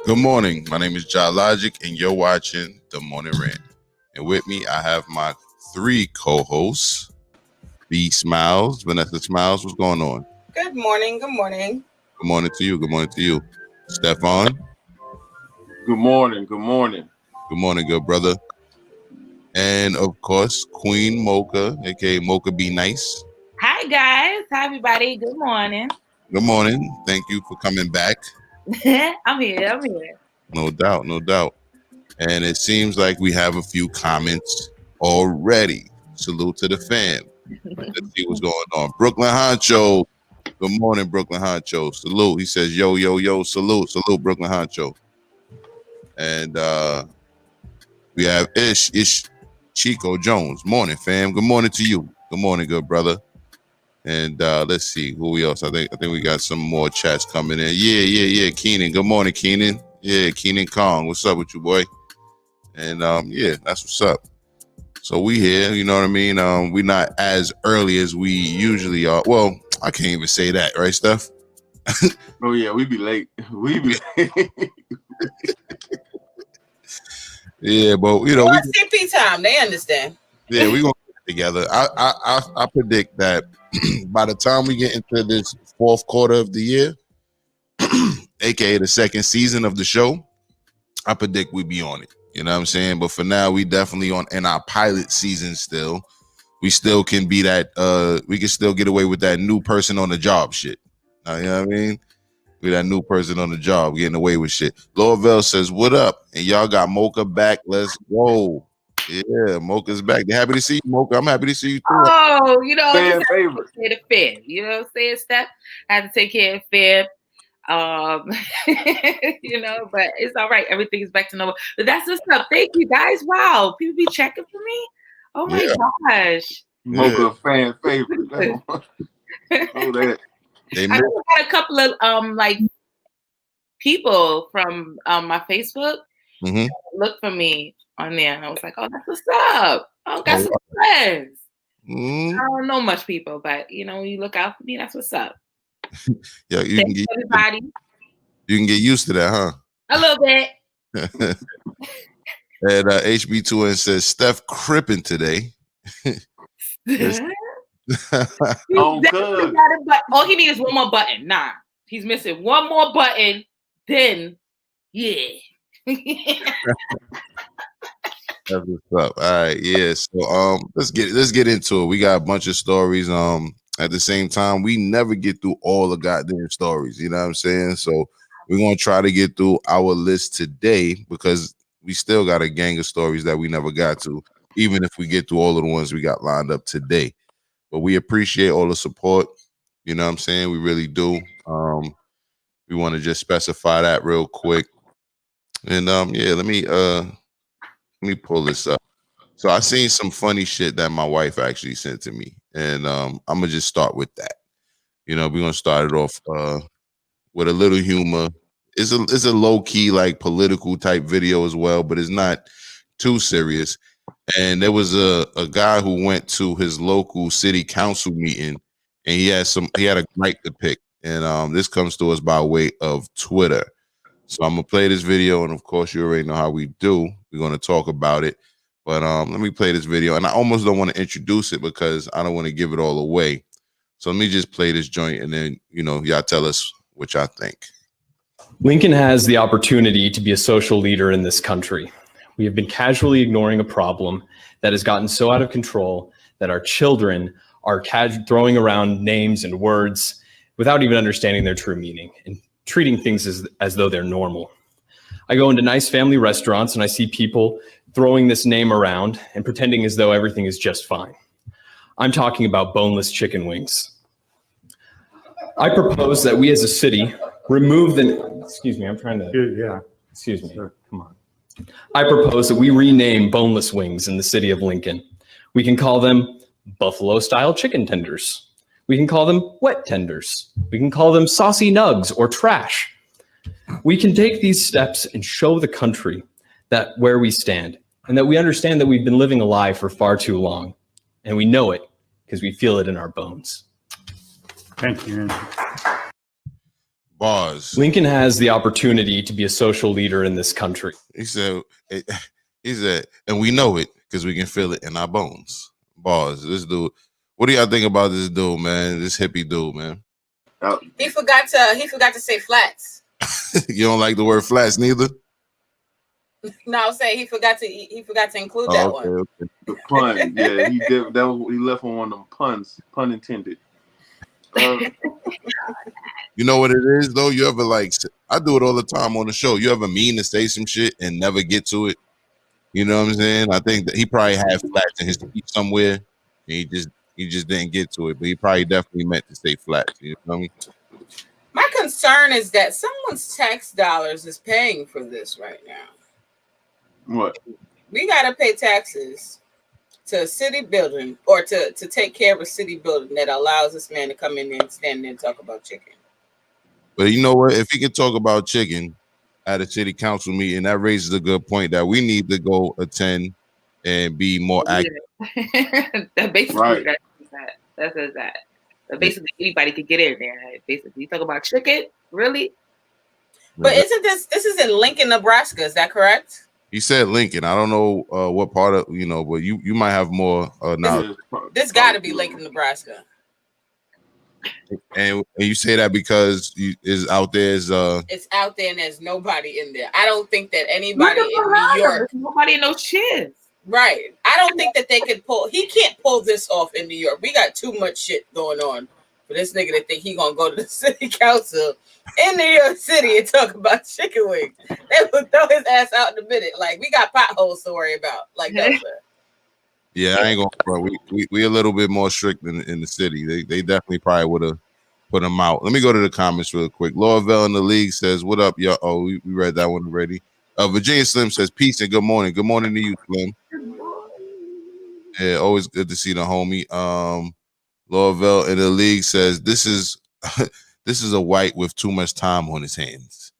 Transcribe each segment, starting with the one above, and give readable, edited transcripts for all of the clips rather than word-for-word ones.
Good morning. My name is JahLogic, and you're watching The Morning Rant. And with me, I have my three co-hosts, VeeSmilez, Vanessa Smilez. What's going on? Good morning. Good morning. Good morning to you. Good morning to you. Stephon. Good morning. Good morning. Good morning, good brother. And of course, Queen Mocha, aka MochaBNice. Hi guys. Hi everybody. Good morning. Good morning. Thank you for coming back. I'm here. No doubt, no doubt. And it seems like we have a few comments already. Salute to the fam. Let's see what's going on. Brooklyn Honcho. Good morning, Brooklyn Honcho. Salute. He says, yo, yo, yo, salute. Salute, Brooklyn Honcho. And we have Ish Chico Jones. Morning, fam. Good morning to you. Good morning, good brother. And let's see who else. I think we got some more chats coming in. Yeah. Keenan. Good morning, Keenan. Yeah, Keenan Kong. What's up with you, boy? And yeah, that's what's up. So we here, you know what I mean? We're not as early as we usually are. Well, I can't even say that, right, Steph? Oh yeah, we be late. We be late. Yeah, but you know, we CP time. They understand. Yeah, we're gonna get it together. I predict that by the time we get into this fourth quarter of the year, aka the second season of the show, I predict we be on it. You know what I'm saying? But for now, we definitely in our pilot season still. We still can be that we can still get away with that new person on the job shit. You know what I mean? With that new person on the job getting away with shit. Laurel says, what up? And y'all got Mocha back. Let's go. Yeah, Mocha's back. They're happy to see you, Mocha. I'm happy to see you too. Oh, you know, fan favorite. Take care of Fib. You know what I'm saying, Steph? I had to take care of Fib. You know, but it's all right. Everything is back to normal. But that's what's up. Thank you guys. Wow. People be checking for me. Oh my gosh. Mocha fan favorite. Oh, that. I had a couple of like people from my Facebook look for me on there, and I was like, "Oh, that's what's up. Oh, got some friends." I don't know much people, but you know, when you look out for me, that's what's up. Yeah, you can get everybody. You can get used to that, huh? A little bit. And HB2N says Steph cripping today. Oh, good. All he needs is one more button. Nah, he's missing one more button. Then, yeah. That's what's up. All right, yeah. So let's get into it. We got a bunch of stories. At the same time, we never get through all the goddamn stories. You know what I'm saying? So we're gonna try to get through our list today because we still got a gang of stories that we never got to, even if we get through all of the ones we got lined up today. But we appreciate all the support. You know what I'm saying? We really do. We want to just specify that real quick. And yeah, let me pull this up. So I seen some funny shit that my wife actually sent to me. And I'm gonna just start with that. You know, we're gonna start it off with a little humor. It's a low-key, like political type video as well, but it's not too serious. And there was a guy who went to his local city council meeting, and he had a gripe to pick. And this comes to us by way of Twitter. So I'm gonna play this video, and of course, you already know how we do. We're gonna talk about it, but let me play this video. And I almost don't want to introduce it because I don't want to give it all away. So let me just play this joint, and then y'all tell us what y'all think. Lincoln has the opportunity to be a social leader in this country. We have been casually ignoring a problem that has gotten so out of control that our children are throwing around names and words without even understanding their true meaning and treating things as though they're normal. I go into nice family restaurants and I see people throwing this name around and pretending as though everything is just fine. I'm talking about boneless chicken wings. I propose that we as a city remove the, excuse me, I'm trying to, yeah. Excuse me, come on. I propose that we rename boneless wings in the city of Lincoln. We can call them buffalo-style chicken tenders. We can call them wet tenders. We can call them saucy nugs or trash. We can take these steps and show the country that where we stand and that we understand that we've been living a lie for far too long. And we know it because we feel it in our bones. Thank you. Bars. Lincoln has the opportunity to be a social leader in this country. He said, and we know it because we can feel it in our bones. Bars. This dude. What do y'all think about this dude, man? This hippie dude, man. He forgot to say flats. You don't like the word flats, neither? No, I'm saying he forgot to include that one. Okay. The pun, yeah, he did. He left on one of them puns, pun intended. You know what it is though? You ever I do it all the time on the show. You ever mean to say some shit and never get to it? You know what I'm saying? I think that he probably had flats in his speech somewhere, and he just didn't get to it. But he probably definitely meant to say flats. You know what I mean? My concern is that someone's tax dollars is paying for this right now. What? We gotta pay taxes to a city building or to take care of a city building that allows this man to come in there and stand there and talk about chicken. But you know what? If he could talk about chicken at a city council meeting, that raises a good point that we need to go attend and be more active. That basically Right. That says that. But basically anybody could get in there. Basically, you talk about chicken, really? But isn't this is in Lincoln, Nebraska? Is that correct? He said Lincoln. I don't know what part of but you might have more knowledge. This got to be Lincoln, Nebraska. And you say that because it's out there it's out there and there's nobody in there. I don't think that anybody in New York, nobody in those chairs. Right. I don't think that they could he can't pull this off in New York. We got too much shit going on for this nigga to think he gonna go to the city council in New York City and talk about chicken wings. They would throw his ass out in a minute. Like, we got potholes to worry about. Like that. Yeah, I ain't gonna. We a little bit more strict in the city. They definitely probably would have put him out. Let me go to the comments real quick. Laura Vell in the league says, "What up, y'all?" Oh, we read that one already. Virginia Slim says, "Peace and good morning." Good morning to you, Slim. Yeah, always good to see the homie. Laura Vell in the league says, "This is this is a white with too much time on his hands."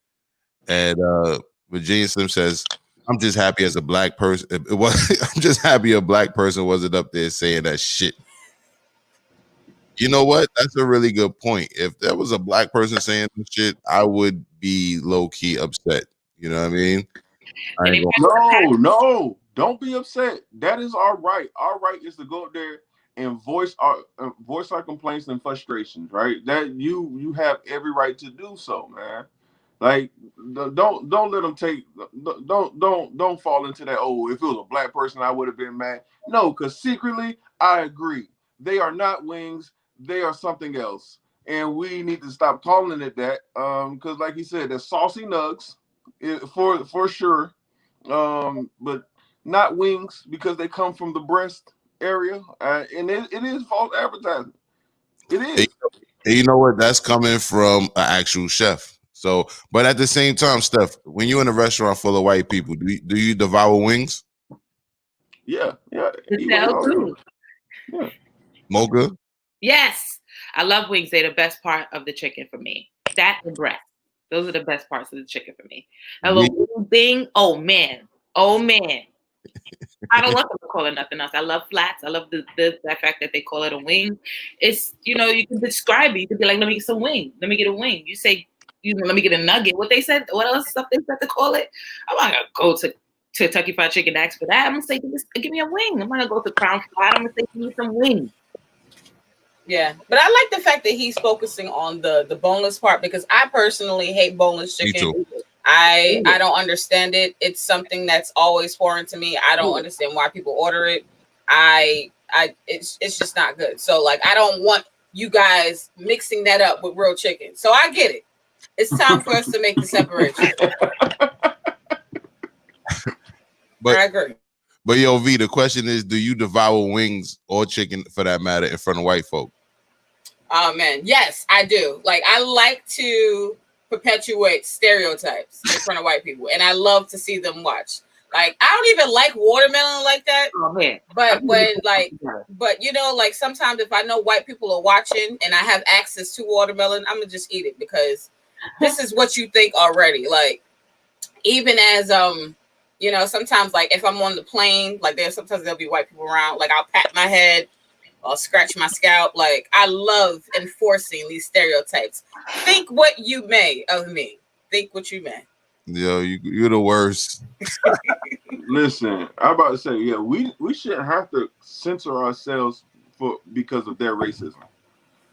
And Virginia Slim says, I'm just happy as a black person. I'm just happy a black person wasn't up there saying that shit. You know what? That's a really good point. If there was a black person saying this shit, I would be low key upset. You know what I mean? No, don't be upset. That is our right. Our right is to go up there and voice our complaints and frustrations. Right? That you have every right to do so, man. Like, don't let them don't fall into that. Oh, if it was a black person, I would have been mad. No, because secretly, I agree. They are not wings. They are something else, and we need to stop calling it that. Because, like he said, they're saucy nugs, for sure. But not wings because they come from the breast area, and it is false advertising. It is. And you know what? That's coming from an actual chef. So, but at the same time, Steph, when you're in a restaurant full of white people, do you devour wings? Yeah. Yeah. Mocha? Yes. I love wings. They're the best part of the chicken for me. That and breast. Those are the best parts of the chicken for me. A little wing thing. Oh, man. I don't want them to call it nothing else. I love flats. I love the fact that they call it a wing. It's, you can describe it. You could be like, let me get some wing. Let me get a wing. You say, let me get a nugget. What else stuff they said to call it? I'm not gonna go to Kentucky Fried Chicken to ask for that. I'm gonna say, give me a wing. I'm gonna go to Crown Fried. I'm gonna say, give me some wings. Yeah, but I like the fact that he's focusing on the boneless part because I personally hate boneless chicken. I don't understand it. It's something that's always foreign to me. I don't understand why people order it. It's just not good. So like, I don't want you guys mixing that up with real chicken. So I get it. It's time for us to make the separation. But I agree. But yo, V, the question is, do you devour wings or chicken for that matter in front of white folk? Oh man, yes, I do. Like, I like to perpetuate stereotypes in front of white people, and I love to see them watch. Like, I don't even like watermelon like that. Oh man. But like sometimes if I know white people are watching and I have access to watermelon, I'm gonna just eat it because this is what you think already. Like, even as sometimes like if I'm on the plane, like sometimes there'll be white people around, like I'll pat my head I'll scratch my scalp. Like, I love enforcing these stereotypes. Think what you may of me. Think what you may. Yo, you're the worst. Listen, I'm about to say, yeah, we shouldn't have to censor ourselves because of their racism,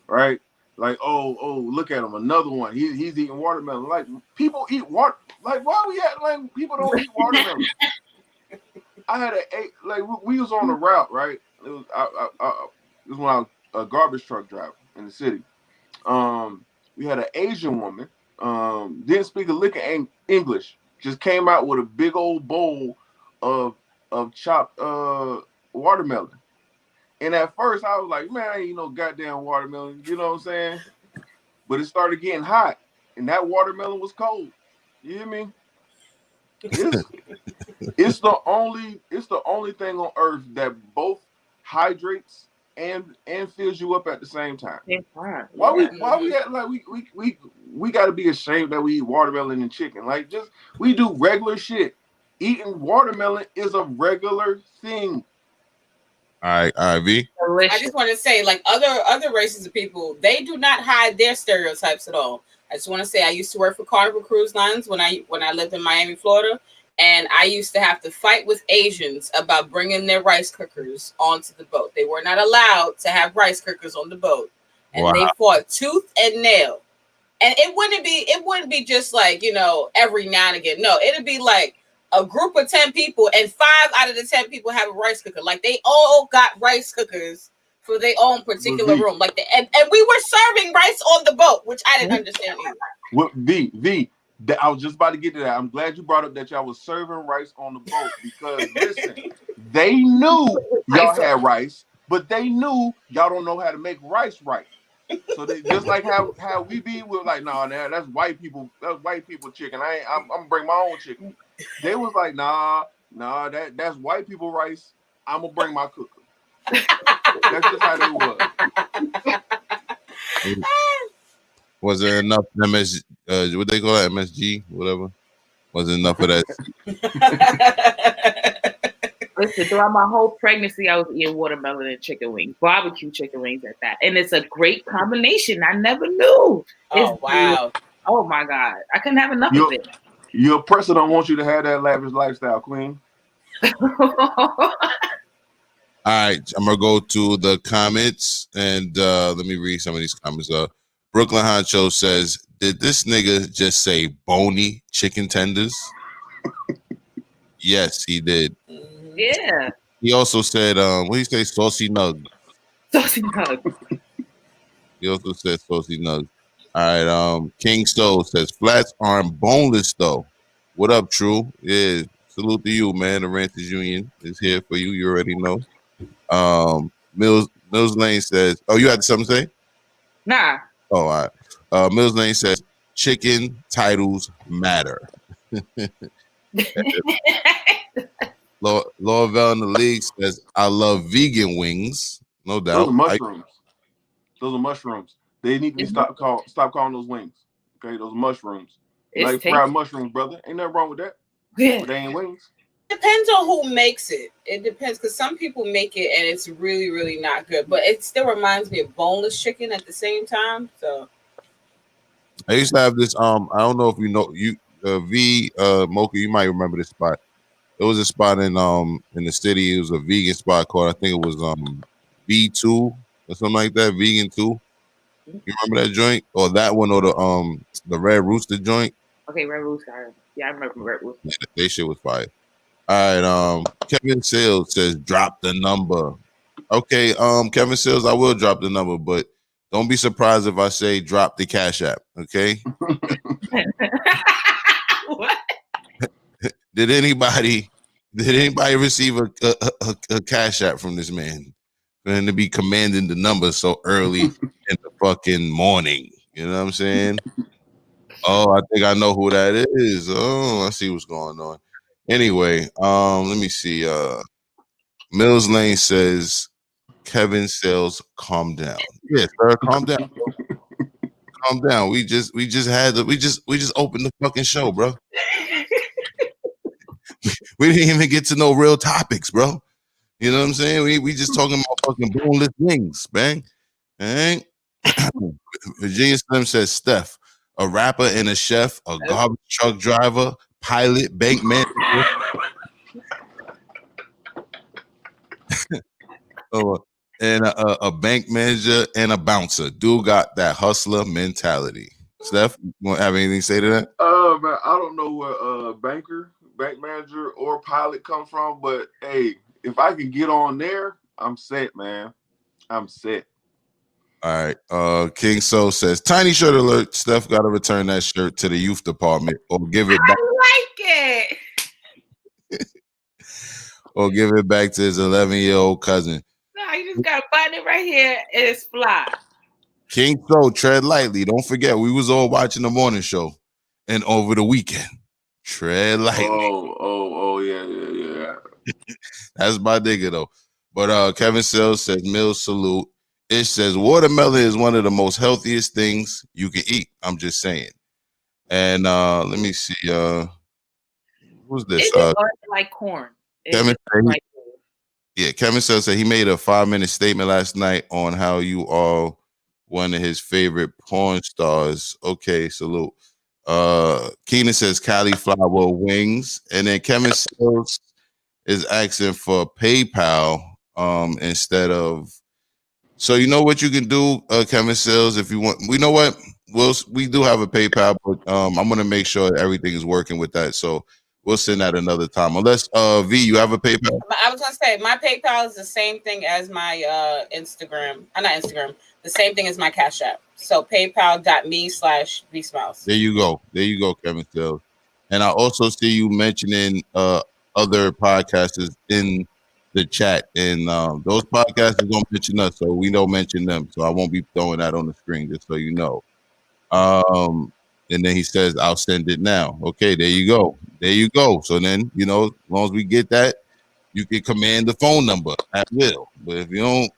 right? Like, oh, look at him, another one. He's eating watermelon. Like, people eat water. Like, why we at like people don't eat watermelon? I had we was on a route, right? It was it was when I was a garbage truck driver in the city. We had an Asian woman, didn't speak a lick of English, just came out with a big old bowl of chopped watermelon. And at first I was like, man, I ain't eat no goddamn watermelon, you know what I'm saying? But it started getting hot, and that watermelon was cold. You hear me? It's the only thing on earth that both hydrates and fills you up at the same time. Why we act like we got to be ashamed that we eat watermelon and chicken? Like, just we do regular shit. Eating watermelon is a regular thing. All right, V. I just want to say, like, other races of people, they do not hide their stereotypes at all. I just want to say, I used to work for Carnival Cruise Lines when I lived in Miami, Florida, and I used to have to fight with Asians about bringing their rice cookers onto the boat. They were not allowed to have rice cookers on the boat, and they fought tooth and nail. And it wouldn't be just like, you know, every now and again. No, it'd be like a group of 10 people, and 5 out of the 10 people have a rice cooker. Like, they all got rice cookers for their own particular room. Like, and we were serving rice on the boat, which I didn't understand either. What I was just about to get to that. I'm glad you brought up that y'all was serving rice on the boat, because listen, they knew y'all had rice, but they knew y'all don't know how to make rice right. So they just like how we be with, like, nah, that's white people chicken. I'm gonna bring my own chicken. They was like, nah, that's white people rice. I'm gonna bring my cooker. That's just how they was. Was there enough what they call that, MSG, whatever? Was there enough of that? Listen, throughout my whole pregnancy, I was eating watermelon and chicken wings, barbecue chicken wings at that. And it's a great combination. I never knew. Oh, wow. Oh, my God. I couldn't have enough of it. Your oppressor don't want you to have that lavish lifestyle, queen. All right, I'm going to go to the comments, and let me read some of these comments. Brooklyn Honcho says, did this nigga just say bony chicken tenders? Yes, he did. Yeah. He also said, what do you say, saucy nug? Saucy nug. He also said saucy nug. All right, King Stowe says, flats aren't boneless, though. What up, True? Yeah, salute to you, man. The Ranters Union is here for you. You already know. Mills Lane says, oh, you had something to say? Nah. Oh, all right. Mills Lane says, chicken titles matter. Laurel in the league says, I love vegan wings. No doubt. Those are mushrooms. Those are mushrooms. They need to be stop calling those wings. Okay, those are mushrooms. Like fried mushrooms, brother. Ain't nothing wrong with that. Yeah. But they ain't wings. Depends on who makes it. It depends, because some people make it and it's really, really not good. But it still reminds me of boneless chicken at the same time. So I used to have this. I don't know if you know Mocha. You might remember this spot. It was a spot in the city. It was a vegan spot called, I think it was V2 or something like that. Vegan 2. You remember that joint, or that one, or the Red Rooster joint? Okay, Red Rooster. Yeah, I remember Red Rooster. Yeah, that shit was fire. All right, Kevin Sales says drop the number. Okay, Kevin Sales, I will drop the number, but don't be surprised if I say drop the Cash App. Okay. What? Did anybody receive a Cash App from this man? For him to be commanding the number so early in the fucking morning. You know what I'm saying? Oh, I think I know who that is. Oh, I see what's going on. Anyway, let me see. Mills Lane says, Kevin Sales, calm down. Yeah, sir, calm down. Calm down. We just opened the fucking show, bro. We didn't even get to know real topics, bro. You know what I'm saying? We just talking about fucking boneless wings, bang. Bang. Virginia Slim says Steph, a rapper and a chef, a garbage truck driver, pilot, bank manager. And a bank manager and a bouncer. Dude got that hustler mentality. Steph, you want to have anything to say to that? Man, I don't know where bank manager, or pilot come from, but hey, if I can get on there, I'm set, man. I'm set. All right. King So says, tiny shirt alert. Steph got to return that shirt to the youth department or give it back. I like it. Or give it back to his 11-year-old cousin. No, you just got to button it right here. It's fly. King So, tread lightly. Don't forget, we was all watching the morning show and over the weekend. Tread lightly. Oh, yeah. That's my nigga, though. But Kevin Sells says, Mills salute. Ish says, watermelon is one of the most healthiest things you can eat. I'm just saying. And let me see. Who's this? Like corn. Kevin Sells said he made a 5-minute statement last night on how you are one of his favorite porn stars. Okay, salute. Keenan says cauliflower wings. And then Kevin Sells is asking for PayPal instead of. So you know what you can do, Kevin Sells, if you want. We know what we do have a PayPal, but I'm gonna make sure everything is working with that. So we'll send that another time. Unless V, you have a PayPal? I was gonna say my PayPal is the same thing as my Instagram. Not Instagram. The same thing as my Cash App. So PayPal.me/VeeSmilez. There you go, Kevin Sells. And I also see you mentioning other podcasters in the chat, and those podcasters don't mention us, so we don't mention them. So I won't be throwing that on the screen, just so you know. And then he says, "I'll send it now." Okay, there you go. So then, as long as we get that, you can command the phone number at will. But if you don't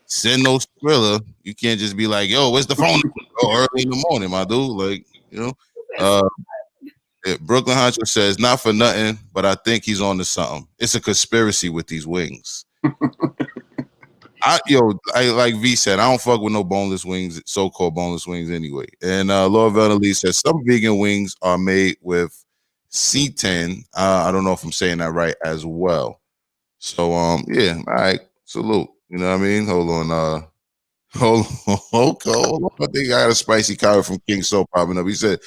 send no thriller, you can't just be like, "Yo, where's the phone number?" Early in the morning, my dude. Brooklyn Honcho says, not for nothing, but I think he's on to something. It's a conspiracy with these wings. I like V said, I don't fuck with no boneless wings, so-called boneless wings anyway. And Laura Vanelli says, some vegan wings are made with C10. I don't know if I'm saying that right as well. So, yeah, all right, salute. You know what I mean? Hold on. Hold on. I think I got a spicy comment from King Soap popping up. He said,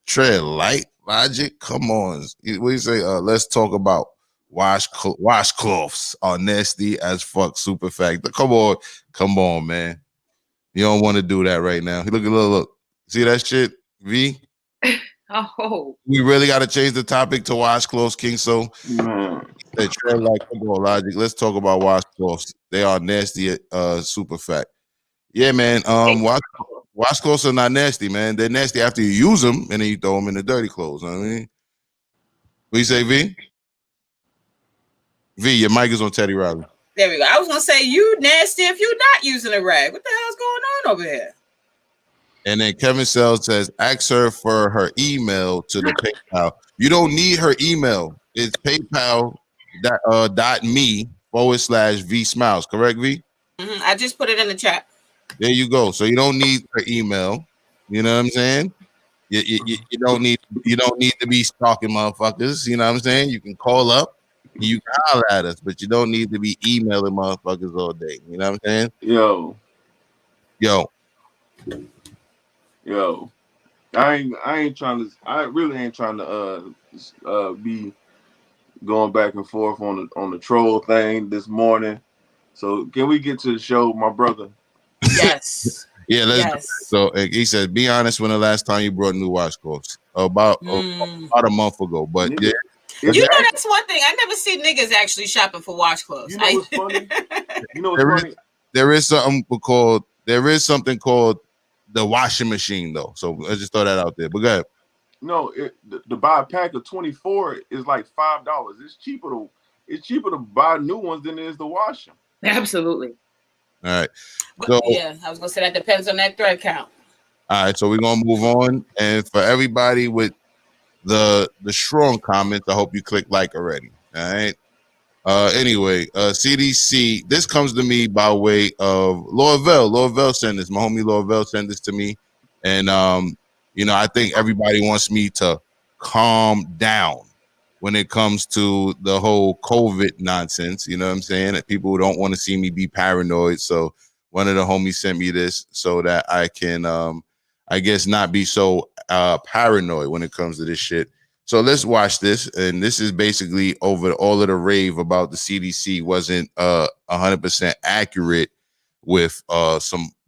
tread light. Logic, come on. What do you say? Let's talk about washcloths are nasty as fuck. Super fact. Come on, man. You don't want to do that right now. Look. See that shit, V? Oh. We really got to change the topic to washcloths, King. So, tread light. Come on, Logic. Let's talk about washcloths. They are nasty. Super fact. Yeah, man. Washcloths are not nasty, man. They're nasty after you use them, and then you throw them in the dirty clothes. You know what I mean? What you say, V? V, your mic is on Teddy Riley. There we go. I was gonna say you nasty if you're not using a rag. What the hell's going on over here? And then Kevin Sells says, ask her for her email to the PayPal. You don't need her email. It's PayPal.me/VeeSmilez. Correct, V? Mm-hmm. I just put it in the chat. There you go. So you don't need her email. You know what I'm saying? You don't need to be stalking motherfuckers. You know what I'm saying? You can call up, you can holler at us, but you don't need to be emailing motherfuckers all day. You know what I'm saying? Yo. I really ain't trying to be going back and forth on the troll thing this morning. So can we get to the show, my brother? Yes. Yeah, let's. So he said, be honest, when the last time you brought new washcloths? About a month ago. But yeah. That's one thing. I never see niggas actually shopping for washcloths. You know what's funny? Funny? There is something called the washing machine, though. So I just throw that out there. But go ahead. No, to buy a pack of 24 is like $5. It's cheaper to buy new ones than it is to wash them. Absolutely. All right. So, yeah, I was gonna say that depends on that thread count. All right, so we're gonna move on. And for everybody with the strong comments, I hope you click like already. All right. Anyway, CDC. This comes to me by way of Laurel. Laurel sent this. My homie Laurel sent this to me, and I think everybody wants me to calm down when it comes to the whole COVID nonsense. You know what I'm saying? That people don't want to see me be paranoid. So one of the homies sent me this so that I can, I guess, not be so paranoid when it comes to this shit. So let's watch this. And this is basically over all of the rave about the CDC wasn't 100% accurate with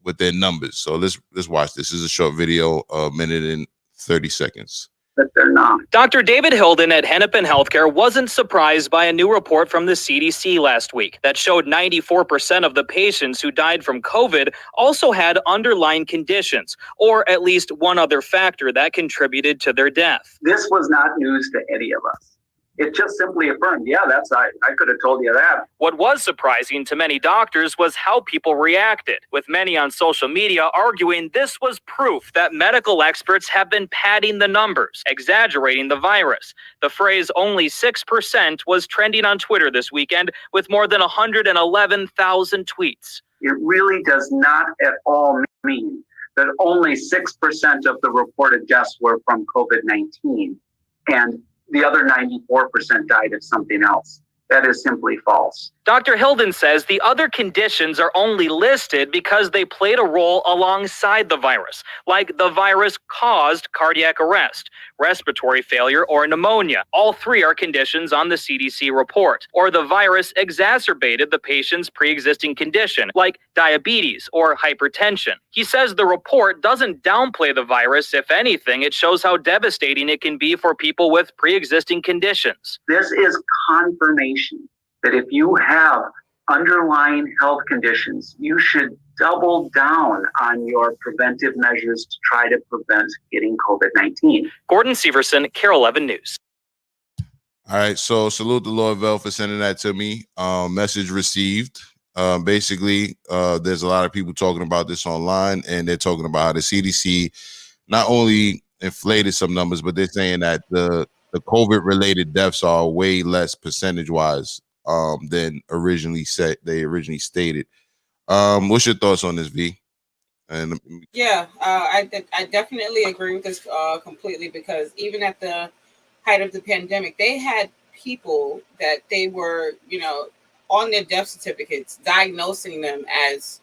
with their numbers. So let's watch this. This is a short video, a minute and 30 seconds. But they're not. Dr. David Hilden at Hennepin Healthcare wasn't surprised by a new report from the CDC last week that showed 94% of the patients who died from COVID also had underlying conditions, or at least one other factor that contributed to their death. This was not news to any of us. It just simply affirmed, yeah, I could have told you that. What was surprising to many doctors was how people reacted, with many on social media arguing this was proof that medical experts have been padding the numbers, exaggerating the virus. The phrase only 6% was trending on Twitter this weekend with more than 111,000 tweets. It really does not at all mean that only 6% of the reported deaths were from COVID-19 and the other 94% died of something else. That is simply false. Dr. Hilden says the other conditions are only listed because they played a role alongside the virus, like the virus caused cardiac arrest, respiratory failure, or pneumonia. All three are conditions on the CDC report. Or the virus exacerbated the patient's pre-existing condition, like diabetes or hypertension. He says the report doesn't downplay the virus. If anything, it shows how devastating it can be for people with pre-existing conditions. This is confirmation that if you have underlying health conditions, you should double down on your preventive measures to try to prevent getting COVID-19. Gordon Severson, Carol 11 News. All right, so salute to Laurel for sending that to me. Message received. Basically, there's a lot of people talking about this online, and they're talking about how the CDC not only inflated some numbers, but they're saying that the COVID-related deaths are way less percentage-wise than originally stated. What's your thoughts on this, V? And yeah, I definitely agree with this completely, because even at the height of the pandemic, they had people that they were, on their death certificates diagnosing them as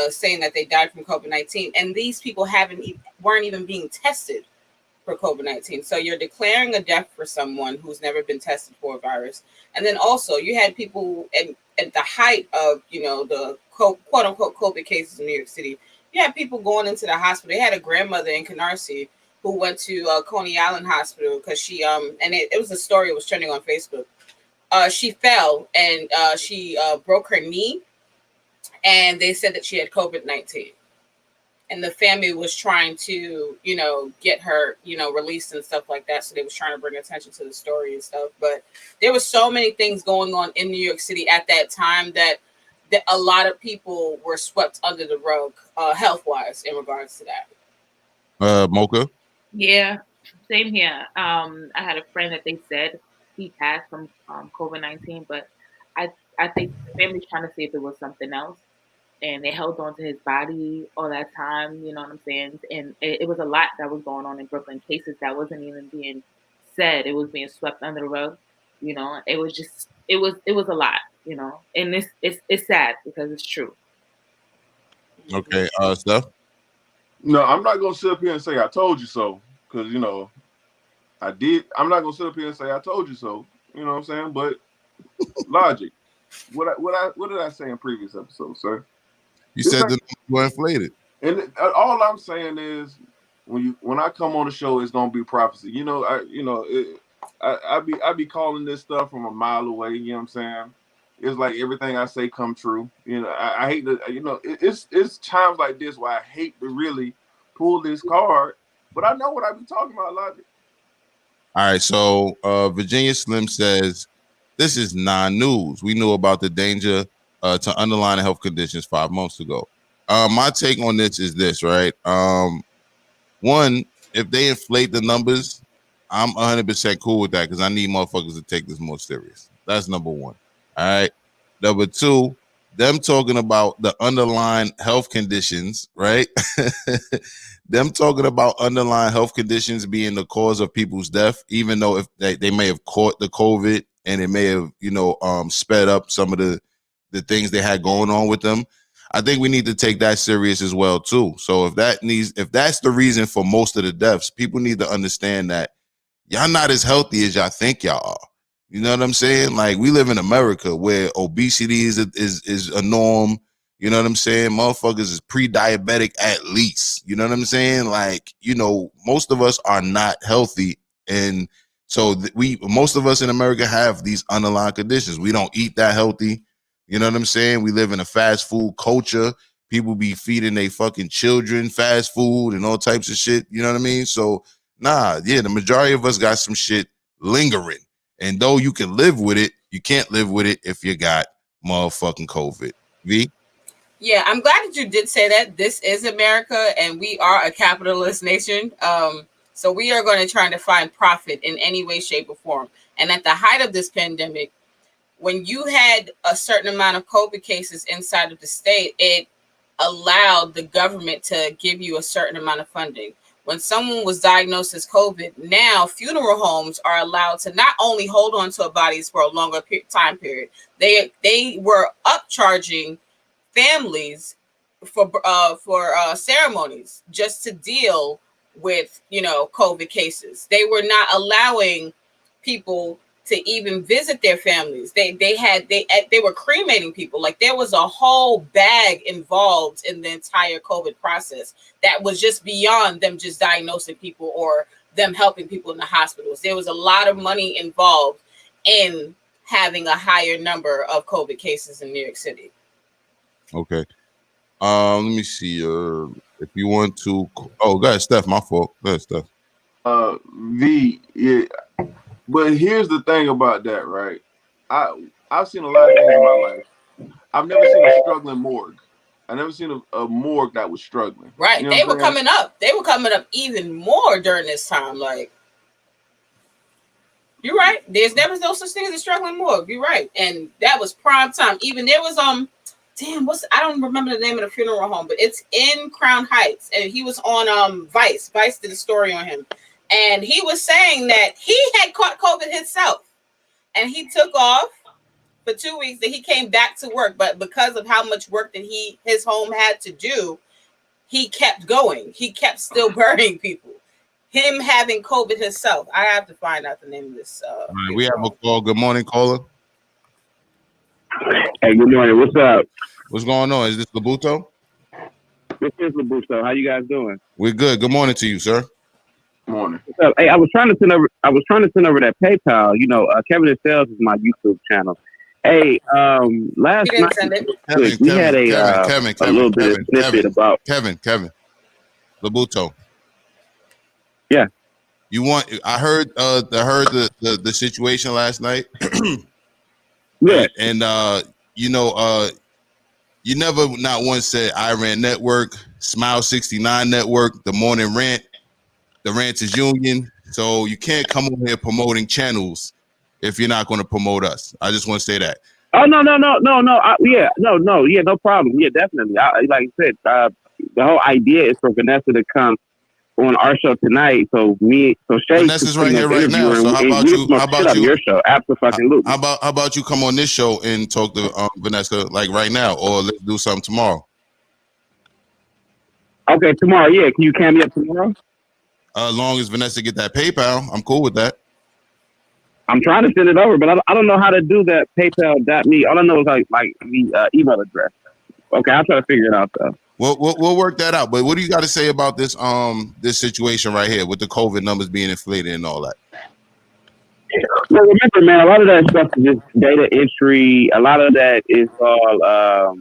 saying that they died from COVID-19, and these people weren't even being tested for COVID-19. So you're declaring a death for someone who's never been tested for a virus. And then also you had people at the height of, the quote unquote COVID cases in New York City. You had people going into the hospital. They had a grandmother in Canarsie who went to Coney Island Hospital because she, and it was a story, it was trending on Facebook. She fell and she broke her knee, and they said that she had COVID-19. And the family was trying to, get her, released and stuff like that. So they was trying to bring attention to the story and stuff. But there was so many things going on in New York City at that time that a lot of people were swept under the rug, health-wise, in regards to that. Mocha? Yeah, same here. I had a friend that they said he passed from COVID-19, but I think the family's trying to see if it was something else. And they held on to his body all that time, you know what I'm saying? And it was a lot that was going on in Brooklyn, cases that wasn't even being said. It was being swept under the rug, It was just, it was a lot, And it's sad because it's true. Okay, Steph? No, I'm not going to sit up here and say I told you so, because, I did. I'm not going to sit up here and say I told you so, you know what I'm saying? But logic. What did I say in previous episodes, sir? You said the numbers were inflated. And all I'm saying is, when I come on the show, it's gonna be prophecy. I be calling this stuff from a mile away. You know what I'm saying? It's like everything I say come true. I hate to. It's times like this where I hate to really pull this card, but I know what I be talking about, Logic. All right, so Virginia Slim says this is non-news. We knew about the danger to underlying health conditions 5 months ago. My take on this is this, right? One, if they inflate the numbers, I'm 100% cool with that because I need motherfuckers to take this more serious. That's number one. All right. Number two, them talking about the underlying health conditions, right? Them talking about underlying health conditions being the cause of people's death, even though if they may have caught the COVID and it may have, sped up some of the things they had going on with them. I think we need to take that serious as well too. So if that's the reason for most of the deaths, people need to understand that y'all not as healthy as y'all think y'all are. You know what I'm saying? Like, we live in America where obesity is a norm. You know what I'm saying? Motherfuckers is pre-diabetic at least. You know what I'm saying? Like, most of us are not healthy. And so most of us in America have these underlying conditions. We don't eat that healthy. You know what I'm saying? We live in a fast food culture. People be feeding their fucking children fast food and all types of shit. You know what I mean? So, the majority of us got some shit lingering. And though you can live with it, you can't live with it if you got motherfucking COVID. V? Yeah, I'm glad that you did say that. This is America, and we are a capitalist nation. So we are going to try to find profit in any way, shape, or form. And at the height of this pandemic, when you had a certain amount of COVID cases inside of the state, it allowed the government to give you a certain amount of funding. When someone was diagnosed as COVID, now funeral homes are allowed to not only hold on to bodies for a longer time period, they were upcharging families for ceremonies just to deal with COVID cases. They were not allowing people to even visit their families. They were cremating people. Like, there was a whole bag involved in the entire COVID process that was just beyond them just diagnosing people or them helping people in the hospitals. There was a lot of money involved in having a higher number of COVID cases in New York City. Okay. Let me see. If you want to, go ahead, Steph. My fault. Go ahead, Steph. But here's the thing about that, right? I've seen a lot of things in my life. I've never seen a struggling morgue. I've never seen a morgue that was struggling. Right. They were coming up. They were coming up even more during this time. Like, you're right. There's never no such thing as a struggling morgue. You're right. And that was prime time. Even there was I don't remember the name of the funeral home, but it's in Crown Heights, and he was on Vice. Vice did a story on him. And he was saying that he had caught COVID himself, and he took off for 2 weeks. That he came back to work, but because of how much work that his home had to do, he kept going. He kept still burying people. Him having COVID himself. I have to find out the name of this. All right, we have a call. Good morning, caller. Hey, good morning. What's up? What's going on? Is this Labuto? This is Labuto. How you guys doing? We're good. Good morning to you, sir. Morning. Hey, I was trying to send over that PayPal. Kevin and Sales is my YouTube channel. Hey, last night we had a little bit of snippet about Kevin Labuto. Yeah. I heard the situation last night. Yeah. And you never not once said Rant Network, Smile 69 Network, the Morning Rant. The Rant is Union, so you can't come over here promoting channels if you're not going to promote us. I just want to say that. Oh no! No problem. Yeah, definitely. Like I said, the whole idea is for Vanessa to come on our show tonight. So Shay, Vanessa's right here right now. So how about you? Your show, absolutely. How about you come on this show and talk to Vanessa like right now, or let's do something tomorrow? Okay, tomorrow. Yeah, can you cam me up tomorrow? As long as Vanessa get that PayPal, I'm cool with that. I'm trying to send it over, but I don't know how to do that PayPal.me. All I know is like the email address. Okay, I'll try to figure it out though. We'll work that out. But what do you got to say about this this situation right here with the COVID numbers being inflated and all that? Well, remember, man, a lot of that stuff is just data entry. A lot of that is all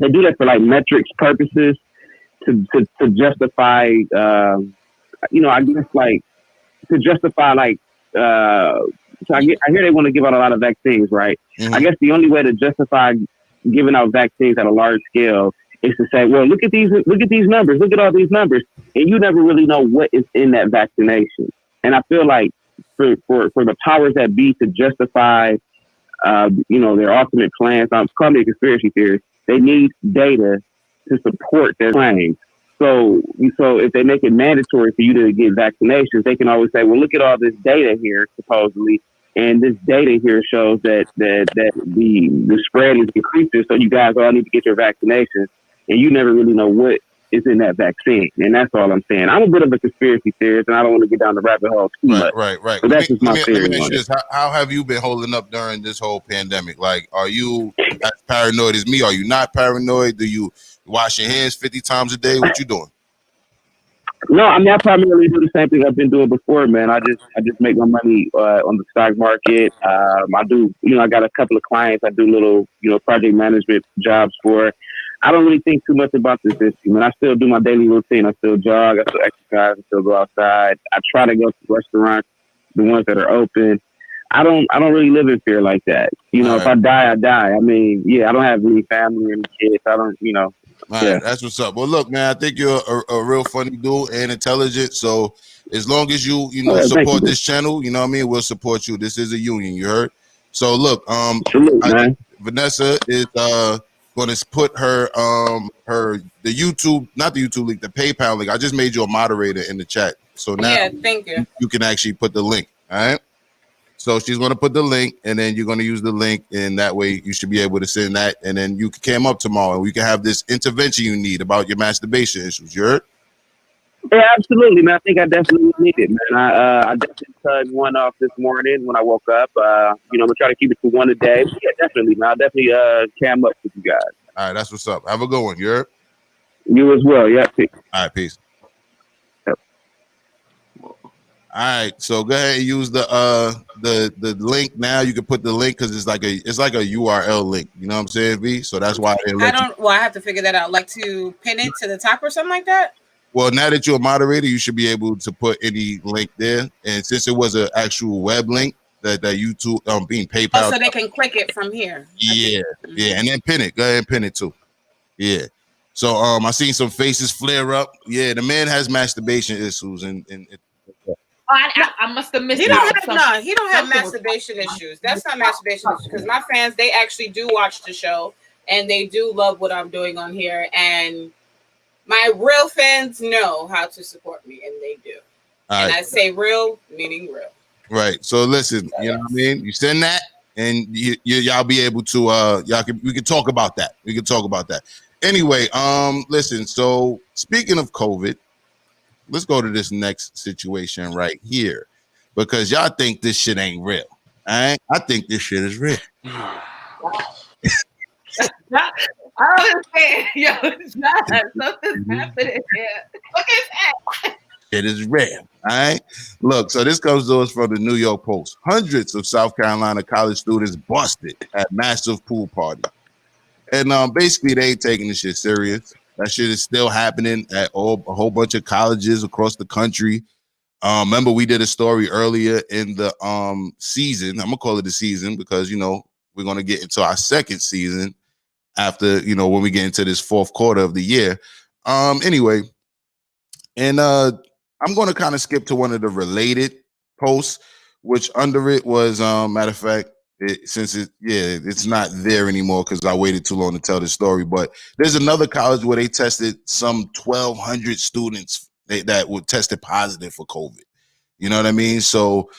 they do that for like metrics purposes to justify. I guess like to justify like. So I hear they want to give out a lot of vaccines, right? Mm-hmm. I guess the only way to justify giving out vaccines at a large scale is to say, well, look at these numbers, look at all these numbers, and you never really know what is in that vaccination. And I feel like for the powers that be to justify, their ultimate plans. I'm calling it conspiracy theories. They need data to support their claims. So if they make it mandatory for you to get vaccinations, they can always say, well, look at all this data here, supposedly, and this data here shows that the spread is decreasing. So you guys all need to get your vaccinations, and you never really know what is in that vaccine. And that's all I'm saying. I'm a bit of a conspiracy theorist, and I don't want to get down the rabbit hole too much. Right. But that's just my theory Let me on it. how have you been holding up during this whole pandemic? Like, are you as paranoid as me? Are you not paranoid? Do you wash your hands 50 times a day? What you doing? No, I mean, I primarily do the same thing I've been doing before, man. I just make my money on the stock market. I do, I got a couple of clients I do little, project management jobs for. I don't really think too much about this issue, man. I still do my daily routine. I still jog. I still exercise. I still go outside. I try to go to restaurants, the ones that are open. I don't really live in fear like that. If I die, I die. I mean, I don't have any family and kids. I don't, All right, that's what's up. Well, look, man, I think you're a real funny dude and intelligent. So as long as you support this channel, you know what I mean, we'll support you. This is a union, you heard? So look, Vanessa is going to put her the YouTube, not the YouTube link, the PayPal link. I just made you a moderator in the chat. So now thank you. You can actually put the link. All right. So she's going to put the link, and then you're going to use the link, and that way you should be able to send that, and then you can come up tomorrow, and we can have this intervention you need about your masturbation issues. You heard? Yeah, absolutely, man. I think I definitely need it, man. I definitely cut one off this morning when I woke up. I'm gonna try to keep it to one a day. But yeah, definitely, man. I'll definitely cam up with you guys. All right, that's what's up. Have a good one. You heard? You as well. Yeah. Peace. All right, peace. All right, so go ahead and use the link now. You can put the link because it's like a URL link. You know what I'm saying, V? So that's why I have to figure that out. Like to pin it to the top or something like that. Well, now that you're a moderator, you should be able to put any link there. And since it was an actual web link that YouTube being PayPal, so they can click it from here. Yeah, and then pin it. Go ahead and pin it too. Yeah. So I seen some faces flare up. Yeah, the man has masturbation issues and I must have missed. He don't have masturbation issues. That's not masturbation issues because my fans, they actually do watch the show and they do love what I'm doing on here. And my real fans know how to support me, and they do. And I say real, meaning real. Right. So listen, you know what I mean? You send that, and y'all be able to we can talk about that. We can talk about that. Anyway, listen. So speaking of COVID. Let's go to this next situation right here because y'all think this shit ain't real. I think this shit is real. I don't understand. Yo, it's not. Something's happening here. Look at that. It is real. All right. Look, so this comes to us from the New York Post. Hundreds of South Carolina college students busted at massive pool party. And basically they ain't taking this shit serious. That shit is still happening at a whole bunch of colleges across the country. Remember, we did a story earlier in the season. I'm gonna call it the season because we're gonna get into our second season after when we get into this fourth quarter of the year. Anyway, and I'm gonna kind of skip to one of the related posts, which under it was matter of fact. It's not there anymore because I waited too long to tell the story. But there's another college where they tested some 1,200 students that were tested positive for COVID. You know what I mean? So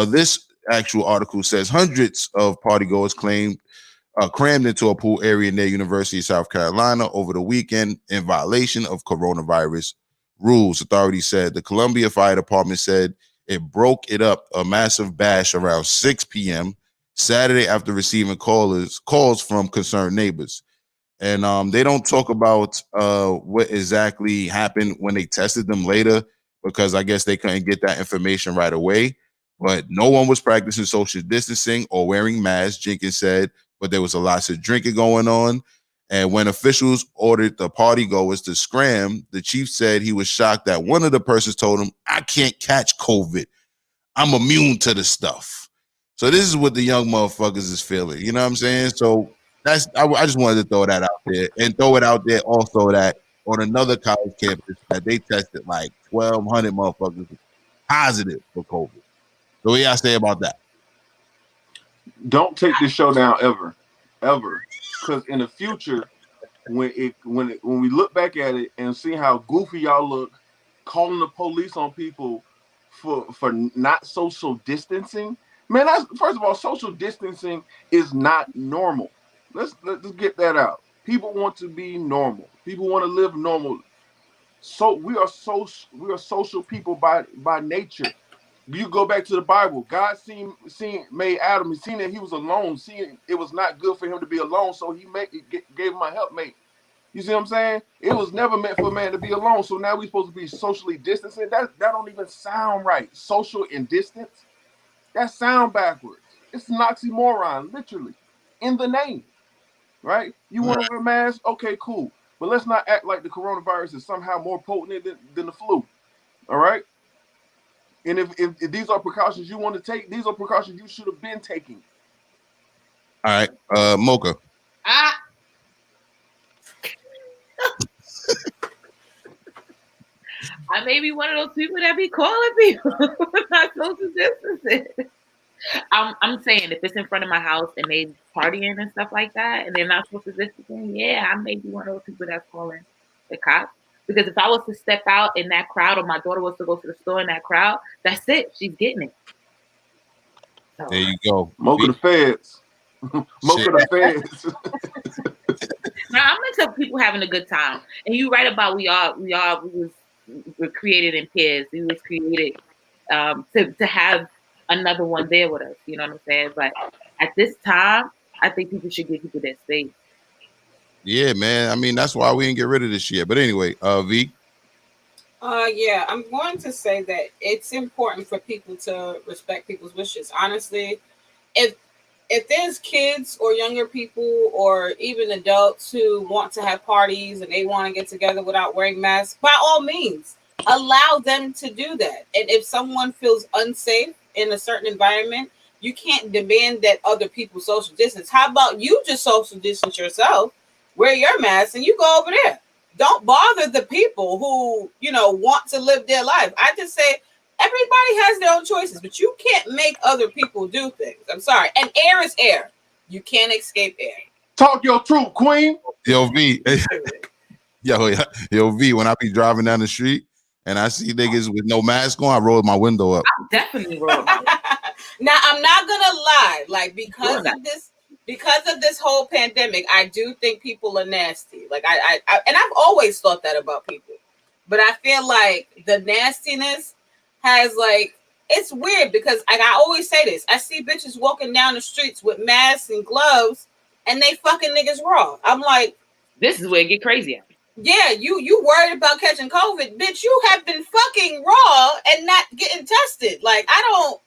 this actual article says hundreds of partygoers crammed into a pool area near University of South Carolina over the weekend in violation of coronavirus rules. Authorities said the Columbia Fire Department said it broke it up a massive bash around 6 p.m. Saturday after receiving calls from concerned neighbors. And they don't talk about what exactly happened when they tested them later because I guess they couldn't get that information right away. But no one was practicing social distancing or wearing masks, Jenkins said, but there was a lot of drinking going on. And when officials ordered the partygoers to scram, the chief said he was shocked that one of the persons told him, "I can't catch COVID. I'm immune to the stuff." So this is what the young motherfuckers is feeling. You know what I'm saying? So I just wanted to throw that out there and throw it out there also that on another college campus that they tested like 1,200 motherfuckers positive for COVID. So what y'all say about that? Don't take this show down ever. Because in the future, when we look back at it and see how goofy y'all look, calling the police on people for not social distancing, man, that's first of all, social distancing is not normal. Let's get that out. People want to be normal. People want to live normal. So we are social people by nature. You go back to the Bible. God made Adam. He seen that he was alone. Seeing it was not good for him to be alone, so he gave him a helpmate. You see what I'm saying? It was never meant for a man to be alone. So now we're supposed to be socially distancing. That don't even sound right. Social and distance. That sound backwards. It's an oxymoron, literally, in the name. Right? You want to wear a mask? Okay, cool. But let's not act like the coronavirus is somehow more potent than the flu. All right? And if these are precautions you want to take, these are precautions you should have been taking. All right, Mocha. I may be one of those people that be calling people not social distancing. I'm saying if it's in front of my house and they partying and stuff like that, and they're not social distancing, yeah, I may be one of those people that's calling the cops. Because if I was to step out in that crowd, or my daughter was to go to the store in that crowd, that's it. She's getting it. So, there you go. Mocha the feds. Mocha the feds. Now I'm into people having a good time, and you're right about we were created in pairs. We was created to have another one there with us. You know what I'm saying? But at this time, I think people should give people their space. Yeah, man. I mean, that's why we didn't get rid of this shit. But anyway, V. Yeah, I'm going to say that it's important for people to respect people's wishes. Honestly, if there's kids or younger people or even adults who want to have parties and they want to get together without wearing masks, by all means, allow them to do that. And if someone feels unsafe in a certain environment, you can't demand that other people social distance. How about you just social distance yourself, wear your mask, and you go over there? Don't bother the people who, want to live their life. I just say everybody has their own choices, but you can't make other people do things. I'm sorry. And air is air. You can't escape air. Talk your truth, queen. Yo, V. Yo, V, when I be driving down the street and I see niggas with no mask on, I roll my window up. I'm definitely rolling. Now, I'm not going to lie. Like, because of this whole pandemic, I do think people are nasty. Like I and I've always thought that about people, but I feel like the nastiness has it's weird because I always say this. I see bitches walking down the streets with masks and gloves, and they fucking niggas raw. I'm like, this is where it get crazy at. Yeah, you worried about catching COVID, bitch? You have been fucking raw and not getting tested. Like I don't.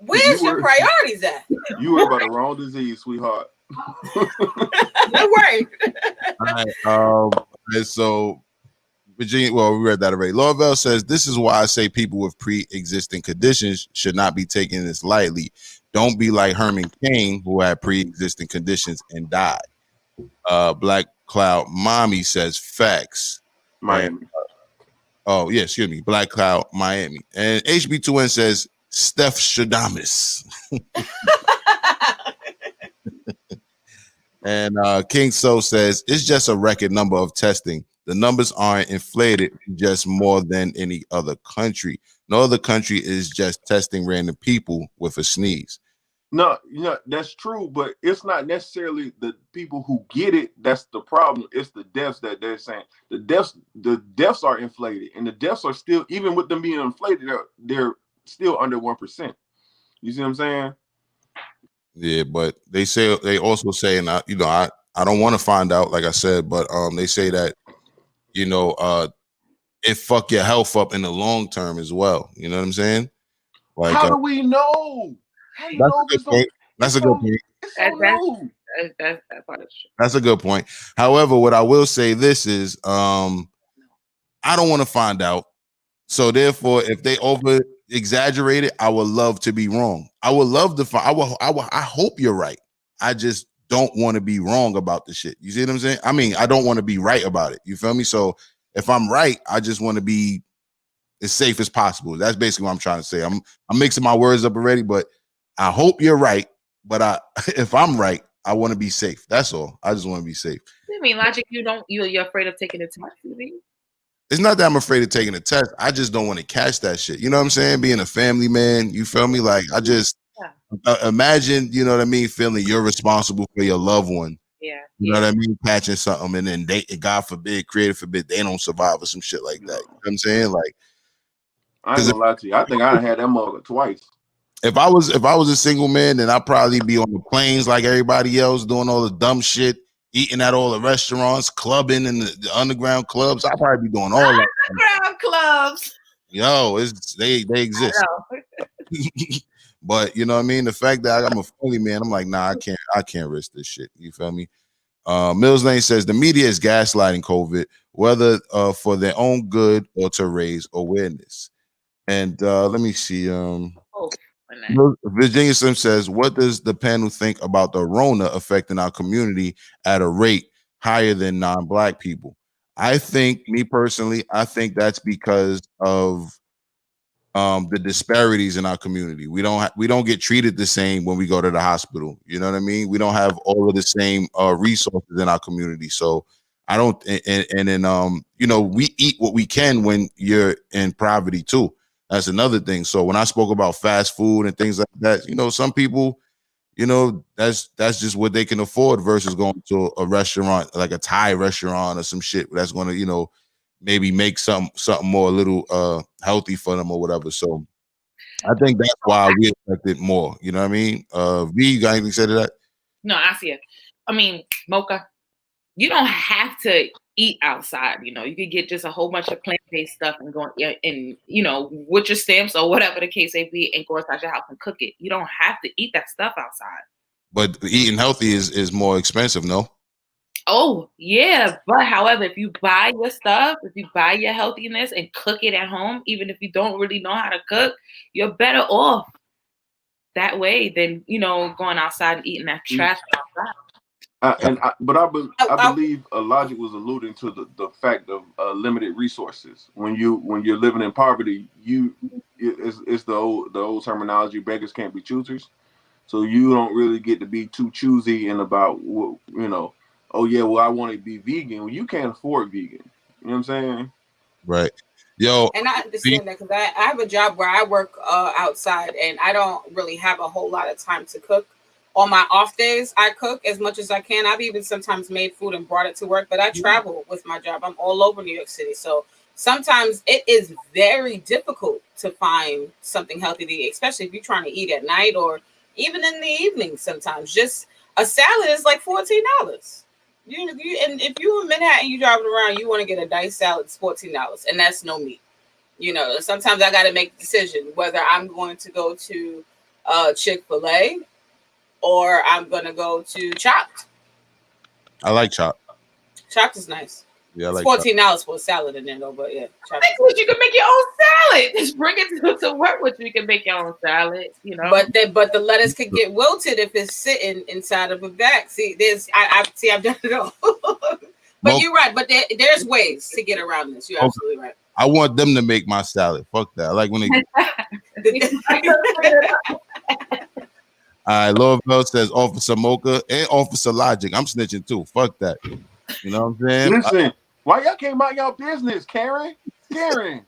Where's your priorities at? You were about the wrong disease, sweetheart. No worry. All right. And so, Virginia, well, we read that already. Lorville says, this is why I say people with pre-existing conditions should not be taking this lightly. Don't be like Herman Cain, who had pre-existing conditions and died. Black Cloud Mommy says, facts. Miami. Excuse me. Black Cloud Miami. And HB2N says, Steph Shadamis. And King So says it's just a record number of testing. The numbers aren't inflated just more than any other country. No other country is just testing random people with a sneeze. No, that's true, but it's not necessarily the people who get it that's the problem. It's the deaths that they're saying. The deaths are inflated, and the deaths are still, even with them being inflated, they're still under 1%. You see what I'm saying? Yeah, but they also say, and I don't want to find out, like I said, but they say that it fuck your health up in the long term as well. You know what I'm saying? Like, how do we know? How do you know this? That's a good point. It's so new. That's a good point. However, what I will say this is, I don't want to find out. So therefore, if they over exaggerate it, I would love to be wrong. I would love to find. I hope you're right. I just don't want to be wrong about the shit. You see what I'm saying? I mean, I don't want to be right about it. You feel me? So if I'm right, I just want to be as safe as possible. That's basically what I'm trying to say. I'm mixing my words up already, but I hope you're right. But if I'm right, I want to be safe. That's all. I just want to be safe. I mean, Logic, you're afraid of taking a test, It's not that I'm afraid of taking a test. I just don't want to catch that shit. You know what I'm saying? Being a family man, you feel me? Like I just imagine, you know what I mean, feeling you're responsible for your loved one. Yeah. You know what I mean? Catching something and then they, God forbid, creator forbid, they don't survive or some shit like that. You know what I'm saying? Like, I ain't gonna lie to you. I think I done had that mother twice. If I was a single man, then I'd probably be on the planes like everybody else, doing all the dumb shit, eating at all the restaurants, clubbing in the underground clubs. I'd probably be doing all that. Underground clubs. Yo, they exist. But you know what I mean? The fact that I'm a family man, I'm like, nah, I can't risk this shit. You feel me? Mills Lane says the media is gaslighting COVID, whether for their own good or to raise awareness. And let me see. Virginia Slim says, what does the panel think about the Rona affecting our community at a rate higher than non-Black people? I think, me personally, I think that's because of the disparities in our community. We don't get treated the same when we go to the hospital. You know what I mean? We don't have all of the same resources in our community. So I don't, and then you know, we eat what we can when you're in poverty too. That's another thing. So when I spoke about fast food and things like that, you know, some people, you know, that's just what they can afford versus going to a restaurant, like a Thai restaurant or some shit that's going to, you know, maybe make something more a little healthy for them or whatever. So I think that's why we affected more. You know what I mean? V, you got anything to say to that? No, I see it. I mean, Mocha, you don't have to eat outside. You know, you could get just a whole bunch of plant-based stuff and go and you know, with your stamps or whatever the case may be, and go inside your house and cook it. You don't have to eat that stuff outside. But eating healthy is more expensive, no? Oh, yeah. But however, if you buy your stuff, if you buy your healthiness and cook it at home, even if you don't really know how to cook, you're better off that way than, you know, going outside and eating that trash outside. But I believe Logic was alluding to the fact of limited resources. When you're living in poverty, it's the old terminology, beggars can't be choosers. So you don't really get to be too choosy and about, you know, oh yeah, well I want to be vegan. Well, you can't afford vegan. You know what I'm saying? Right. Yo. And I understand that because I have a job where I work outside and I don't really have a whole lot of time to cook. On my off days, I cook as much as I can. I've even sometimes made food and brought it to work, but I travel with my job. I'm all over New York City. So sometimes it is very difficult to find something healthy to eat, especially if you're trying to eat at night or even in the evening. Sometimes just a salad is like $14. And if you're in Manhattan, you driving around, you want to get a diced salad, it's $14, and that's no meat. You know, sometimes I got to make a decision whether I'm going to go to Chick-fil-A or I'm going to go to Chopped. I like Chopped. Chopped is nice. Yeah, I like $14 for a salad in there, though. But yeah, Chopped. You can make your own salad. Just bring it to work with you. You can make your own salad, you know. But the lettuce could get wilted if it's sitting inside of a bag. See, I've done it all. But you're right. But there's ways to get around this. You're absolutely right. I want them to make my salad. Fuck that. I like when they. All right, Lord Bell says Officer Mocha and Officer Logic. I'm snitching too. Fuck that. You know what I'm saying? Listen, why y'all came out y'all business, Karen? Karen.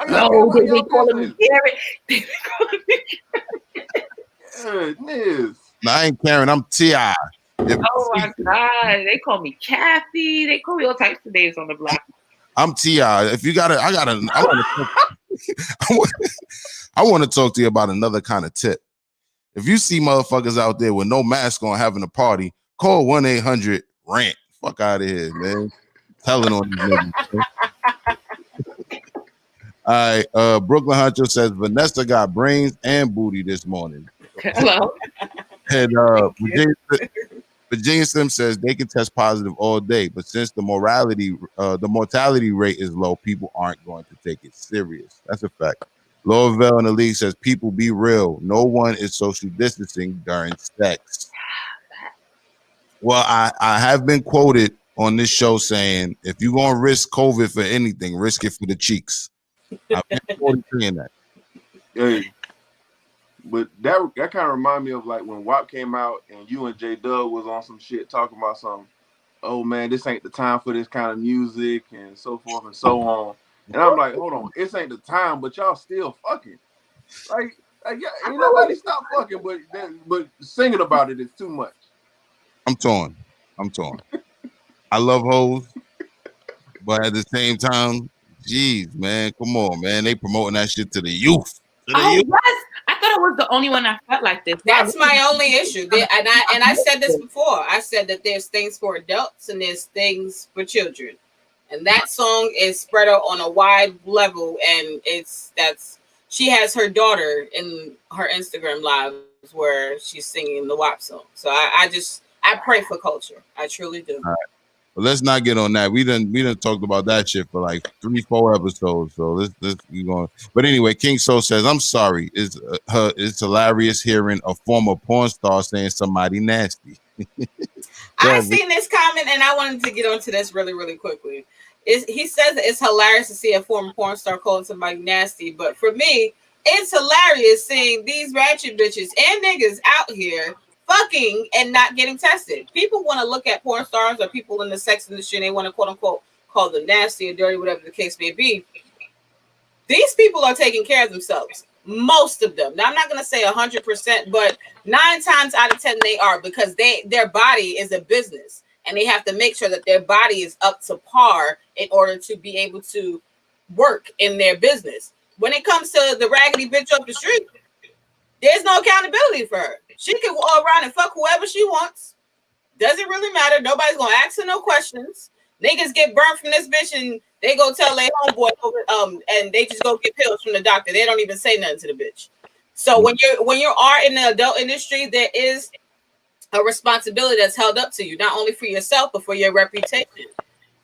No, they calling me Karen. Goodness. No, I ain't Karen. I'm T.I. Oh my God. They call me Kathy. They call me all types of names on the block. I'm T.I. If you got it, I want to talk to you about another kind of tip. If you see motherfuckers out there with no mask on having a party, call 1-800-RANT. Fuck out of here, man. Telling on these niggas. All right, Brooklyn Hunter says Vanessa got brains and booty this morning. Hello. And Virginia Slim says they can test positive all day, but since the mortality rate is low, people aren't going to take it serious. That's a fact. Lorville in the league says, people be real. No one is social distancing during sex. Well, I have been quoted on this show saying, if you're going to risk COVID for anything, risk it for the cheeks. I've been 43 in that. Hey, but that kind of remind me of like when WAP came out and you and J Dub was on some shit talking about something. Oh man, this ain't the time for this kind of music and so forth and so on. And I'm like, hold on, this ain't the time, but y'all still fucking. Like yeah, ain't nobody stop fucking, but singing about it is too much. I'm torn. I love hoes, but at the same time, geez, man, come on, man. They promoting that shit to the youth. Yes. I thought I was the only one that felt like this. That's my only issue. And I said this before. I said that there's things for adults and there's things for children. And that song is spread out on a wide level, and she has her daughter in her Instagram lives where she's singing the WAP song. So I pray for culture. I truly do. All right. But let's not get on that. We done talked about that shit for like 3-4 episodes. So let's keep going. But anyway, King Soul says, "I'm sorry. It's hilarious hearing a former porn star saying somebody nasty." I seen this comment and I wanted to get onto this really, really quickly. He says that it's hilarious to see a former porn star calling somebody nasty, but for me, it's hilarious seeing these ratchet bitches and niggas out here fucking and not getting tested. People want to look at porn stars or people in the sex industry and they want to quote unquote call them nasty or dirty, whatever the case may be. These people are taking care of themselves. Most of them. Now, I'm not going to say 100%, but 9 times out of 10 they are, because their body is a business and they have to make sure that their body is up to par in order to be able to work in their business. When it comes to the raggedy bitch off the street, there's no accountability for her. She can go around and fuck whoever she wants. Doesn't really matter. Nobody's gonna ask her no questions. Niggas get burnt from this bitch and they go tell their homeboy and they just go get pills from the doctor. They don't even say nothing to the bitch. So when you are in the adult industry, there is a responsibility that's held up to you, not only for yourself but for your reputation.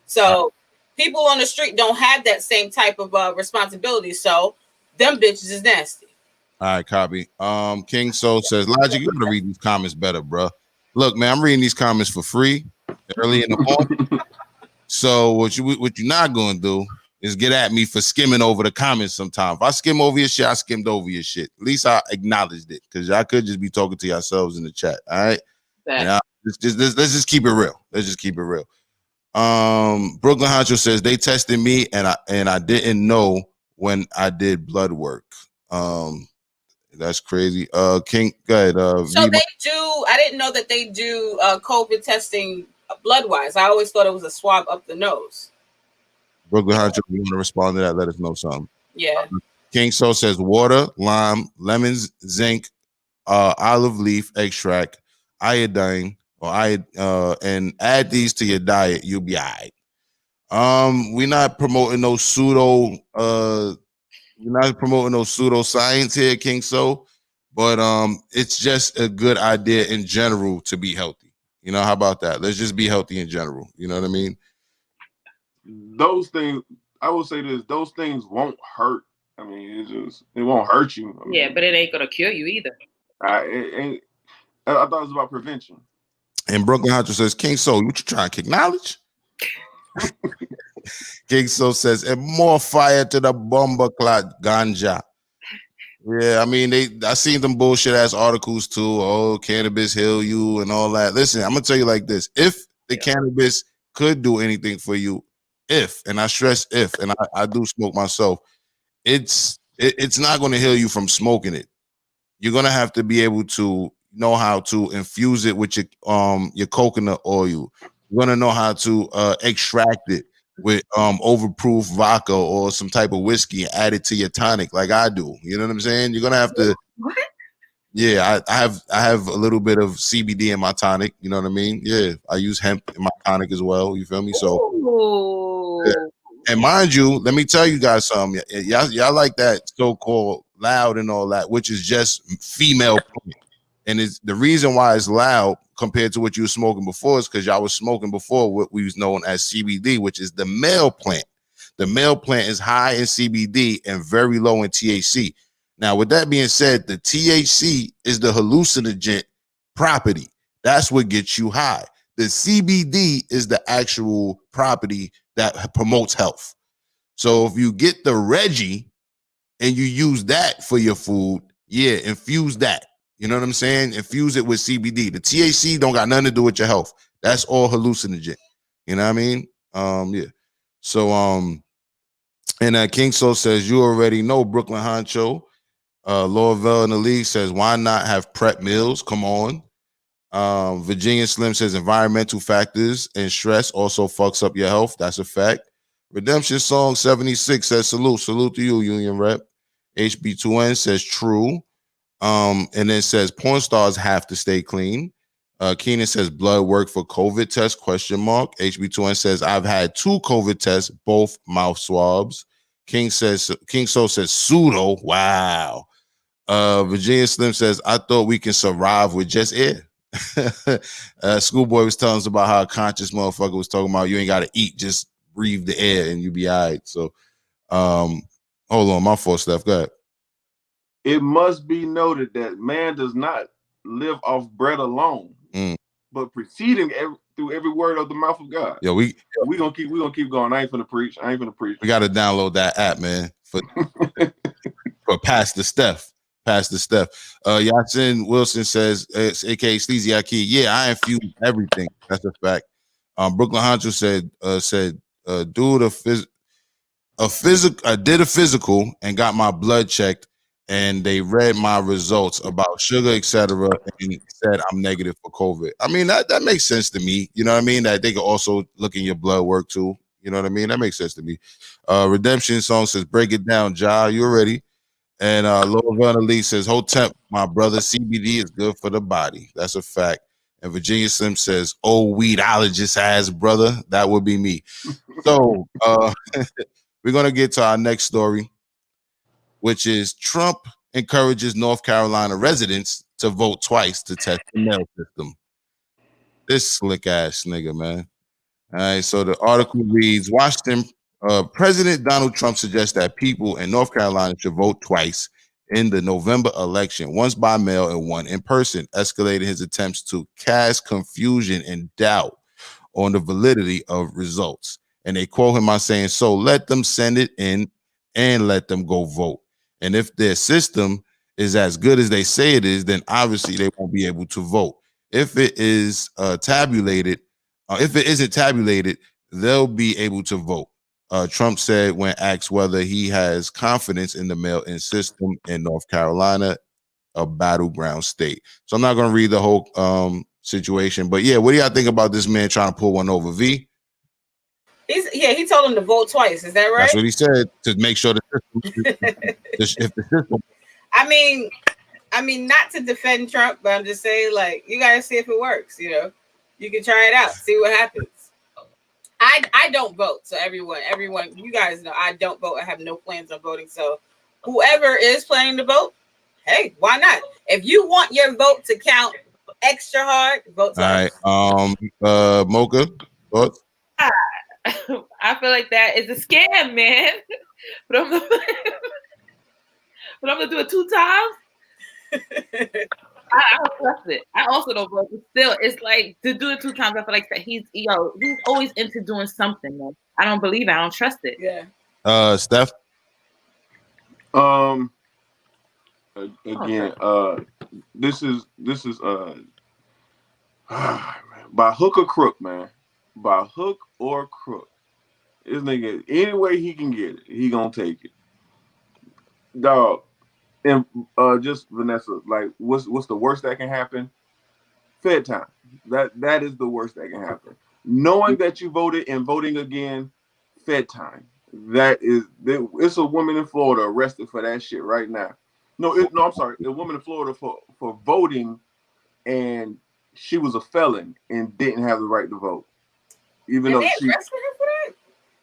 So people on the street don't have that same type of responsibility. So them bitches is nasty. All right, copy. King Soul says, "Logic, you gotta read these comments better, bro. Look, man, I'm reading these comments for free early in the morning. So what you're not gonna do is get at me for skimming over the comments sometimes. If I skim over your shit, I skimmed over your shit. At least I acknowledged it, because y'all could just be talking to yourselves in the chat. All right. Let's just keep it real. Brooklyn Honcho says they tested me and I didn't know when I did blood work. That's crazy. King, go ahead. So they do. I didn't know that they do COVID testing blood wise. I always thought it was a swab up the nose. Brooklyn Hunter, you want to respond to that? Let us know something. Yeah. King Soul says water, lime, lemons, zinc, olive leaf extract, iodine, and add these to your diet. You'll be all right. We're not promoting no pseudoscience here, King Soul, but it's just a good idea in general to be healthy. You know, how about that? Let's just be healthy in general. You know what I mean? Those things, I will say this, those things won't hurt. I mean, it won't hurt you. I mean, yeah, but it ain't gonna cure you either. I thought it was about prevention. And Brooklyn Hunter says, King Soul, what you trying to kick knowledge? King Soul says, and more fire to the bomber clot ganja. Yeah, I mean, I seen them bullshit ass articles too. Oh, cannabis heal you and all that. Listen, I'm gonna tell you like this: if the cannabis could do anything for you, and I stress if, and I do smoke myself, it's not gonna heal you from smoking it. You're gonna have to be able to know how to infuse it with your coconut oil. You're gonna know how to extract it with overproof vodka or some type of whiskey and add it to your tonic like I do. You know what I'm saying? You're gonna have to. What? Yeah, I have a little bit of CBD in my tonic. You know what I mean? Yeah, I use hemp in my tonic as well. You feel me? So, yeah. And mind you, let me tell you guys something. Y'all like that so-called loud and all that, which is just female plant. And it's the reason why it's loud compared to what you were smoking before is because y'all was smoking before what we was known as CBD, which is the male plant. The male plant is high in CBD and very low in THC. Now, with that being said, the THC is the hallucinogen property. That's what gets you high. The CBD is the actual property that promotes health. So if you get the Reggie and you use that for your food, yeah, infuse that. You know what I'm saying? Infuse it with CBD. The THC don't got nothing to do with your health. That's all hallucinogen. You know what I mean? Yeah. So and King Soul says, you already know Brooklyn Honcho. Laurel in the league says, why not have prep meals? Come on. Virginia Slim says environmental factors and stress also fucks up your health. That's a fact. Redemption Song 76 says salute to you, Union Rep. HB2N says true. And then says porn stars have to stay clean. Keenan says blood work for COVID test ? HB2N says I've had 2 COVID tests, both mouth swabs. King Soul says pseudo. Wow. Virginia Slim says I thought we can survive with just air. Schoolboy was telling us about how a conscious motherfucker was talking about you ain't got to eat, just breathe the air and you be all right. So hold on, my fault, Steph. Go ahead. It must be noted that man does not live off bread alone, but proceeding through every word of the mouth of God. Yeah, we gonna keep going. I ain't finna preach. We got to download that app, man, for Pastor Steph. Yasin Wilson says, it's aka Sleazy Aki. Yeah, I infuse everything. That's a fact. Brooklyn Honcho said, I did a physical and got my blood checked, and they read my results about sugar, etc., and said I'm negative for COVID. I mean, that makes sense to me. You know what I mean? That they can also look in your blood work too. You know what I mean? That makes sense to me. Redemption Song says, break it down, Ja. You ready? And Laura Lee says, whole temp, my brother, CBD is good for the body. That's a fact. And Virginia Slim says, oh, weedologist ass brother. That would be me. So we're going to get to our next story, which is Trump encourages North Carolina residents to vote twice to test the mail system. This slick ass nigga, man. All right, so the article reads, Washington, President Donald Trump suggests that people in North Carolina should vote twice in the November election, once by mail and one in person, escalating his attempts to cast confusion and doubt on the validity of results. And they quote him on saying, so let them send it in and let them go vote. And if their system is as good as they say it is, then obviously they won't be able to vote. If it is tabulated, if it isn't tabulated, they'll be able to vote. Trump said when asked whether he has confidence in the mail-in system in North Carolina, a battleground state. So I'm not going to read the whole situation, but yeah, what do y'all think about this man trying to pull one over? V? He told him to vote twice. Is that right? That's what he said, to make sure the system, if the system. I mean, not to defend Trump, but I'm just saying, like, you got to see if it works. You know, you can try it out, see what happens. I don't vote, so everyone, you guys know I don't vote. I have no plans on voting. So whoever is planning to vote, hey, why not? If you want your vote to count extra hard, vote twice. All right, Mocha, thoughts? I feel like that is a scam, man. But I'm gonna do it 2 times. I don't trust it. I also don't vote, but still, it's like to do it 2 times. I feel like that he's always into doing something. Man. I don't believe it. I don't trust it. Yeah. Steph. Again, this is by hook or crook, man. By hook or crook. This nigga, any way he can get it, he gonna take it. Dog. And just Vanessa, like, what's the worst that can happen? Fed time. That is the worst that can happen. Knowing that you voted and voting again, Fed time. It's a woman in Florida arrested for that shit right now. I'm sorry, a woman in Florida for voting, and she was a felon and didn't have the right to vote. Even though they arrested her for that?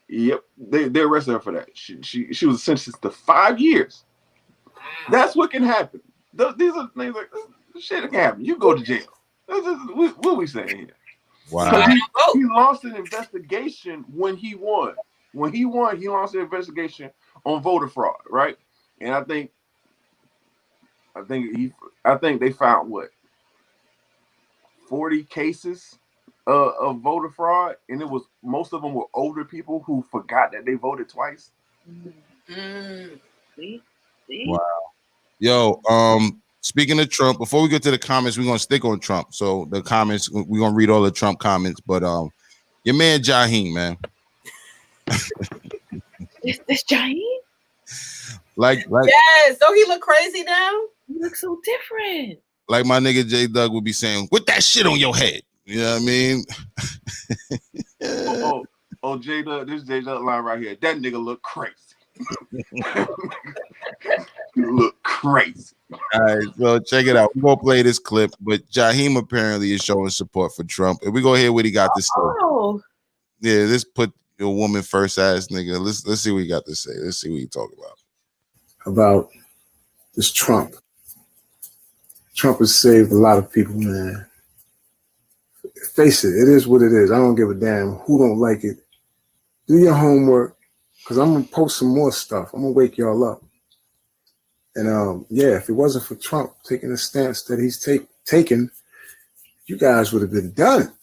Yep, they arrested her for that. She was sentenced to 5 years. That's what can happen. These are things like this shit can happen. You go to jail. What are we saying here? Wow. He launched an investigation when he won. When he won, he launched an investigation on voter fraud, right? And I think they found what, 40 cases of voter fraud, and most of them were older people who forgot that they voted twice. See? Wow. Yo, speaking of Trump, before we get to the comments, we're gonna stick on Trump. So the comments, we're gonna read all the Trump comments, but your man Jaheim, man. This Jaheim? Like yes, don't he look crazy now? He looks so different. Like my nigga J Doug would be saying, "With that shit on your head." You know what I mean? Oh, J Doug, this J Doug line right here. That nigga look crazy. You look crazy. All right, so check it out. We're gonna play this clip, but Jaheim apparently is showing support for Trump. And we're gonna hear what he got to say. Oh. Yeah, let's put your woman first ass nigga. Let's see what he got to say. Let's see what he talk about this Trump. Trump has saved a lot of people, man. Face it, it is what it is. I don't give a damn who don't like it. Do your homework, because I'm going to post some more stuff. I'm going to wake y'all up. And yeah, if it wasn't for Trump taking the stance that he's taken, you guys would have been done.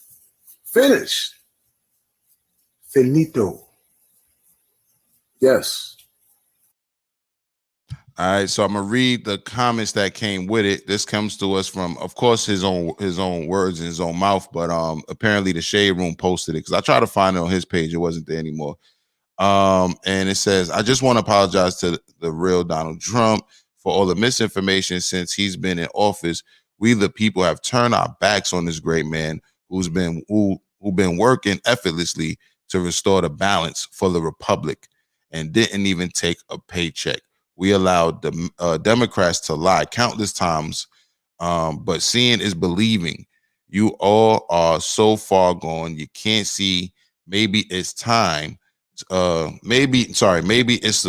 Finished. Finito. Yes. All right, so I'm gonna read the comments that came with it. This comes to us from, of course, his own words in his own mouth, but apparently the Shade Room posted it because I tried to find it on his page. It wasn't there anymore. And it says, I just want to apologize to the real Donald Trump for all the misinformation since he's been in office. We the people have turned our backs on this great man who's been working effortlessly to restore the balance for the republic and didn't even take a paycheck. We allowed the Democrats to lie countless times, but seeing is believing. You all are so far gone. You can't see. Maybe it's time. Maybe it's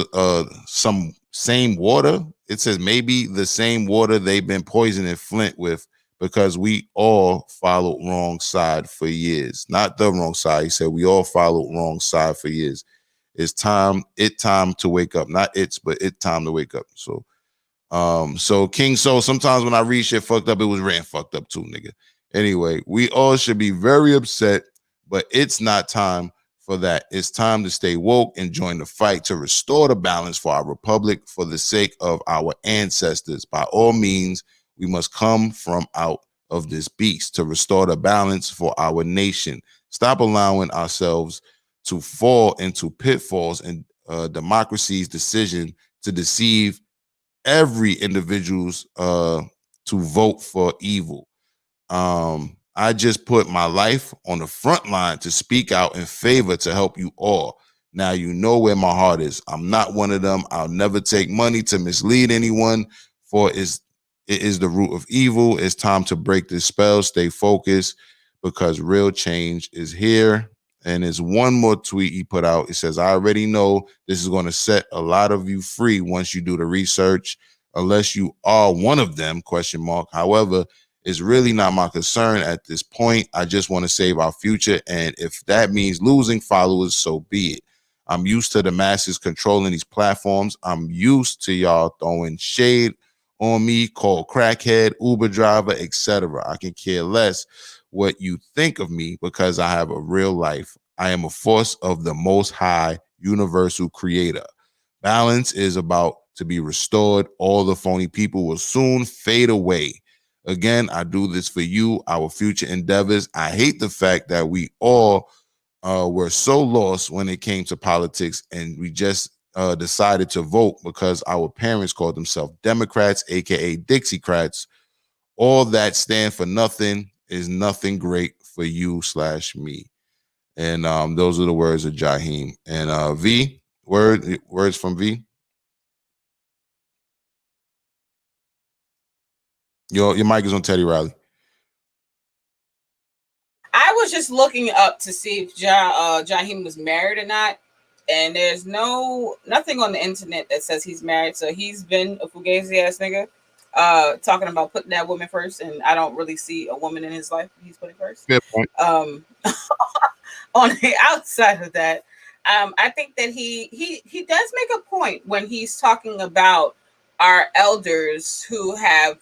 some same water. It says maybe the same water they've been poisoning Flint with because we all followed wrong side for years. Not the wrong side. He said we all followed wrong side for years. It's time to wake up. Not but time to wake up. So so King Soul, sometimes when I read shit fucked up, it was Rant fucked up too, nigga. Anyway, we all should be very upset, but it's not time for that. It's time to stay woke and join the fight to restore the balance for our republic for the sake of our ancestors. By all means, we must come from out of this beast to restore the balance for our nation. Stop allowing ourselves to fall into pitfalls and democracy's decision to deceive every individual's to vote for evil. I just put my life on the front line to speak out in favor to help you all. Now you know where my heart is. I'm not one of them. I'll never take money to mislead anyone, for it is the root of evil. It's time to break this spell. Stay focused because real change is here. And there's one more tweet he put out. It says, I already know this is going to set a lot of you free once you do the research, unless you are one of them, ? However, it's really not my concern at this point. I just want to save our future. And if that means losing followers, so be it. I'm used to the masses controlling these platforms. I'm used to y'all throwing shade on me, called crackhead, Uber driver, etc. I can care less what you think of me because I have a real life. I am a force of the most high universal creator. Balance is about to be restored. All the phony people will soon fade away. Again, I do this for you, our future endeavors. I hate the fact that we all were so lost when it came to politics and we just decided to vote because our parents called themselves Democrats, aka Dixiecrats. All that stand for nothing is nothing great for you/me. And those are the words of Jaheim. And V, words from V. Your mic is on Teddy Riley. I was just looking up to see if Jaheim was married or not, and there's nothing on the internet that says he's married. So he's been a fugazi ass nigga, talking about putting that woman first, and I don't really see a woman in his life he's putting first. Good point. On the outside of that, I think that he does make a point when he's talking about our elders who have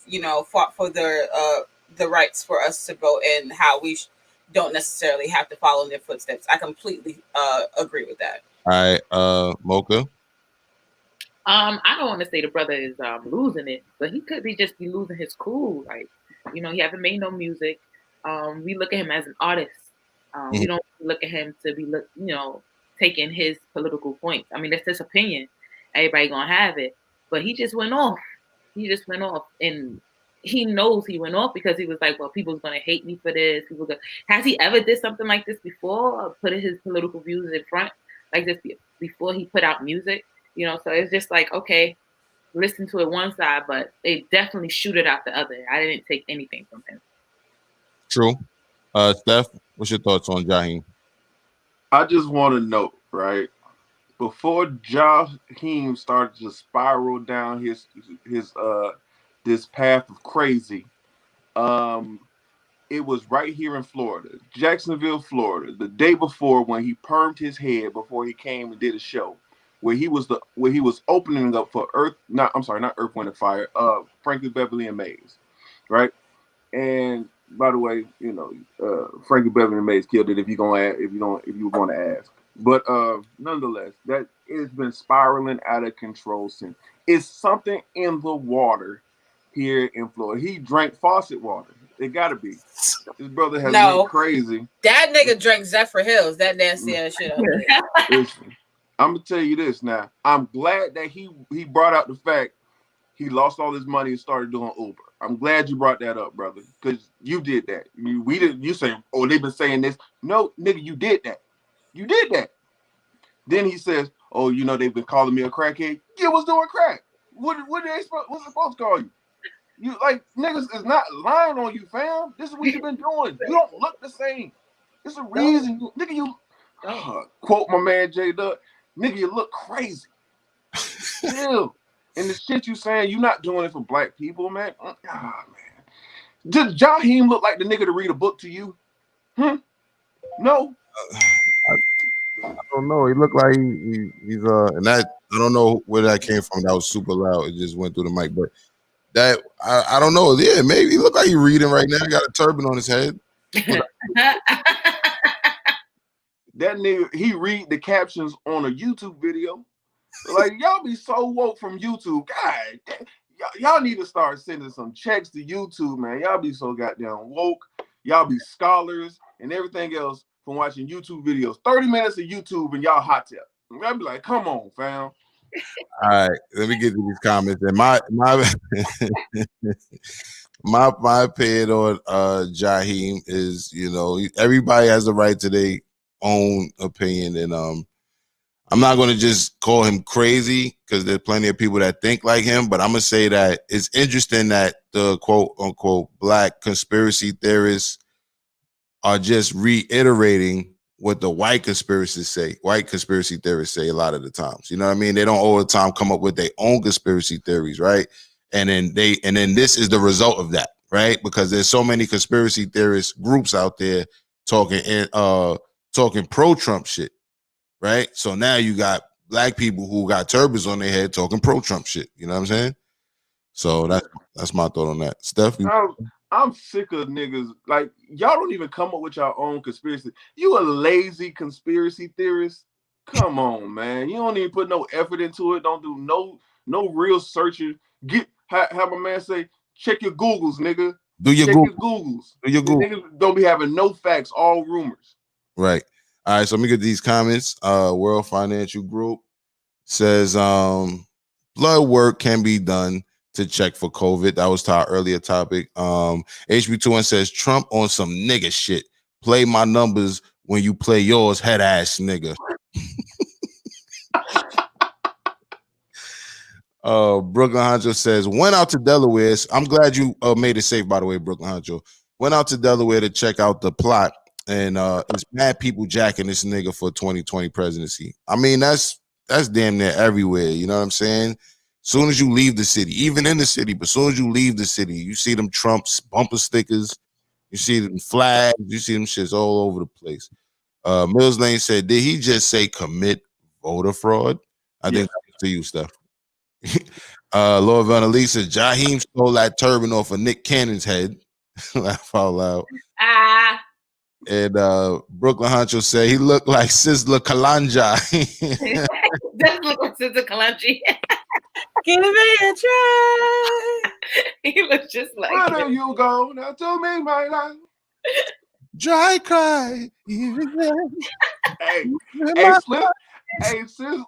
fought for the rights for us to vote and how we don't necessarily have to follow in their footsteps. I completely agree with that. All right, Mocha. I don't want to say the brother is losing it, but he could just be losing his cool. Like, he haven't made no music. We look at him as an artist. We don't look at him to be taking his political points. I mean, that's his opinion. Everybody gonna have it, but he just went off. And he knows he went off because he was like, well, people's gonna hate me for this. Has he ever did something like this before? Or put his political views in front like this before he put out music? So it's just like, okay, listen to it one side, but they definitely shoot it out the other. I didn't take anything from him. True. Steph, what's your thoughts on Jaheim? I just want to note, right, before Jaheim started to spiral down his this path of crazy, it was right here in Florida, Jacksonville, Florida, the day before when he permed his head before he came and did a show. Where he was opening up for not Earth, Wind and Fire, Frankie Beverly and Maze, right? And by the way, Frankie Beverly and Maze killed it. If you were going to ask, but nonetheless, that it's been spiraling out of control since. It's something in the water here in Florida. He drank faucet water. It got to be. His brother has went crazy. That nigga drank Zephyr Hills. That nasty ass shit. Listen, I'm gonna tell you this now. I'm glad that he brought out the fact he lost all his money and started doing Uber. I'm glad you brought that up, brother, because you did that. We didn't. You say, oh, they've been saying this. No, nigga, you did that. You did that. Then he says, oh, they've been calling me a crackhead. Yeah, was doing crack. What's they supposed to call you? You like niggas is not lying on you, fam. This is what you've been doing. You don't look the same. It's a reason, nigga. You quote my man J Dub. Nigga, you look crazy. Still. And the shit you saying, you not doing it for black people, man. Man. Does Jaheim look like the nigga to read a book to you? No. I don't know. He looked like he's and that I don't know where that came from. That was super loud. It just went through the mic. But that I don't know. Yeah, maybe he look like he's reading right now. He got a turban on his head. That nigga, he read the captions on a YouTube video. Like, y'all be so woke from YouTube. God, y'all need to start sending some checks to YouTube, man. Y'all be so goddamn woke. Y'all be scholars and everything else from watching YouTube videos. 30 minutes of YouTube and y'all hot tip. I'll be like, come on, fam. All right, let me get to these comments. And my my opinion on Jaheim is, everybody has the right to their own opinion, and I'm not going to just call him crazy because there's plenty of people that think like him, but I'm going to say that it's interesting that the quote unquote black conspiracy theorists are just reiterating what the white conspiracy theorists say a lot of the times. You know what I mean? They don't all the time come up with their own conspiracy theories, right? And then this is the result of that, right? Because there's so many conspiracy theorist groups out there talking pro-Trump shit, right? So now you got black people who got turbans on their head talking pro-Trump shit. You know what I'm saying? So that's my thought on that. Steph? I'm sick of niggas. Like, y'all don't even come up with your own conspiracy. You a lazy conspiracy theorist? Come on, man. You don't even put no effort into it. Don't do no real searching. Have my man say, check your Googles, nigga. Check your Googles. Do your Googles. Niggas don't be having no facts, all rumors. Right. All right, so let me get these comments. World Financial Group says blood work can be done to check for COVID. That was to our earlier topic. HB21 says Trump on some nigga shit. Play my numbers when you play yours, head ass nigga. Brooklyn Honcho says went out to Delaware. I'm glad you made it safe, by the way, Brooklyn Honcho. Went out to Delaware to check out the plot, and it's mad people jacking this nigga for 2020 presidency. I mean, that's damn near everywhere. You know what I'm saying? Soon as you leave the city, even in the city, but soon as you leave the city, you see them Trump's bumper stickers, you see them flags, you see them shits all over the place. Mills Lane said, did he just say commit voter fraud? I think that's to you, Steph. Lord Vanessa, Jaheim stole that turban off of Nick Cannon's head. Laugh out loud. And Brooklyn Honcho said he looked like Sizzler Kalanja. Does look like Sizzler Kalanja. Give it a try. He looks just like Where do you go now to make my life? Dry cry. Hey, Slim. Hey, sis,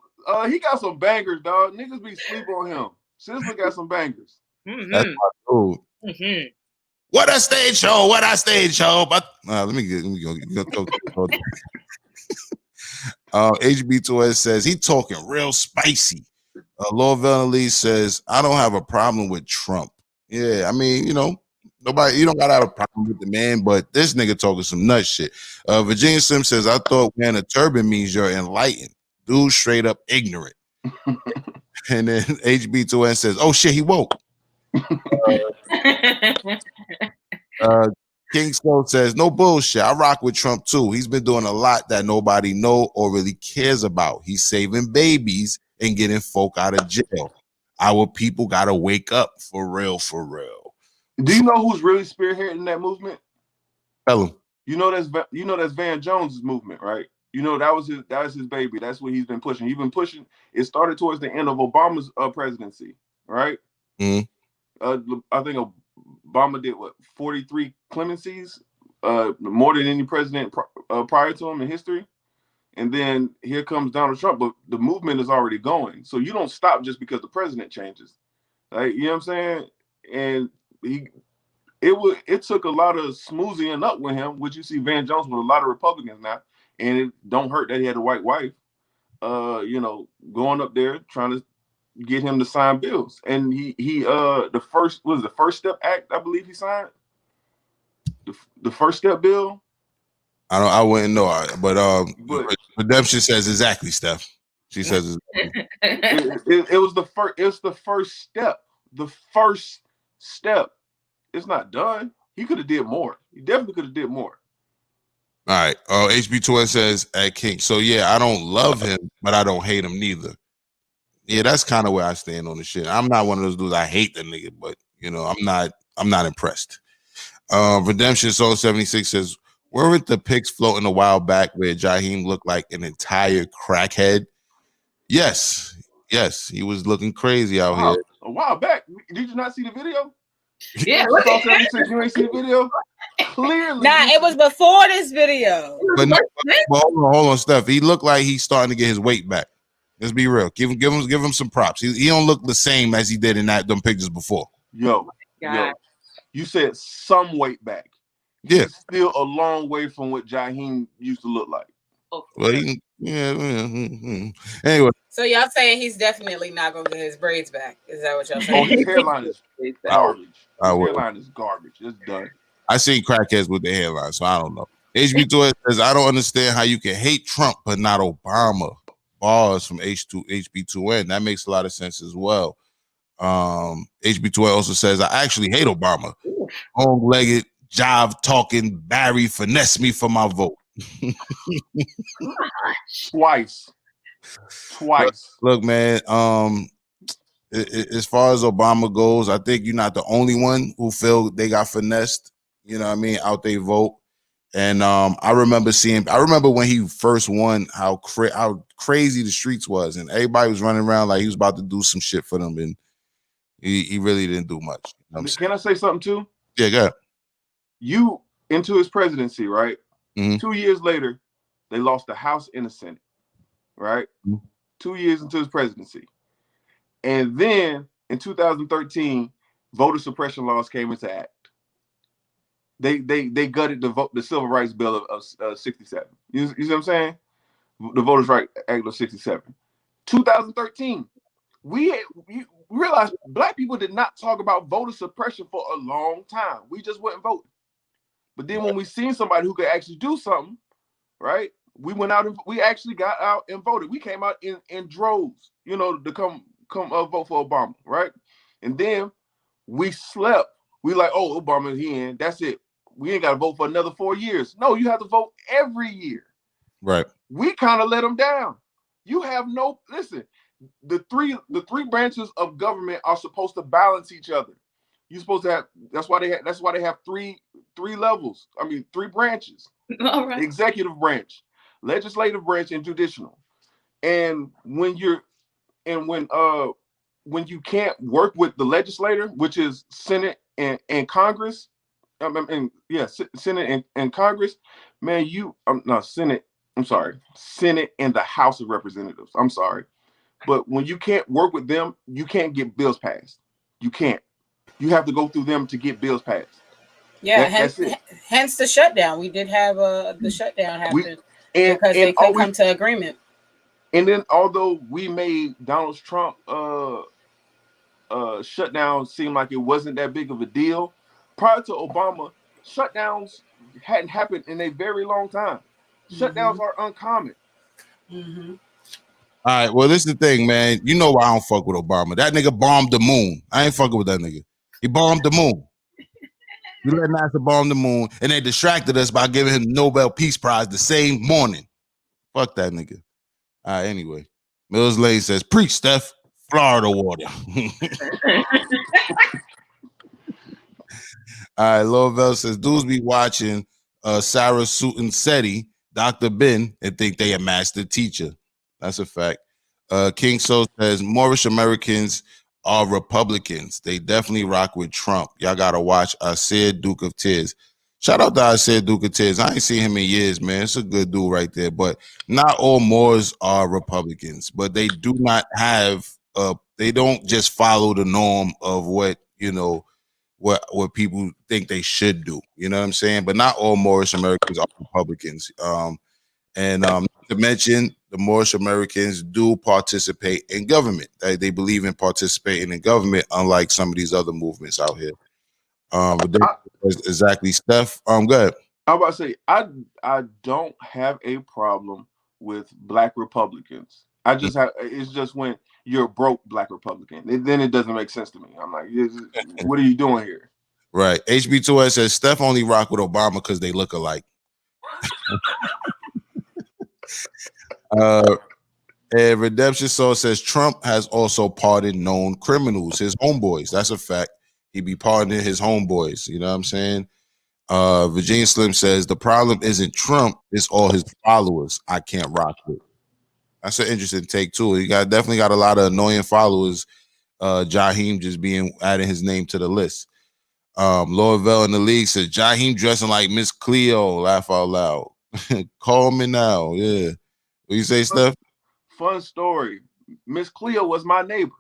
he got some bangers, dog. Niggas be sleep on him. Sizzler got some bangers. That's my dude. Mm-hmm. What a stage show! What a stage show! But let me go. HB2S says he talking real spicy. Lord Vanelli says I don't have a problem with Trump. Yeah, I mean, you don't gotta have a problem with the man, but this nigga talking some nut shit. Virginia Sim says I thought wearing a turban means you're enlightened. Dude, straight up ignorant. And then HB2N says, oh shit, he woke. King Skull says, no bullshit. I rock with Trump too. He's been doing a lot that nobody know or really cares about. He's saving babies and getting folk out of jail. Our people gotta wake up for real, for real. Do you know who's really spearheading that movement? Tell him. You know that's Van Jones' movement, right? You know that was his baby. That's what he's been pushing. He's been pushing. It started towards the end of Obama's presidency, right? Mm-hmm. I think Obama did 43 clemencies, more than any president prior to him in history. And then here comes Donald Trump, but the movement is already going. So you don't stop just because the president changes. Like, you know what I'm saying? And it took a lot of smoothing up with him, which you see Van Jones with a lot of Republicans now. And it don't hurt that he had a white wife, going up there trying to get him to sign bills. And he the First Step Act, I believe he signed. The First Step bill. I wouldn't know, but Redemption says exactly, Steph. She says it was the first. It's the first step. The first step. It's not done. He could have did more. He definitely could have did more. All right. HB2N says at King. So yeah, I don't love him, but I don't hate him neither. Yeah, that's kind of where I stand on the shit. I'm not one of those dudes. I hate the nigga, but I'm not impressed. Redemption Soul 76 says, weren't the pics floating a while back where Jaheim looked like an entire crackhead? Yes, he was looking crazy out here. A while back. Did you not see the video? Yeah. Soul 76, you ain't see the video? Clearly. Nah, it was before this video. But hold on, Steph. He looked like he's starting to get his weight back. Let's be real. Give him some props. He don't look the same as he did in them pictures before. Yo, you said some weight back. Yeah, he's still a long way from what Jaheim used to look like. Well, anyway. So y'all saying he's definitely not gonna get his braids back? Is that what y'all saying? His hairline is garbage. His hairline is garbage. It's done. I seen crackheads with their hairline, so I don't know. HB2 says, I don't understand how you can hate Trump but not Obama. Bars from HB2N. That makes a lot of sense as well. HB2N also says, I actually hate Obama. Long-legged, jive talking Barry finesse me for my vote. Twice. Look, man. As far as Obama goes, I think you're not the only one who feel they got finessed. You know what I mean? Out they vote. And I remember when he first won how crazy the streets was, and everybody was running around like he was about to do some shit for them, and he really didn't do much. You know Can I say something too? Yeah, go ahead. You into his presidency, right? Mm-hmm. 2 years later, they lost the House and the Senate, right? Mm-hmm. 2 years into his presidency. And then in 2013, voter suppression laws came into act. They gutted the Civil Rights Bill of 67. You see what I'm saying? The Voters' Right Act of 67. 2013. We realized black people did not talk about voter suppression for a long time. We just wouldn't vote. But then when we seen somebody who could actually do something, right? We went out and we actually got out and voted. We came out in droves, to come vote for Obama, right? And then we slept. We like, oh, Obama, he in. That's it. We ain't got to vote for another 4 years. No, you have to vote every year. Right. We kind of let them down. You have listen. The three branches of government are supposed to balance each other. You're supposed to have. That's why they have three levels. I mean, 3 branches. All right. Executive branch, legislative branch, and judicial. And when when you can't work with the legislator, which is Senate and Congress, Senate and Congress, man, Senate. I'm sorry, Senate and the House of Representatives. I'm sorry, but when you can't work with them, you can't get bills passed. You can't. You have to go through them to get bills passed. Yeah, hence the shutdown. We did have the shutdown happen because they couldn't come to agreement. And then, although we made Donald Trump shutdown seem like it wasn't that big of a deal, prior to Obama, shutdowns hadn't happened in a very long time. Shutdowns are uncommon. Mm-hmm. All right, well, this is the thing, man. You know why I don't fuck with Obama. That nigga bombed the moon. I ain't fucking with that nigga. He bombed the moon. We let NASA bomb the moon, and they distracted us by giving him the Nobel Peace Prize the same morning. Fuck that nigga. All right, anyway. Mills Lane says, preach, Steph. Florida water. All right, Lovell says, dudes be watching Sarah Sutton Seti, Dr. Ben, and think they a master teacher. That's a fact. King Soul says, Moorish Americans are Republicans. They definitely rock with Trump. Y'all got to watch Asir Duke of Tears. Shout out to Asir Duke of Tears. I ain't seen him in years, man. It's a good dude right there. But not all Moors are Republicans. But they do not have, they don't just follow the norm of what, what people think they should do. You know what I'm saying? But not all Moorish Americans are Republicans. To mention, the Moorish Americans do participate in government. They believe in participating in government, unlike some of these other movements out here. Exactly, Steph. Go ahead. I'm about to say, I don't have a problem with Black Republicans. It's just when you're a broke Black Republican, then it doesn't make sense to me. I'm like, what are you doing here? Right. HB2S says Steph only rock with Obama because they look alike. And Redemption Soul says Trump has also pardoned known criminals, his homeboys. That's a fact. He be pardoning his homeboys. You know what I'm saying? Virginia Slim says the problem isn't Trump, it's all his followers I can't rock with. That's an interesting take too. He definitely got a lot of annoying followers. Jaheim just adding his name to the list. Lord Vell in the league says Jaheim dressing like Miss Cleo. Laugh out loud. Call me now. Yeah. What you say, Steph? Fun story. Miss Cleo was my neighbor.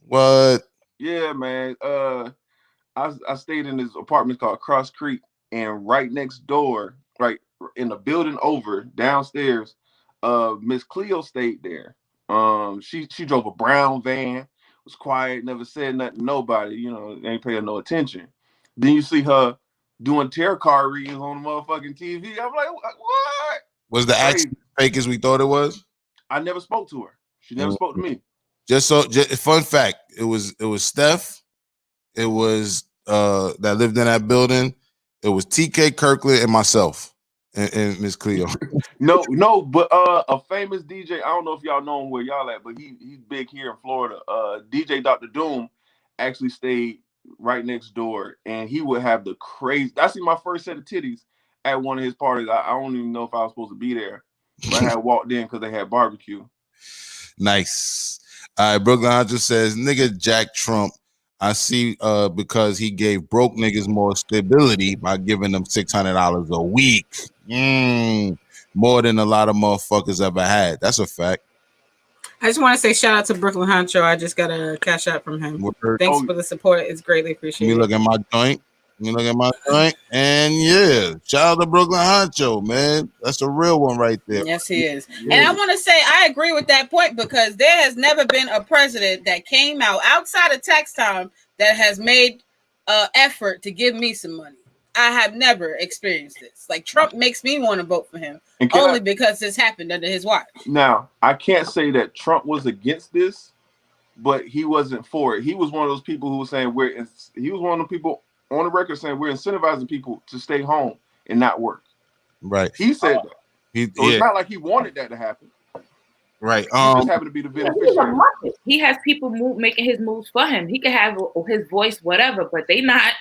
What? Yeah, man. I stayed in this apartment called Cross Creek, and right next door, right in the building over downstairs, Miss Cleo stayed there. She drove a brown van, was quiet, never said nothing to nobody, ain't paying no attention. Then you see her doing tarot card readings on the motherfucking TV. I'm like, what? Was the accent fake as we thought it was? I never spoke to her. She never spoke to me. Just fun fact, it was Steph, it was that lived in that building, it was TK Kirkland and myself and Miss Cleo. No, but a famous DJ, I don't know if y'all know him where y'all at, but he's big here in Florida. DJ Dr. Doom actually stayed right next door, and he would have the crazy. I see my first set of titties at one of his parties. I don't even know if I was supposed to be there, but I had walked in because they had barbecue. Nice. All right, Brooklyn Hunter says, nigga Jack Trump, I see because he gave broke niggas more stability by giving them $600 a week. More than a lot of motherfuckers ever had. That's a fact. I just want to say shout out to Brooklyn Honcho. I just got a cash out from him. Thanks for the support. It's greatly appreciated. Let me look at my joint. And yeah, shout out to Brooklyn Honcho, man. That's a real one right there. Yes, he is. Yeah. And I want to say I agree with that point because there has never been a president that came out outside of tax time that has made an effort to give me some money. I have never experienced this. Like Trump makes me want to vote for him only because this happened under his watch. Now, I can't say that Trump was against this, but he wasn't for it. He was one of those people who was saying he was one of the people on the record saying we're incentivizing people to stay home and not work. Right. He said that. It's not like he wanted that to happen. Right. He just happened to be the beneficiary. He has people making his moves for him. He can have his voice, whatever, but they're not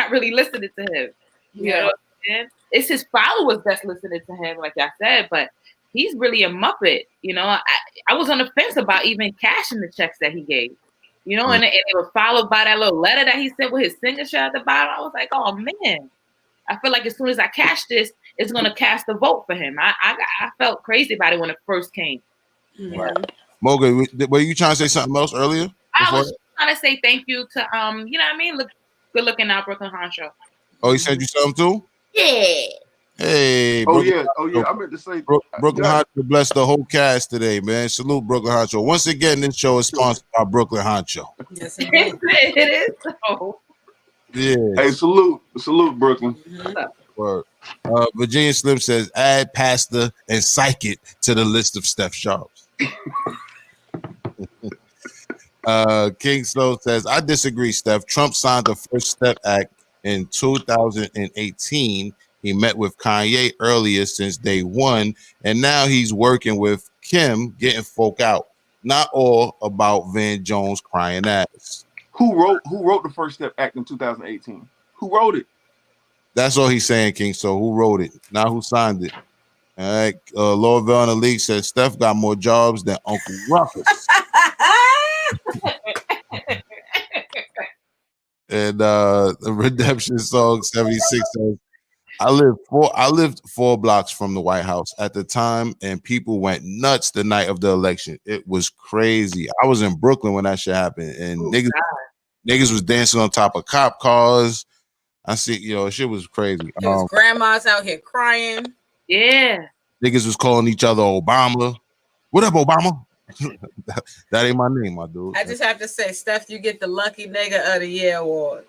really listening to him. You know what I'm saying? It's his followers that's listening to him, like I said, but he's really a Muppet. I was on the fence about even cashing the checks that he gave. You know, and it was followed by that little letter that he sent with his signature at the bottom. I was like, oh man, I feel like as soon as I cash this, it's gonna cast a vote for him. I felt crazy about it when it first came. Right. Mocha, were you trying to say something else earlier? I was trying to say thank you to you know what I mean? Look, good looking out, Brooklyn Honcho. Oh, he sent you something too? Yeah. Hey, oh yeah, I meant to say Brooklyn Honcho blessed the whole cast today, man. Salute Brooklyn Honcho. Once again, this show is sponsored by Brooklyn Honcho. Yes, it is. So. Yeah. Hey, salute, Brooklyn. Word. Virginia Slim says, add pastor and psychic to the list of Steph Sharps. King Slow says, I disagree, Steph. Trump signed the First Step Act in 2018. He met with Kanye earlier since day one, and now he's working with Kim getting folk out. Not all about Van Jones crying ass. Who wrote the First Step Act in 2018? Who wrote it? That's all he's saying, King. So who wrote it? Not who signed it. All right. Lord Vell League says Steph got more jobs than Uncle Ruckus. And the Redemption Song 76 says, I lived 4 blocks from the White House at the time, and people went nuts the night of the election. It was crazy. I was in Brooklyn when that shit happened, and niggas was dancing on top of cop cars. I see, shit was crazy. Grandma's out here crying. Yeah. Niggas was calling each other Obama. What up, Obama? that ain't my name, my dude. I just have to say, Steph, you get the Lucky Nigga of the Year award.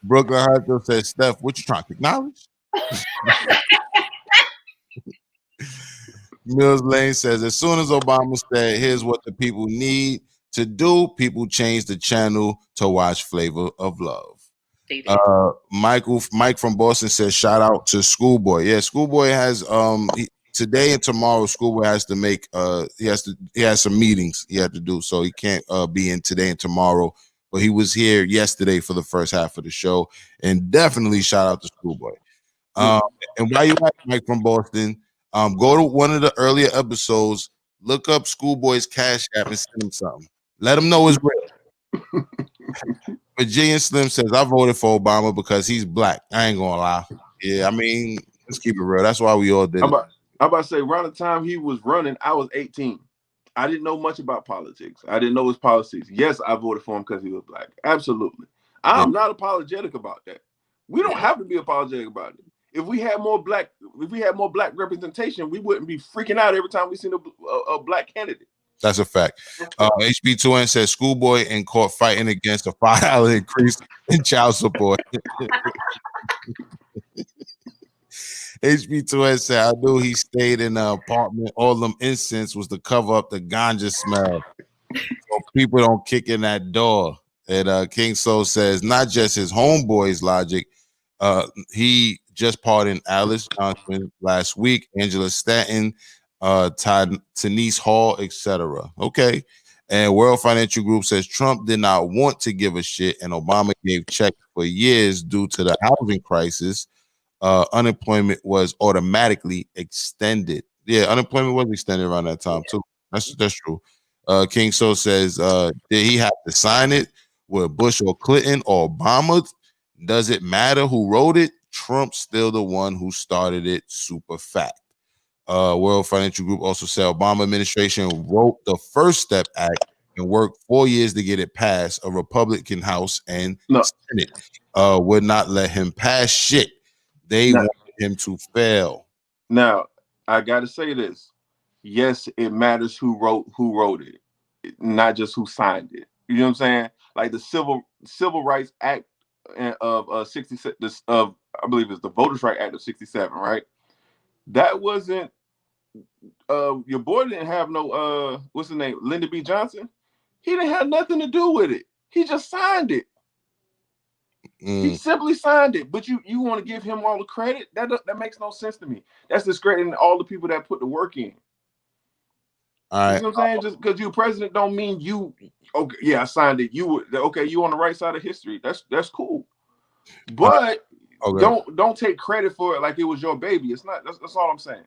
Brooklyn Hunter says, Steph, what you trying to acknowledge? Mills Lane says, as soon as Obama said, here's what the people need to do, people changed the channel to watch Flavor of Love. Mike from Boston says, shout out to Schoolboy. Yeah, Schoolboy has today and tomorrow, Schoolboy has to make he has some meetings he had to do, so he can't be in today and tomorrow. But he was here yesterday for the first half of the show, and definitely shout out to Schoolboy. And while you at Mike from Boston, go to one of the earlier episodes, look up Schoolboy's Cash App and send him something. Let him know it's real. Virginia Slim says, I voted for Obama because he's black. I ain't gonna lie. Yeah, I mean, let's keep it real. That's why we all did it. I'm about to say, around the time he was running, I was 18. I didn't know much about politics. I didn't know his policies. Yes, I voted for him because he was black. Absolutely. I'm not apologetic about that. We don't have to be apologetic about it. If we had more black representation, we wouldn't be freaking out every time we seen a black candidate. That's a fact. HB2N says Schoolboy in court fighting against a $5 increase in child support. HB2N said, I knew he stayed in the apartment. All them incense was to cover up the ganja smell, so people don't kick in that door. And King Soul says, not just his homeboys logic. He just pardoned Alice Johnson last week, Angela Stanton, Tanise Hall, etc. Okay. And World Financial Group says Trump did not want to give a shit, and Obama gave checks for years due to the housing crisis. Unemployment was automatically extended. Yeah, unemployment was extended around that time too. That's true. King So says, did he have to sign it with Bush or Clinton or Obama? Does it matter who wrote it? Trump's still the one who started it. Super fact. World Financial Group also said Obama administration wrote the First Step Act and worked 4 years to get it passed. A Republican House and Senate would not let him pass shit. They wanted him to fail. Now, I got to say this. Yes, it matters who wrote it, not just who signed it. You know what I'm saying? Like the Civil Rights Act of 67, I believe it's the Voters' Right Act of 67, right? That wasn't your boy didn't have no what's his name? Lyndon B. Johnson. He didn't have nothing to do with it. He just signed it. He simply signed it. But you want to give him all the credit? That makes no sense to me. That's discrediting all the people that put the work in. All right. You know what I'm saying? Just because you're president don't mean you. Okay, yeah, I signed it. You on the right side of history. That's cool. But don't take credit for it like it was your baby. It's not. That's all I'm saying.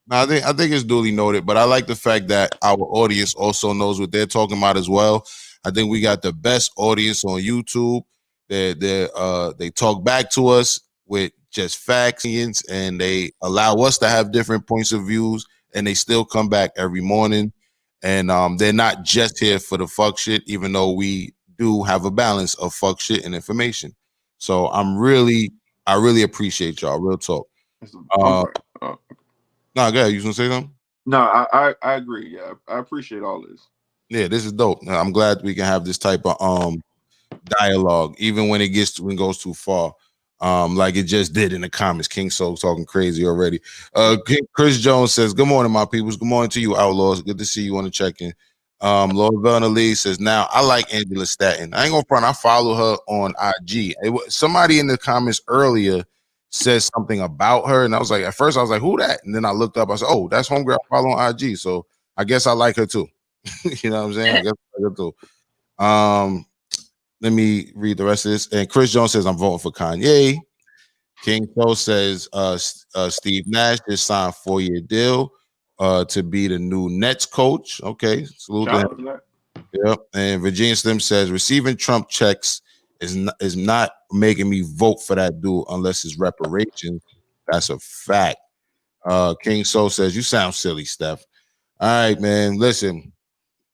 I think it's duly noted, but I like the fact that our audience also knows what they're talking about as well. I think we got the best audience on YouTube. They talk back to us with just facts, and they allow us to have different points of views, and they still come back every morning. And they're not just here for the fuck shit, even though we do have a balance of fuck shit and information. So I really appreciate y'all. Real talk. No, go ahead. You gonna say something? No, I agree. Yeah, I appreciate all this. Yeah, this is dope. I'm glad we can have this type of dialogue, even when it goes too far. Like it just did in the comments. King Soul talking crazy already. Chris Jones says, "Good morning, my peoples. Good morning to you, outlaws. Good to see you on the check-in." Lord Velna Lee says, "Now I like Angela Stanton. I ain't gonna front. I follow her on IG. Somebody in the comments earlier says something about her, and I was like, at first I was like, who that? And then I looked up. I said, oh, that's homegirl I follow on IG. So I guess I like her too. You know what I'm saying? I guess I like her too. Let me read the rest of this. And Chris Jones says, I'm voting for Kanye. King Pro says, Steve Nash just signed a 4-year deal to be the new Nets coach. Okay, salute to him. Yep. And Virginia Slim says, receiving Trump checks is not making me vote for that dude unless it's reparations. That's a fact. King Soul says, you sound silly, Steph. All right, man. Listen,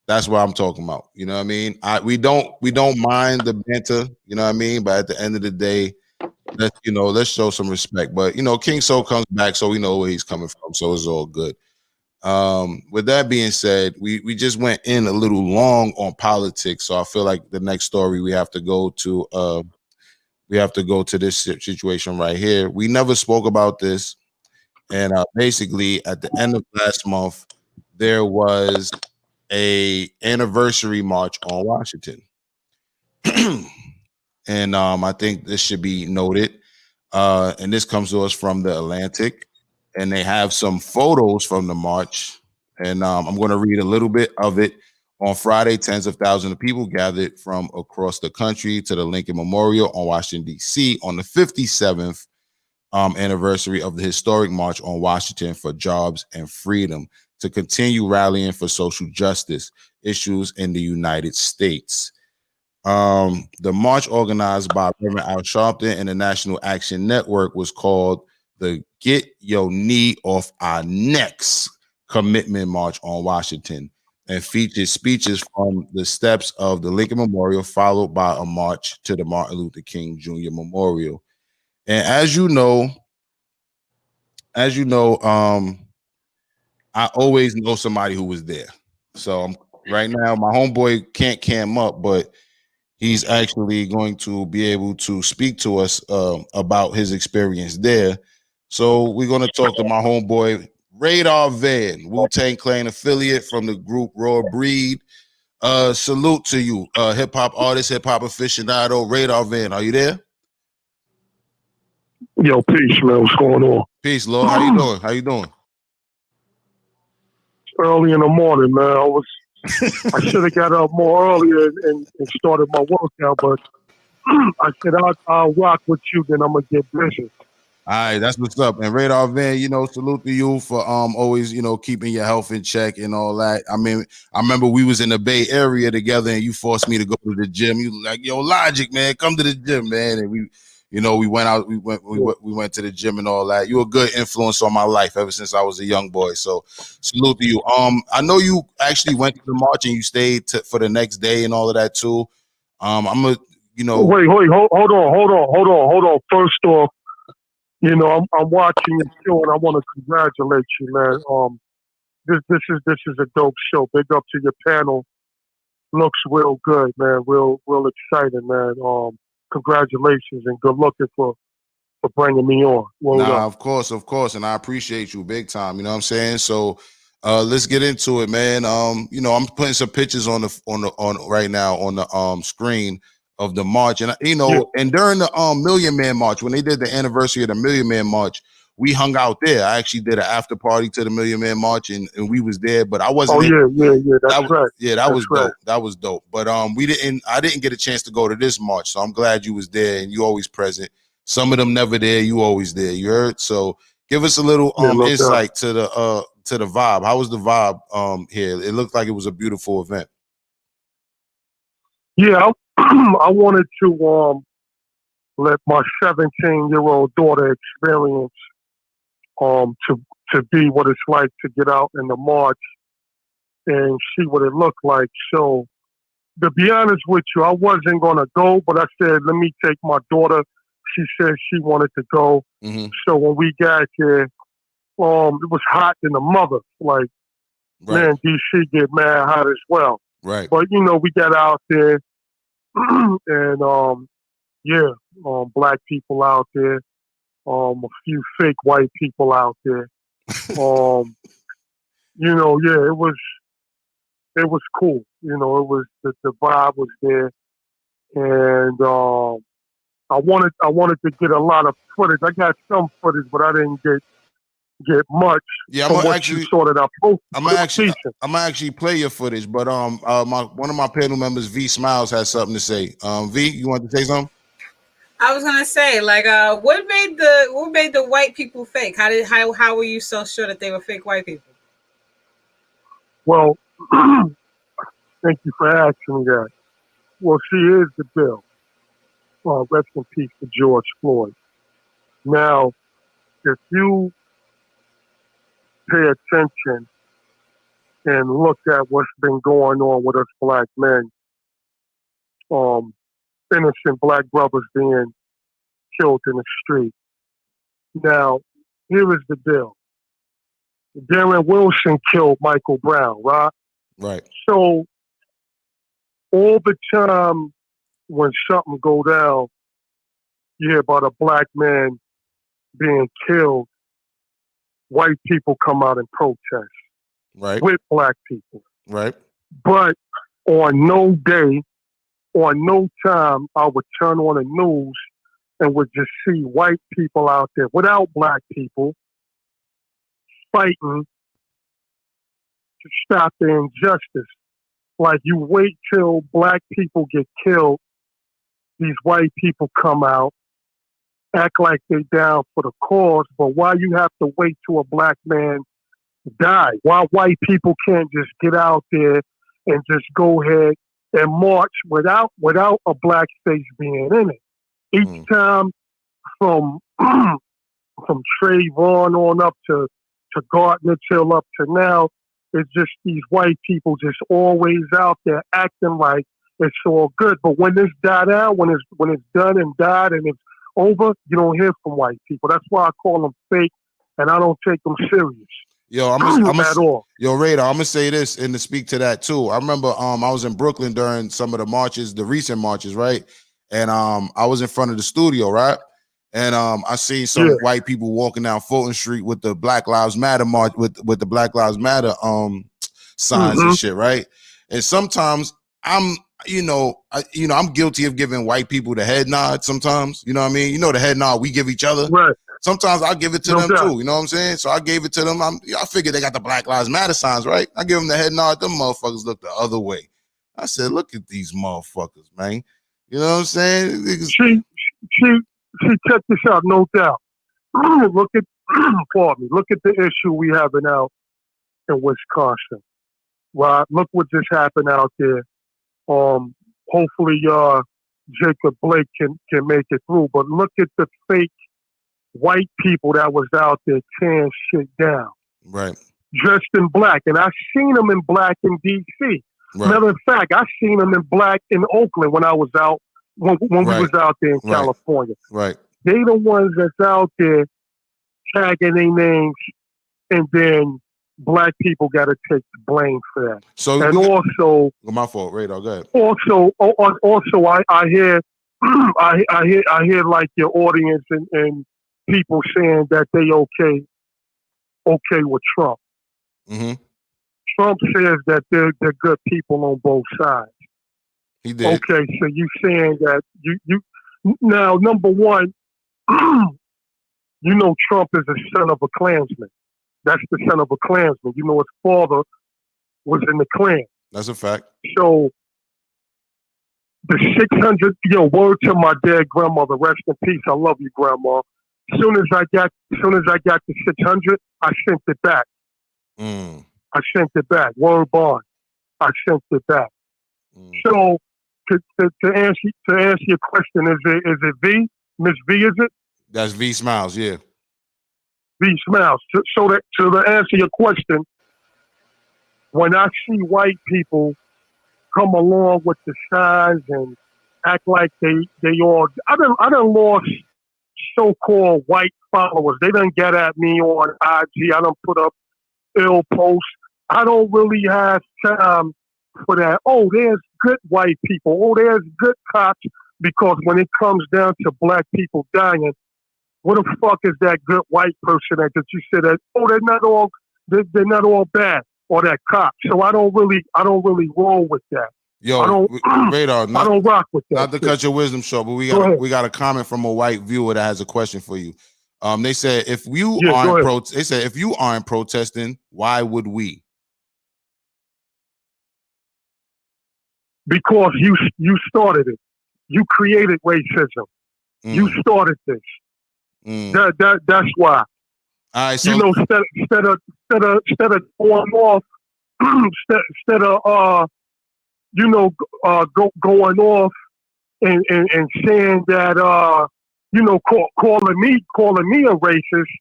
that's what I'm talking about. You know what I mean? We don't mind the banter, you know what I mean? But at the end of the day, let's show some respect. But King Soul comes back, so we know where he's coming from. So it's all good. With that being said, we just went in a little long on politics, so I feel like the next story we have to go to this situation right here. We never spoke about this, and basically at the end of last month, there was a anniversary march on Washington, and I think this should be noted. And this comes to us from the Atlantic. And they have some photos from the march. And I'm going to read a little bit of it. On Friday, tens of thousands of people gathered from across the country to the Lincoln Memorial on Washington, D.C. on the 57th anniversary of the historic March on Washington for Jobs and Freedom to continue rallying for social justice issues in the United States. The march organized by Reverend Al Sharpton and the National Action Network was called the Get Your Knee Off Our Necks Commitment March on Washington and featured speeches from the steps of the Lincoln Memorial, followed by a march to the Martin Luther King Jr. Memorial. And as you know, I always know somebody who was there. So right now, my homeboy can't cam up, but he's actually going to be able to speak to us about his experience there. So we're going to talk to my homeboy, Radar Van, Wu-Tang Clan affiliate from the group Raw Breed. Salute to you, hip-hop artist, hip-hop aficionado, Radar Van. Are you there? Yo, peace, man. What's going on? Peace, Lord. How you doing? How you doing? Early in the morning, man. I should have got up more earlier and started my workout, but I said I'll rock with you, then I'm gonna get busy. All right, that's what's up. And Radar Van, salute to you for always, keeping your health in check and all that. I mean, I remember we was in the Bay Area together and you forced me to go to the gym. You like, yo, Logic, man, come to the gym, man. And we went out, we went to the gym and all that. You were a good influence on my life ever since I was a young boy. So salute to you. I know you actually went to the march and you stayed for the next day and all of that too. Wait, hold on. First off, I'm watching you too, and I want to congratulate you, man. This is a dope show. Big up to your panel. Looks real good, man. Real exciting, man. Congratulations and good looking for bringing me on. Of course, and I appreciate you big time. You know what I'm saying? So let's get into it, man. I'm putting some pictures on right now on the screen of the march, and and during the Million Man March, when they did the anniversary of the Million Man March, we hung out there. I actually did an after party to the Million Man March, and we was there, but I wasn't. That's right. Yeah, that was dope. That was dope. But I didn't get a chance to go to this march, so I'm glad you was there and you always present. Some of them never there, you always there. You heard? So Give us a little no insight to the vibe. How was the vibe here? It looked like it was a beautiful event. Yeah, I wanted to let my 17-year-old daughter experience to be what it's like to get out in the march and see what it looked like. So to be honest with you, I wasn't gonna go, but I said, let me take my daughter. She said she wanted to go. Mm-hmm. So when we got there, it was hot in the mother. Like, man, DC get mad hot as well. Right. But you know, we got out there and black people out there, a few fake white people out there. You know, yeah, it was cool. You know, it was the vibe was there, and I wanted to get a lot of footage. I got some footage, but I didn't get much. Yeah, I'm gonna actually play your footage, but one of my panel members, VeeSmilez, has something to say. V, you want to say something? I was gonna say, like, what made the white people fake? How were you so sure that they were fake white people? Well, thank you for asking me that. Well, see, here's the deal. Rest in peace to George Floyd. Now, if you pay attention and look at what's been going on with us black men, innocent black brothers being killed in the street. Now, here is the deal. Darren Wilson killed Michael Brown, right? Right. So all the time when something go down, you hear about a black man being killed, white people come out and protest. Right. With black people. Right. But on no day, on no time, I would turn on the news and would just see white people out there without black people fighting to stop the injustice. Like, you wait till black people get killed, these white people come out, act like they down for the cause, but why you have to wait till a black man die? Why white people can't just get out there and just go ahead and march without a black face being in it? Each time from Trayvon on up to Gardner Till up to now, it's just these white people just always out there acting like it's all good. But when this died out, when it's done and died and it's over, you don't hear from white people. That's why I call them fake, and I don't take them serious. Yo, Yo, Radar, I'm gonna say this and to speak to that too. I remember I was in Brooklyn during some of the marches, the recent marches, right? And I was in front of the studio, right? And I seen some white people walking down Fulton Street with the Black Lives Matter march, with the Black Lives Matter signs and shit, right? And sometimes I'm guilty of giving white people the head nod sometimes. You know what I mean? You know, the head nod we give each other. Right. Sometimes I give it to them too. You know what I'm saying? So I gave it to them. I figured they got the Black Lives Matter signs, right? I give them the head nod. Them motherfuckers look the other way. I said, look at these motherfuckers, man. You know what I'm saying? She check this out, no doubt. Look at the issue we having out in Wisconsin. Right? Look what just happened out there. Hopefully Jacob Blake can make it through. But look at the fake white people that was out there tearing shit down. Right. Dressed in black. And I seen them in black in DC. Right. Matter of fact, I seen them in black in Oakland when I was out when we was out there in California. Right. They the ones that's out there tagging their names, and then black people got to take the blame for that. So, and also, my fault, Radar. Go ahead. Also, I hear, I hear like your audience and people saying that they okay with Trump. Mm-hmm. Trump says that they're good people on both sides. He did. Okay, so you saying that you now, number one, you know Trump is a son of a Klansman. That's the son of a Klansman. You know his father was in the Klan. That's a fact. So the 600, word to my dead grandmother, rest in peace. I love you, Grandma. Soon as I got the 600, I sent it back. I sent it back. Word bond. I sent it back. So to answer your question, is it V? Miss V, is it? That's VeeSmilez, yeah. VeeSmilez. So to answer your question, when I see white people come along with the signs and act like they all, I done lost so-called white followers. They done get at me on IG. I done put up ill posts. I don't really have time for that. Oh, there's good white people. Oh, there's good cops. Because when it comes down to black people dying, what the fuck is that good white person that you said that? Oh, they're not all bad, or that cop. So I don't really roll with that. Yo, Radar, I don't rock with that. Not to cut your wisdom short, but we got a comment from a white viewer that has a question for you. They said if you aren't protesting, why would we? Because you started it. You created racism. You started this. That's why. All right, so you know, instead of going off, instead of going off and saying that calling me a racist.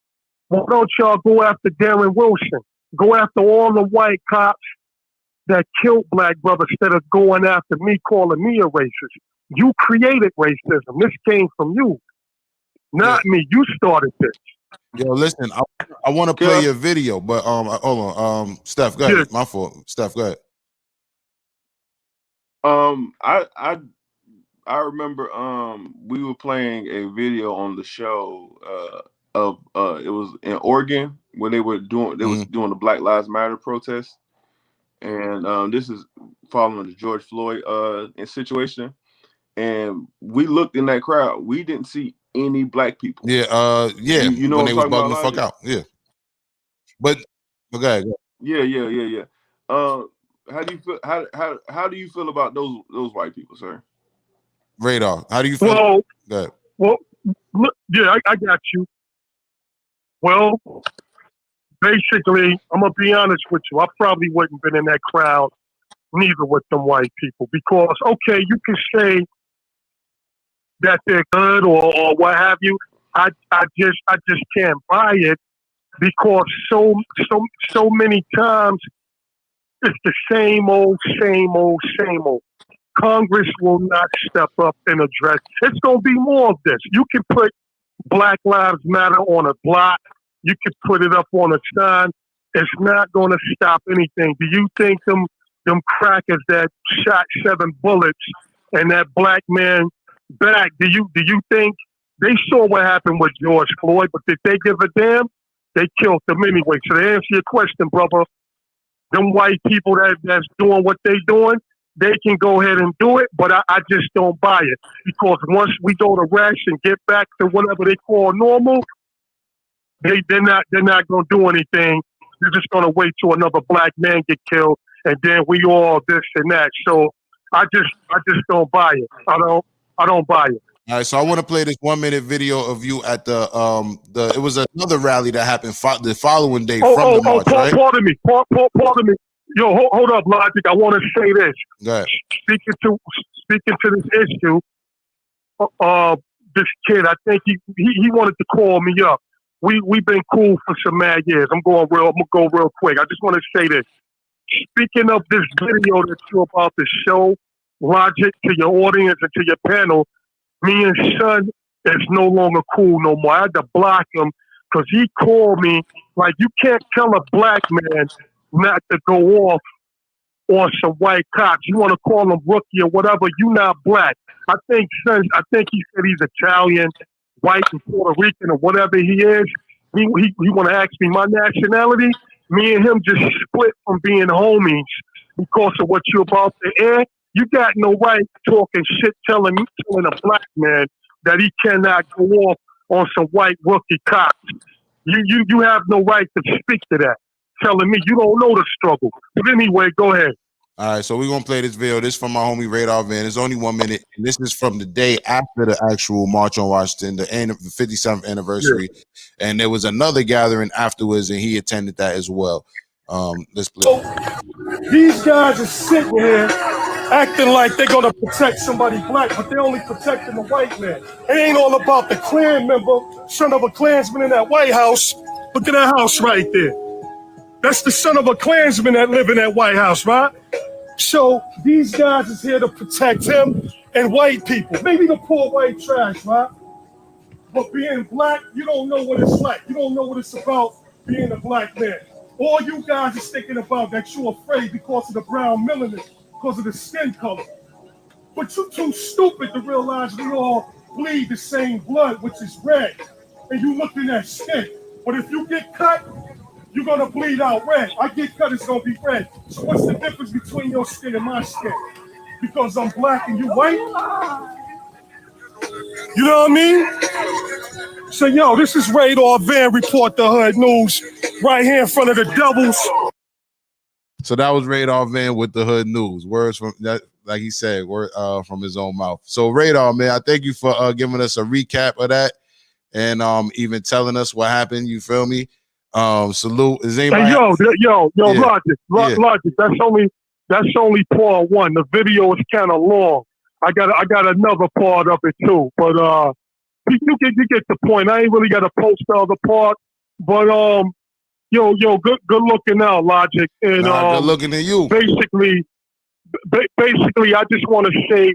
Why don't y'all go after Darren Wilson? Go after all the white cops that killed black brothers instead of going after me, calling me a racist. You created racism. This came from you, not me. You started this. Yo, listen, I want to play your video, but hold on, Steph, go ahead. Yeah. My fault, Steph, go ahead. I remember we were playing a video on the show of it was in Oregon when they was doing the Black Lives Matter protest, and this is following the George Floyd situation, and we looked in that crowd, we didn't see any black people. Yeah, you know when they was bugging the fuck out. Yeah, but okay. Yeah. How do you feel? How do you feel about those white people, sir? Radar. How do you feel? Well, look, yeah, I got you. Well, basically, I'm gonna be honest with you. I probably wouldn't been in that crowd, neither with them white people, because okay, you can say that they're good or what have you. I just can't buy it because so many times it's the same old. Congress will not step up and address. It's going to be more of this. You can put Black Lives Matter on a block. You can put it up on a sign. It's not going to stop anything. Do you think them crackers that shot 7 bullets and that black man back, do you think they saw what happened with George Floyd, but did they give a damn? They killed them anyway. So to answer your question, brother, them white people that's doing what they doing, they can go ahead and do it, but I just don't buy it. Because once we go to rest and get back to whatever they call normal, they're not gonna do anything. They're just gonna wait till another black man get killed, and then we all this and that. So I just don't buy it. I don't buy it. All right, so I want to play this 1-minute video of you at the it was another rally that happened the following day from the march, right? Pardon me. Yo, hold up, Logic. I want to say this. Go ahead. Speaking to this issue, this kid, I think he wanted to call me up. We've been cool for some mad years. I'm gonna go real quick. I just want to say this. Speaking of this video that you're about to show, Logic, to your audience and to your panel, me and Son is no longer cool no more. I had to block him because he called me like, you can't tell a black man not to go off on some white cops. You want to call him rookie or whatever, you not black. I think he said he's Italian, white, and Puerto Rican or whatever he is. He want to ask me my nationality. Me and him just split from being homies because of what you're about to air. You got no right talking shit, telling a black man that he cannot go off on some white rookie cops. You have no right to speak to that. Telling me you don't know the struggle. But anyway, go ahead. All right, so we're gonna play this video. This from my homie Radar Van. It's only 1 minute, and this is from the day after the actual March on Washington, the 57th anniversary. Yeah. And there was another gathering afterwards, and he attended that as well. Let's play. So, these guys are sitting here acting like they're gonna protect somebody black, but they're only protecting the white man. It ain't all about the Klan member, son of a Klansman in that White House. Look at that house right there. That's the son of a Klansman that live in that White House, right? So these guys is here to protect him and white people. Maybe the poor white trash, right? But being black, you don't know what it's like. You don't know what it's about being a black man. All you guys is thinking about that you're afraid because of the brown melanin, because of the skin color. But you're too stupid to realize we all bleed the same blood, which is red. And you looking at skin. But if you get cut, you're gonna bleed out red. I get cut, it's gonna be red. So what's the difference between your skin and my skin? Because I'm black and you white? You know what I mean? So yo, this is Radar Van, Report the Hood News, right here in front of the Doubles. So that was Radar Van with the Hood News. Words from that, like he said, word from his own mouth. So Radar, man, I thank you for giving us a recap of that and even telling us what happened. You feel me? Salute. Is anybody? Hey, yo, Yeah. Logic. That's only part one. The video is kind of long. I got another part of it too. But you get the point. I ain't really got to post the other part. But yo, good looking out, Logic. And good looking at you. Basically, I just want to say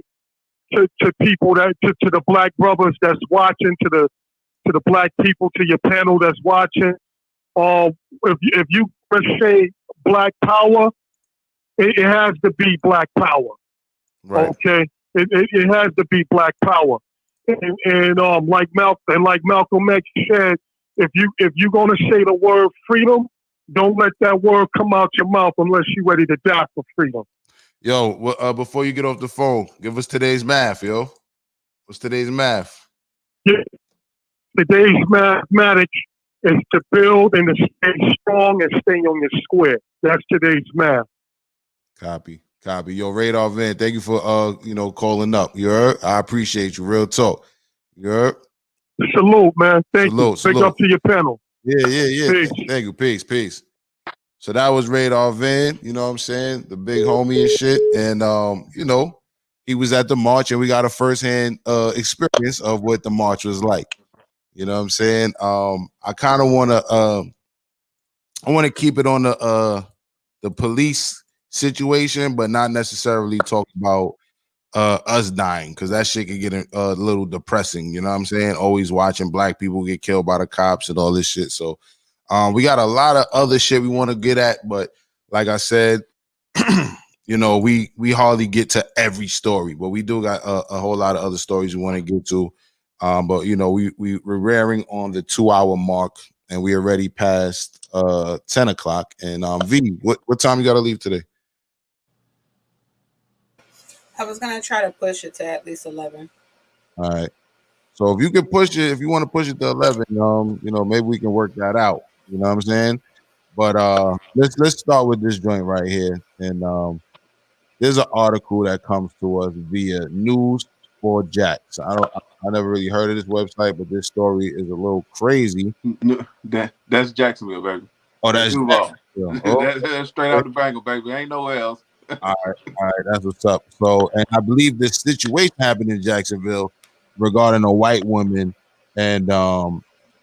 to people to the black brothers that's watching, to the black people, to your panel that's watching. If you say black power, it has to be black power. Right. Okay, it has to be black power. And like Malcolm X said, if you're gonna say the word freedom, don't let that word come out your mouth unless you're ready to die for freedom. Yo, before you get off the phone, give us today's math, yo. What's today's math? Yeah. Today's mathematics is to build and to stay strong and stay on your square. That's today's math. Copy. Yo, Radar Van, thank you for calling up. You heard? I appreciate you. Real talk. You heard? Salute, man. Thank you. Big up to your panel. Yeah. Peace. Thank you. Peace. So that was Radar Van, you know what I'm saying? The big homie and shit. And he was at the march and we got a firsthand experience of what the march was like. You know what I'm saying? I kind of want to keep it on the police situation, but not necessarily talk about us dying, because that shit can get a little depressing. You know what I'm saying? Always watching black people get killed by the cops and all this shit. So we got a lot of other shit we want to get at, but like I said, we hardly get to every story, but we do got a whole lot of other stories we want to get to. But we're rearing on the 2-hour mark, and we already past 10 o'clock. And V, what time you got to leave today? I was gonna try to push it to at least 11. All right. So if you can push it, if you want to push it to 11, maybe we can work that out. You know what I'm saying? But let's start with this joint right here. And there's an article that comes to us via News4Jax. I never really heard of this website, but this story is a little crazy. No, that's Jacksonville, baby. Oh, that's Jacksonville. That's straight out the bangle, baby. Ain't nowhere else. All right, that's what's up. So, and I believe this situation happened in Jacksonville regarding a white woman and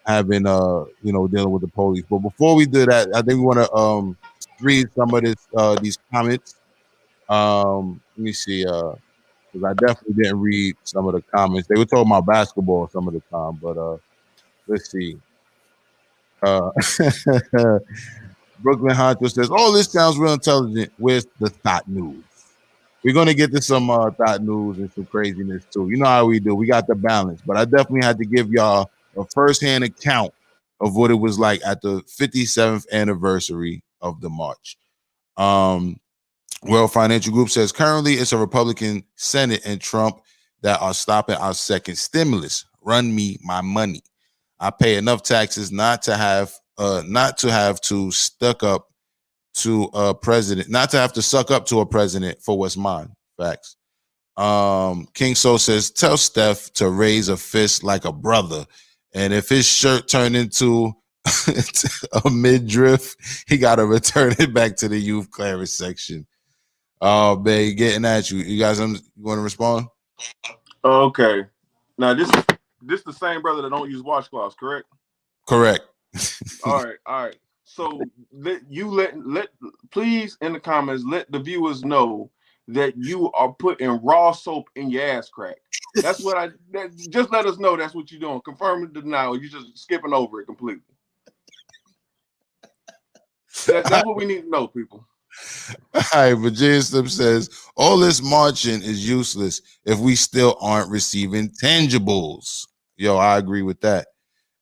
having dealing with the police. But before we do that, I think we want to read some of these comments. Let me see, because I definitely didn't read some of the comments. They were talking about basketball some of the time, but let's see. Brooklyn Honcho says, "Oh, this sounds real intelligent. Where's the thought news?" We're going to get to some thought news and some craziness too. You know how we do. We got the balance. But I definitely had to give y'all a firsthand account of what it was like at the 57th anniversary of the march. World Financial Group says, currently it's a Republican Senate and Trump that are stopping our second stimulus. Run me my money. I pay enough taxes not to have to stuck up to a president, not to have to suck up to a president for what's mine. Facts. King Soul says, tell Steph to raise a fist like a brother. And if his shirt turned into a midriff, he got to return it back to the youth clearance section. Oh, man, getting at you. You guys you want to respond? Okay. Now, this the same brother that don't use washcloths, correct? Correct. All right. So please in the comments, let the viewers know that you are putting raw soap in your ass crack. That's what just let us know that's what you're doing. Confirm it now. You're just skipping over it completely. That's what we need to know, people. All right, Virginia Slim says, all this marching is useless if we still aren't receiving tangibles. Yo, I agree with that.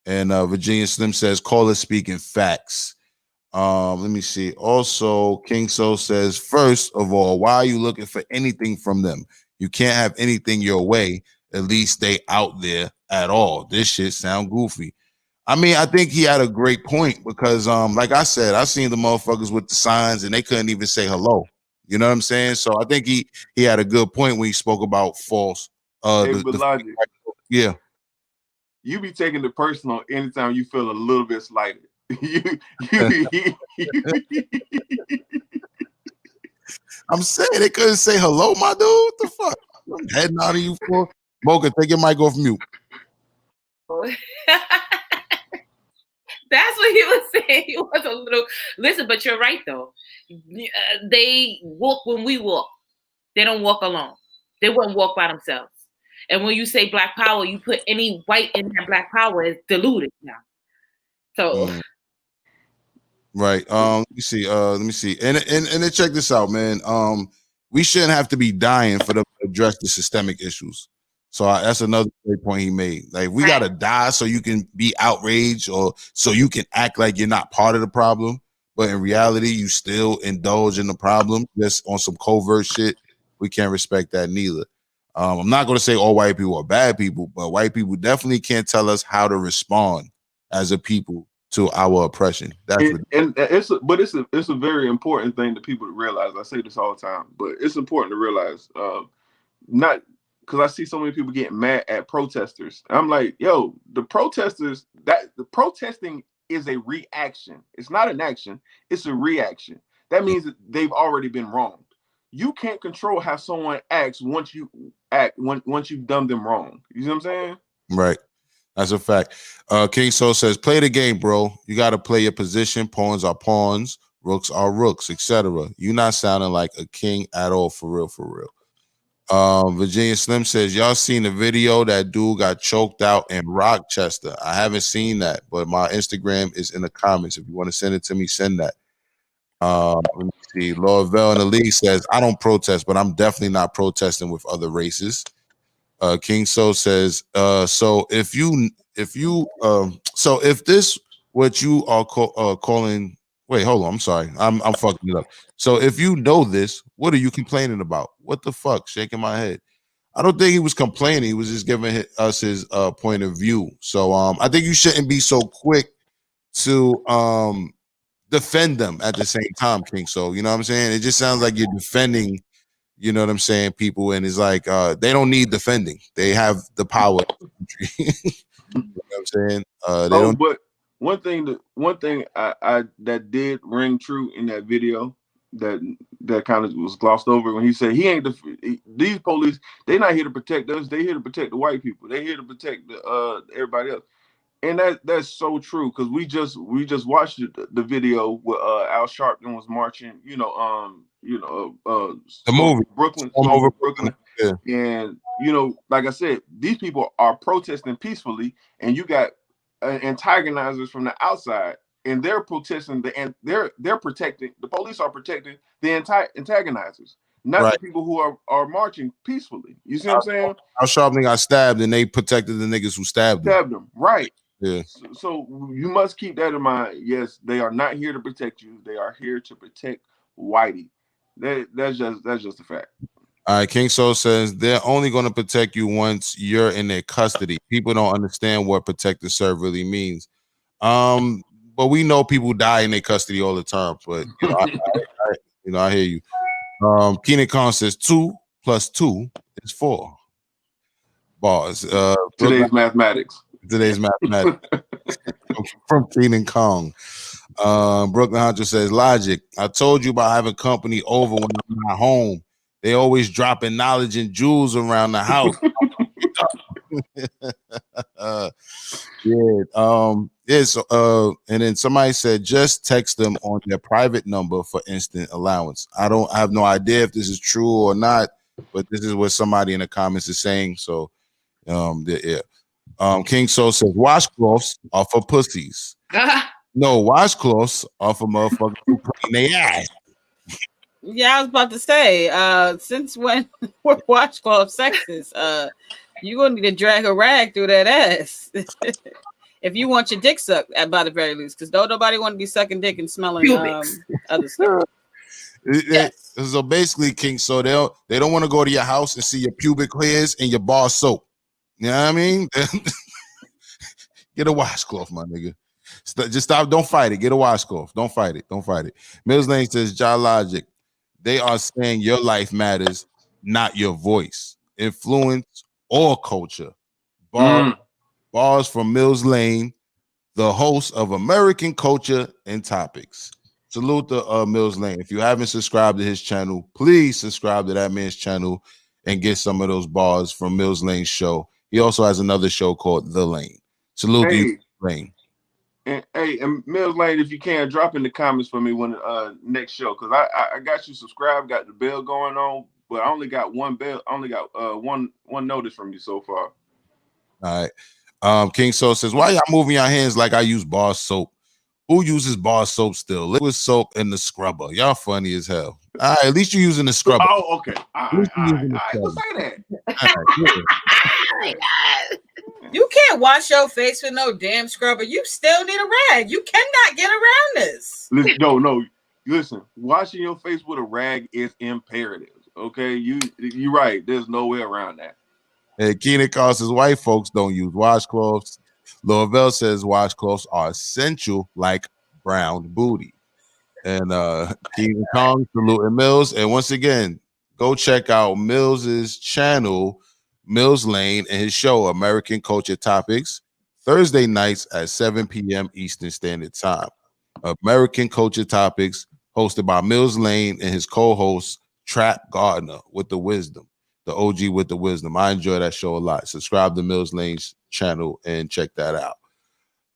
And Virginia Slim says, call it speaking facts. Let me see. Also, King Soul says, first of all, why are you looking for anything from them? You can't have anything your way. At least stay out there at all. This shit sound goofy. I mean, I think he had a great point because, like I said, I seen the motherfuckers with the signs and they couldn't even say hello. You know what I'm saying? So I think he had a good point when he spoke about false. Logic. Yeah. You be taking it personal anytime you feel a little bit slighted. I'm saying they couldn't say hello, my dude. What the fuck? I'm heading out of you for Mocha. Take your mic off mute. That's what he was saying. He was a little. Listen, but you're right though. They walk when we walk. They don't walk alone. They wouldn't walk by themselves. And when you say black power, you put any white in that black power is diluted now. So. Right. Let me see. And then check this out, man. We shouldn't have to be dying for them to address the systemic issues. So that's another great point he made. Like, we gotta die so you can be outraged or so you can act like you're not part of the problem, but in reality, you still indulge in the problem just on some covert shit. We can't respect that neither. I'm not gonna say all white people are bad people, but white people definitely can't tell us how to respond as a people to our oppression. It's a very important thing that people to realize. I say this all the time, but it's important to realize, not because I see so many people getting mad at protesters. I'm like, yo, the protesters, the protesting is a reaction. It's not an action, it's a reaction. That means that they've already been wronged. You can't control how someone acts once you've done them wrong. You see what I'm saying? Right. That's a fact. King Soul says, play the game, bro. You got to play your position. Pawns are pawns. Rooks are rooks, etc. You're not sounding like a king at all, for real, for real. Virginia Slim says, y'all seen the video that dude got choked out in Rochester? I haven't seen that, but my Instagram is in the comments. If you want to send it to me, send that. Let me see. Lord Vell in the league says, I don't protest, but I'm definitely not protesting with other races. King Soul says, so if this what you are calling, wait, hold on, I'm sorry, I'm fucking it up. So if you know this, what are you complaining about? What the fuck? Shaking my head. I don't think he was complaining. He was just giving us his point of view. So I think you shouldn't be so quick to defend them at the same time, King Soul. You know what I'm saying? It just sounds like you're defending, you know what I'm saying, people, and it's like they don't need defending. They have the power. You know what I'm saying? They don't. But one thing I that did ring true in that video that kind of was glossed over when he said he ain't these police. They're not here to protect us. They're here to protect the white people. They're here to protect everybody else. And that's so true, because we just watched the video where Al Sharpton was marching, the movie Brooklyn. Yeah. And like I said, these people are protesting peacefully, and you got antagonizers from the outside, and they're protesting they're protecting, the police are protecting the antagonizers, not the people who are marching peacefully. You see what I'm saying? Al Sharpton got stabbed, and they protected the niggas who stabbed him. Right. Yeah. So you must keep that in mind. Yes, they are not here to protect you. They are here to protect Whitey. That's just a fact. All right, King Soul says they're only going to protect you once you're in their custody. People don't understand what protect and serve really means. but we know people die in their custody all the time. But I hear you. Keenan Khan says 2 + 2 is 4. Bars. Today's mathematics. From Keenan Kong. Brooklyn Hunter says, Logic, I told you about having company over when I'm not home. They always dropping knowledge and jewels around the house. And then somebody said, just text them on their private number for instant allowance. I have no idea if this is true or not, but this is what somebody in the comments is saying. So, King Soul says, washcloths are for pussies. No, washcloths are for motherfuckers who clean their ass. Yeah, I was about to say, since when were washcloth sexist? You're gonna need to drag a rag through that ass if you want your dick sucked, by the very least, because don't nobody want to be sucking dick and smelling other stuff. Yes. So basically, King, so they don't want to go to your house and see your pubic hairs and your bar soap. You know what I mean? Get a washcloth, my nigga. Just stop. Don't fight it. Get a washcloth. Don't fight it. Mills Lane says, JahLogic, they are saying your life matters, not your voice, influence, or culture. Bars from Mills Lane, the host of American Culture and Topics. Salute to Mills Lane. If you haven't subscribed to his channel, please subscribe to that man's channel and get some of those bars from Mills Lane's show. He also has another show called The Lane. Salute to you, Lane. And Mills Lane, if you can, drop in the comments for me when next show, because I got you subscribed, got the bell going on, but I only got one bell. I only got one notice from you so far. All right. King Soul says, why y'all moving your hands like I use bar soap? Who uses bar soap still? Liquid soap and the scrubber. Y'all funny as hell. All right, at least you're using the scrubber. Oh, okay. All right. Let's say that. You can't wash your face with no damn scrubber. You still need a rag. You cannot get around this. No. Listen, washing your face with a rag is imperative. Okay, you're right. There's no way around that. Hey, Keenan Carr says white folks don't use washcloths. Louisville says washcloths are essential, like brown booty. And Keenan Kong, salute and Mills. And once again, go check out Mills's channel, Mills Lane, and his show, American Culture Topics, Thursday nights at 7 p.m. Eastern Standard Time. American Culture Topics, hosted by Mills Lane and his co-host, Trap Gardner with the wisdom, the OG with the wisdom. I enjoy that show a lot. Subscribe to Mills Lane's channel and check that out.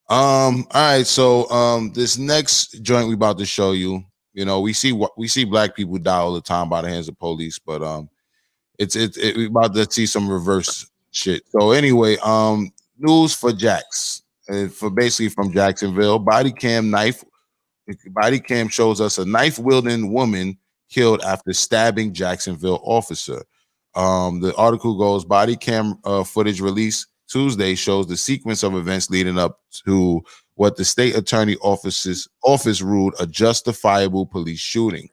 All right, so this next joint we about to show you, we see black people die all the time by the hands of police, but we about to see some reverse shit. So anyway, news for Jax, basically from Jacksonville. Body cam shows us a knife wielding woman killed after stabbing Jacksonville officer. The article goes, body cam footage released Tuesday shows the sequence of events leading up to what the state attorney office ruled a justifiable police shooting.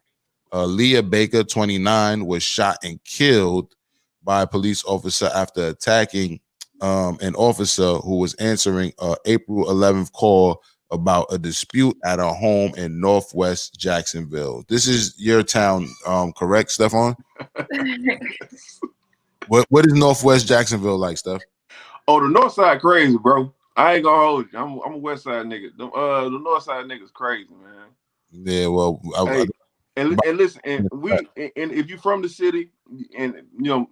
Leah Baker, 29, was shot and killed by a police officer after attacking an officer who was answering an April 11th call about a dispute at a home in Northwest Jacksonville. This is your town, correct, Stephon? What is Northwest Jacksonville like, Steph? Oh, the North Side crazy, bro. I ain't gonna hold you. I'm a West Side nigga. The North Side niggas crazy, man. Yeah, well, and listen, and if you're from the city, and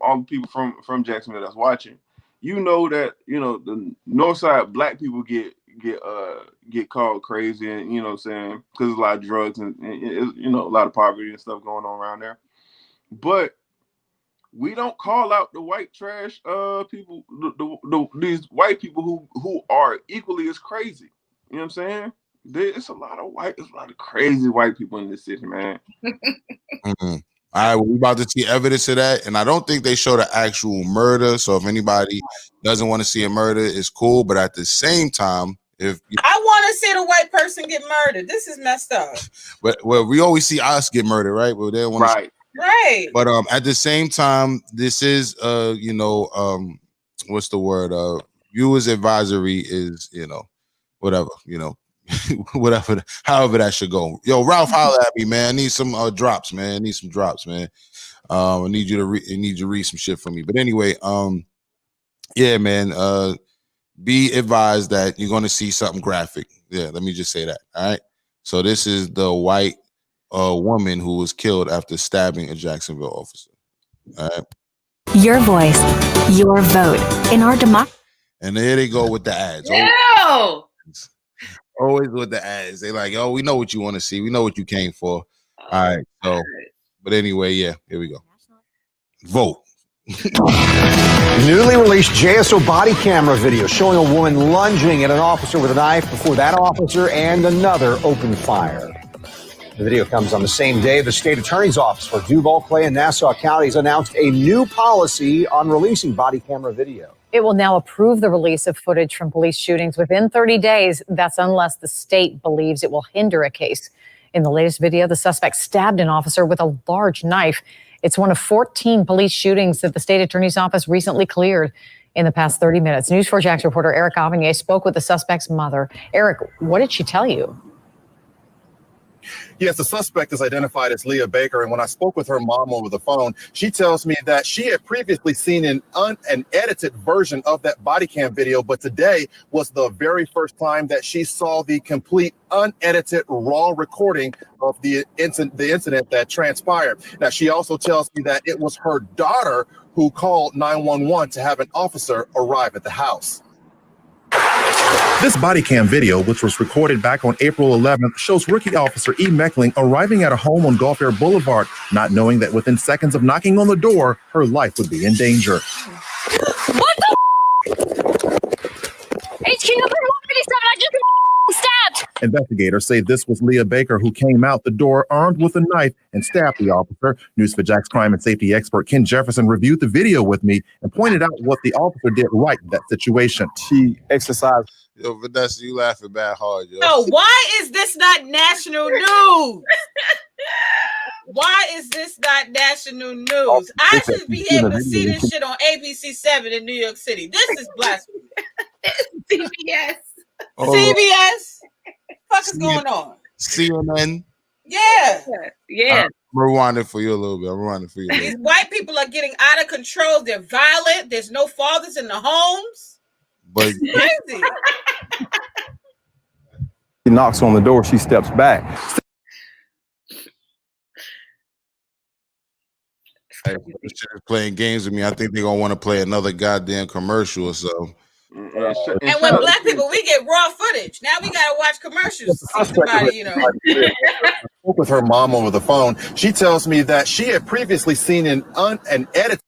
all the people from Jacksonville that's watching, that the North Side black people get called crazy, and what I'm saying, because there's a lot of drugs and a lot of poverty and stuff going on around there. But we don't call out the white trash people, these white people who are equally as crazy. You know what I'm saying? There's a lot of crazy white people in this city, man. Mm-hmm. All right, well, we about to see evidence of that, and I don't think they show the actual murder. So if anybody doesn't want to see a murder, it's cool. But at the same time, I want to see the white person get murdered, this is messed up. But we always see us get murdered, right? But they want right. Right. But at the same time, this is what's the word? Viewers advisory is whatever, whatever, however that should go. Yo, Ralph, holler at me, man. I need some drops, man. I need some drops, man. I need you to read some shit for me. But anyway, yeah, man. Be advised that you're going to see something graphic. Yeah, let me just say that. All right. So this is the white woman who was killed after stabbing a Jacksonville officer. All right. Your voice, your vote in our democracy. And there they go with the ads. No. Always with the ads. They like, oh, we know what you want to see. We know what you came for. All right. So, but anyway, yeah, here we go. Vote. Newly released JSO body camera video showing a woman lunging at an officer with a knife before that officer and another opened fire. The video comes on the same day the state attorney's office for Duval, Clay, and Nassau counties announced a new policy on releasing body camera video. It will now approve the release of footage from police shootings within 30 days. That's unless the state believes it will hinder a case. In the latest video, the suspect stabbed an officer with a large knife. It's one of 14 police shootings that the state attorney's office recently cleared in the past 30 minutes. News4Jax reporter Eric Avignier spoke with the suspect's mother. Eric, what did she tell you? Yes, the suspect is identified as Leah Baker, and when I spoke with her mom over the phone, she tells me that she had previously seen an edited version of that body cam video, but today was the very first time that she saw the complete unedited raw recording of the incident that transpired. Now, she also tells me that it was her daughter who called 911 to have an officer arrive at the house. This body cam video, which was recorded back on April 11th, shows rookie officer E. Meckling arriving at a home on Gulf Air Boulevard, not knowing that within seconds of knocking on the door, her life would be in danger. What the HQ number 157, I just stabbed. Investigators say this was Leah Baker who came out the door armed with a knife and stabbed the officer. News4Jax crime and safety expert Ken Jefferson reviewed the video with me and pointed out what the officer did right in that situation. She exercised. Yo, Vanessa, you laughing bad hard, yo. No, why is this not national news? Why is this not national news? I should be able to see this shit on ABC7 in New York City. This is blasphemy. CBS. CBS? What is going on? CNN. Yeah. Yeah. Rewind it for you a little bit. Rewind it for you. These white people are getting out of control. They're violent. There's no fathers in the homes. But crazy. She knocks on the door, she steps back. Hey, playing games with me. I think they're gonna want to play another goddamn commercial or so. And when black people, we get raw footage. Now we gotta watch commercials to see somebody, you know. I spoke with her mom over the phone. She tells me that she had previously seen an edited.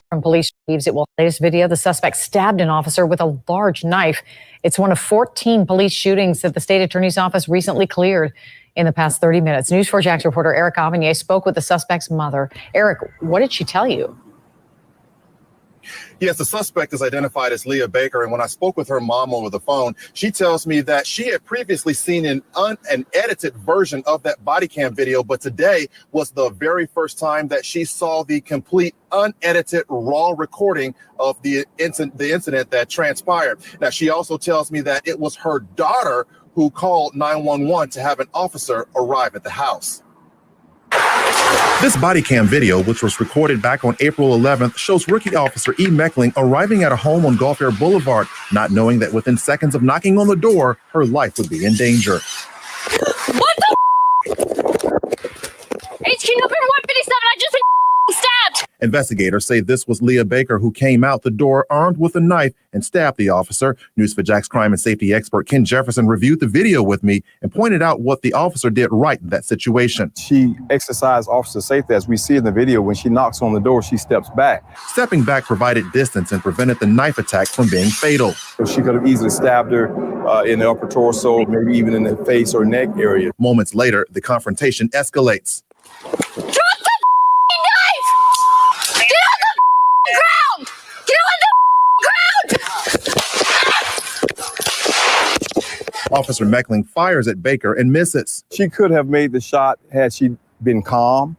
From police believes it will. Latest video, the suspect stabbed an officer with a large knife. It's one of 14 police shootings that the state attorney's office recently cleared in the past 30 minutes. News4Jax reporter Eric Avignier spoke with the suspect's mother. Eric, what did she tell you? Yes, the suspect is identified as Leah Baker, and when I spoke with her mom over the phone, she tells me that she had previously seen an edited version of that body cam video, but today was the very first time that she saw the complete unedited raw recording of the incident that transpired. Now, she also tells me that it was her daughter who called 911 to have an officer arrive at the house. This body cam video, which was recorded back on April 11th, shows rookie officer E. Meckling arriving at a home on Gulf Air Boulevard, not knowing that within seconds of knocking on the door, her life would be in danger. What the HQ number 157, I just stabbed. Investigators say this was Leah Baker who came out the door armed with a knife and stabbed the officer. News4Jax crime and safety expert Ken Jefferson reviewed the video with me and pointed out what the officer did right in that situation. She exercised officer safety, as we see in the video. When she knocks on the door, she steps back. Stepping back provided distance and prevented the knife attack from being fatal. So she could have easily stabbed her in the upper torso, maybe even in the face or neck area. Moments later, the confrontation escalates. Officer Meckling fires at Baker and misses. She could have made the shot had she been calm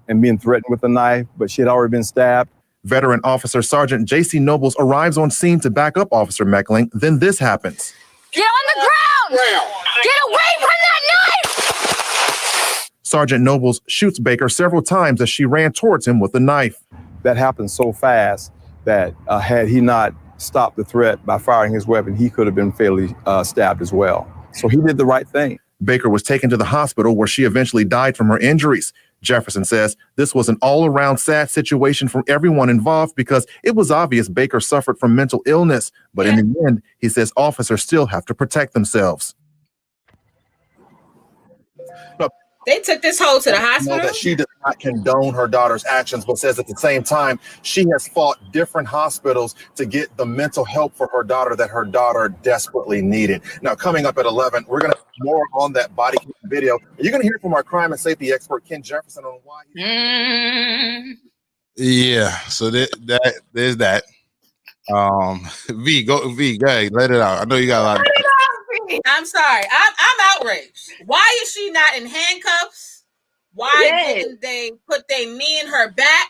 and been threatened with a knife, but she had already been stabbed. Veteran Officer Sergeant J.C. Nobles arrives on scene to back up Officer Meckling. Then this happens. Get on the ground! Get away from that knife! Sergeant Nobles shoots Baker several times as she ran towards him with the knife. That happened so fast that had he not stopped the threat by firing his weapon, he could have been fatally stabbed as well. So he did the right thing. Baker was taken to the hospital where she eventually died from her injuries. Jefferson says this was an all-around sad situation for everyone involved because it was obvious Baker suffered from mental illness. But in the end, he says officers still have to protect themselves. They took this hoe to the hospital. That she does not condone her daughter's actions, but says at the same time, she has fought different hospitals to get the mental help for her daughter that her daughter desperately needed. Now, coming up at 11, we're going to have more on that body cam video. You're going to hear from our crime and safety expert, Ken Jefferson, on why. Yeah, so there's that. Go ahead, let it out. I know you got a lot. I'm sorry. I'm outraged. Why is she not in handcuffs? Why didn't they put their knee in her back?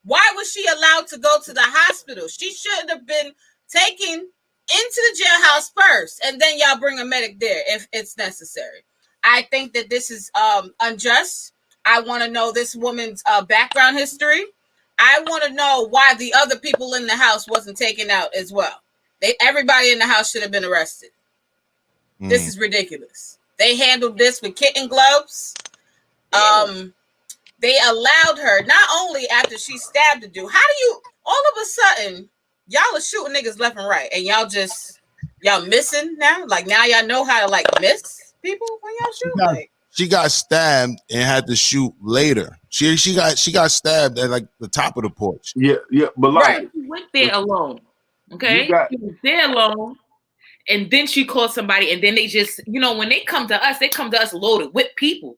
Why was she allowed to go to the hospital? She should have been taken into the jailhouse first, and then y'all bring a medic there if it's necessary. I think that this is unjust. I want to know this woman's background history. I want to know why the other people in the house wasn't taken out as well. Everybody in the house should have been arrested. This is ridiculous. They handled this with kitten gloves. They allowed her, not only after she stabbed the dude, how do you, all of a sudden, y'all are shooting niggas left and right, and y'all missing now? Like, now y'all know how to, like, miss people when y'all shoot? She got stabbed and had to shoot later. She got stabbed at, like, the top of the porch. Yeah, but like... She went there alone, okay? She was there alone. And then she called somebody, and then they just, when they come to us loaded with people.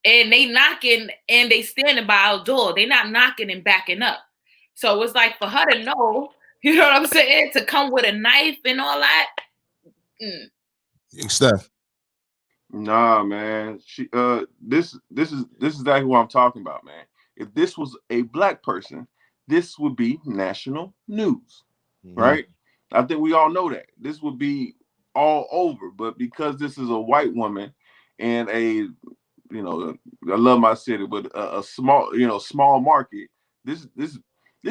And they knocking, and they standing by our door. They not knocking and backing up. So it's like for her to know, you know what I'm saying, to come with a knife and all that. Steph. Nah, man. She this is exactly what I'm talking about, man. If this was a black person, this would be national news, right? I think we all know that this would be all over, but because this is a white woman and I love my city, but a small market, this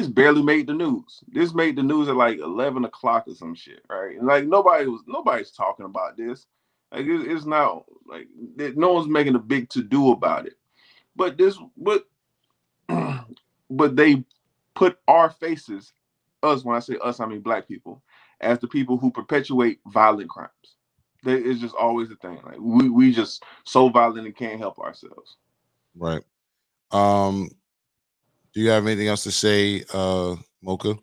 barely made the news. This made the news at like 11 o'clock or some shit, right? And like nobody's talking about this. Like it's not like no one's making a big to do about it. But they put our faces, us, when I say us, I mean black people, as the people who perpetuate violent crimes. It's just always the thing. Like we just so violent and can't help ourselves. Right. Do you have anything else to say, Mocha?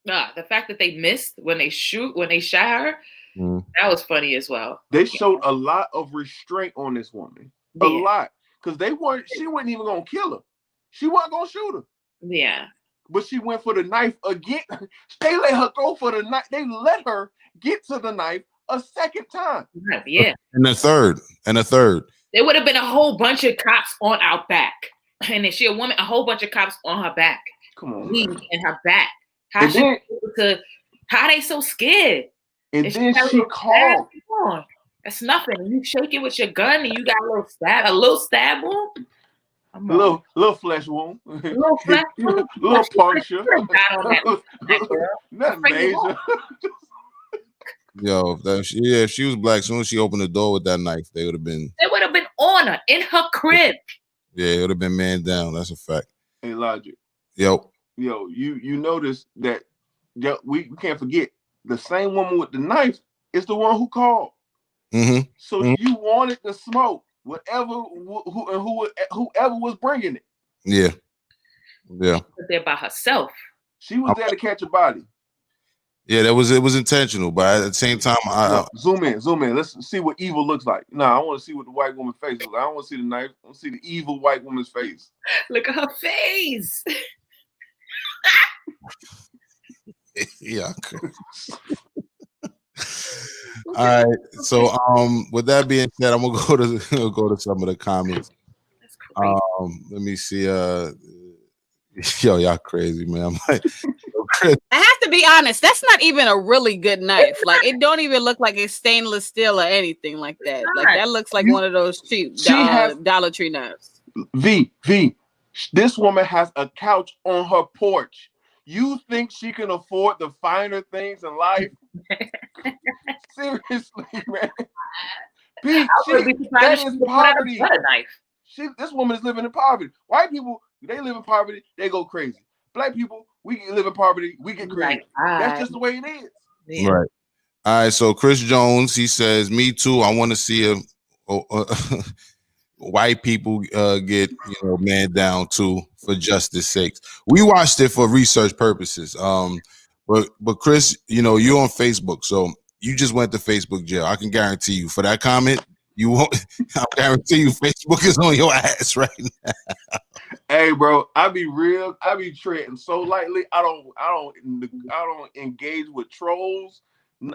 Nah, the fact that they missed when they shot her, that was funny as well. They showed a lot of restraint on this woman. A lot. Because she wasn't even gonna kill her. She wasn't gonna shoot her. Yeah. But she went for the knife again. They let her go for the knife. They let her get to the knife a second time. Yeah. And a third. There would have been a whole bunch of cops on our back. And then a woman, a whole bunch of cops on her back. Come on. And her back. How they so scared? And then she called. That's nothing. You shake it with your gun and you got a little stab wound. A little flesh wound. Little puncture. Nothing major. Yo, if she was black, as soon as she opened the door with that knife, they would have been on her in her crib. Yeah, it would have been man down. That's a fact. Hey, Logic. Yo, you notice that we can't forget the same woman with the knife is the one who called. So you wanted the smoke, whoever was bringing it. Yeah. She was there by herself. She was there to catch a body. Yeah, it was intentional, but at the same time, zoom in. Let's see what evil looks like. No, I want to see what the white woman's face looks like. I don't want to see the knife. I want to see the evil white woman's face. Look at her face. Yeah. All right. So, with that being said, I'm gonna go to some of the comments. Let me see. Yo, y'all crazy, man. I'm like, I have to be honest. That's not even a really good knife. Like, it don't even look like it's stainless steel or anything like that. Like, that looks like one of those cheap Dollar Tree knives. V, this woman has a couch on her porch. You think she can afford the finer things in life? Seriously, man. V, that is poverty. This woman is living in poverty. White people, they live in poverty, they go crazy. Black people, we live in poverty, we get crazy. That's just the way it is. Yeah. Right. All right. So Chris Jones, he says, "Me too. I want to see white people get man down too for justice sakes." We watched it for research purposes. But Chris, you're on Facebook, so you just went to Facebook jail. I can guarantee you for that comment. You won't. I guarantee you, Facebook is on your ass right now. Hey, bro, I be treading so lightly. I don't engage with trolls.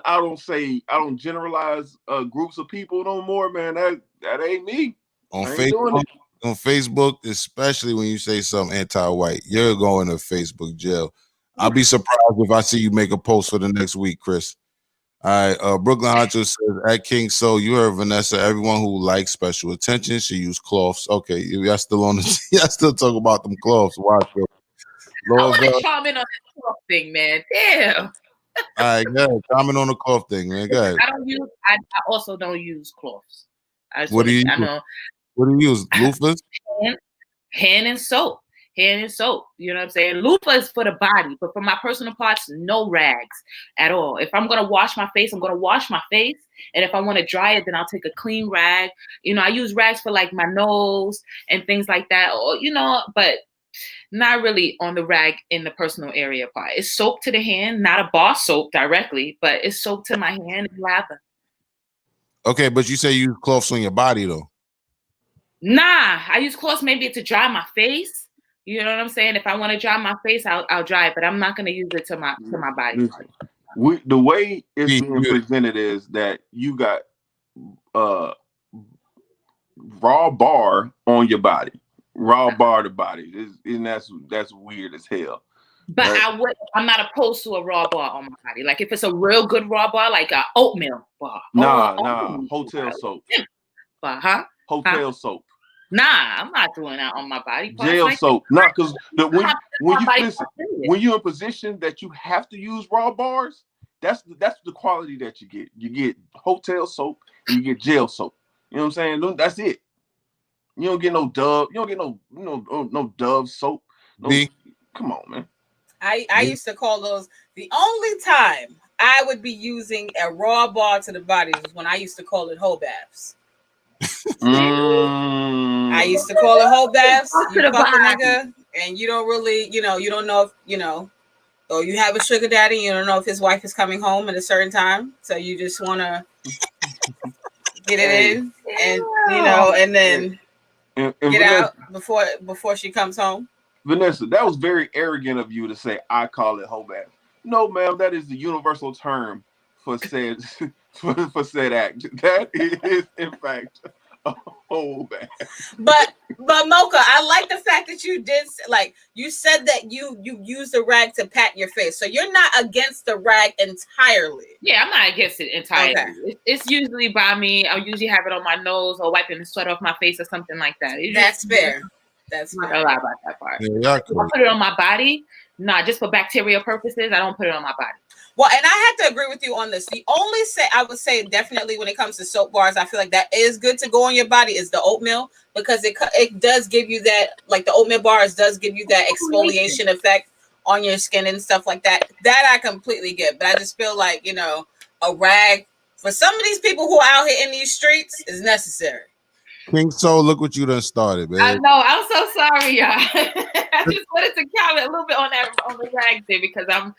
I don't generalize groups of people no more, man. That ain't me. On Facebook, especially when you say something anti-white, you're going to Facebook jail. I'll be surprised if I see you make a post for the next week, Chris. All right, Brooklyn Honcho says, at King So, you heard Vanessa, everyone who likes special attention should use cloths. Okay, y'all still on the y'all still talk about them cloths. Watch it. I want to comment on the cloth thing, man. Damn. All right, go ahead. Comment on the cloth thing, man. Go ahead. I also don't use cloths. What do you use? Loofahs? Hand and soap. Hand and soap. You know what I'm saying? Loofah is for the body, but for my personal parts, no rags at all. If I'm gonna wash my face, I'm gonna wash my face. And if I want to dry it, then I'll take a clean rag. I use rags for like my nose and things like that. Or, but not really on the rag in the personal area part. It's soap to the hand, not a bar soap directly, but it's soap to my hand and lather. Okay, but you say you use cloths on your body though. Nah, I use cloths maybe to dry my face. You know what I'm saying? If I want to dry my face, I'll dry it, but I'm not going to use it to my body. The way it's being presented is that you got raw bar on your body, raw bar to body, and that's weird as hell. But right? I'm not opposed to a raw bar on my body. Like if it's a real good raw bar, like a oatmeal bar. Hotel soap. Hotel soap. Nah, I'm not doing that on my body. Jail soap. Nah, because when you're in a position that you have to use raw bars, that's the quality that you get. You get hotel soap and you get jail soap. You know what I'm saying? That's it. You don't get no Dove. You don't get no Dove soap. Come on, man. I used to call those the only time I would be using a raw bar to the body was when I used to call it whole baths. I used to call it whole baths. You fuck a nigga, and you don't really, you don't know if, or you have a sugar daddy, you don't know if his wife is coming home at a certain time, so you just want to get it in, and and then get out before she comes home. Vanessa, that was very arrogant of you to say I call it whole bath. No, ma'am, that is the universal term for said for said act. That is in fact a whole bath. But Mocha, I like the fact that you did, like you said that you use the rag to pat your face, so you're not against the rag entirely. Yeah, I'm not against it entirely. Okay. It's usually by me. I'll usually have it on my nose or wiping the sweat off my face or something like that. That's fair. That's fair. I don't lie about that part. Yeah, I put it on my body. Nah, just for bacteria purposes, I don't put it on my body. Well, and I have to agree with you on this. The only I would say definitely when it comes to soap bars, I feel like that is good to go on your body is the oatmeal, because it does give you that, like the oatmeal bars does give you that exfoliation effect on your skin and stuff like that. That I completely get, but I just feel like, a rag for some of these people who are out here in these streets is necessary. King So, look what you done started, man. I know. I'm so sorry, y'all. I just wanted to comment a little bit on the rag thing because I'm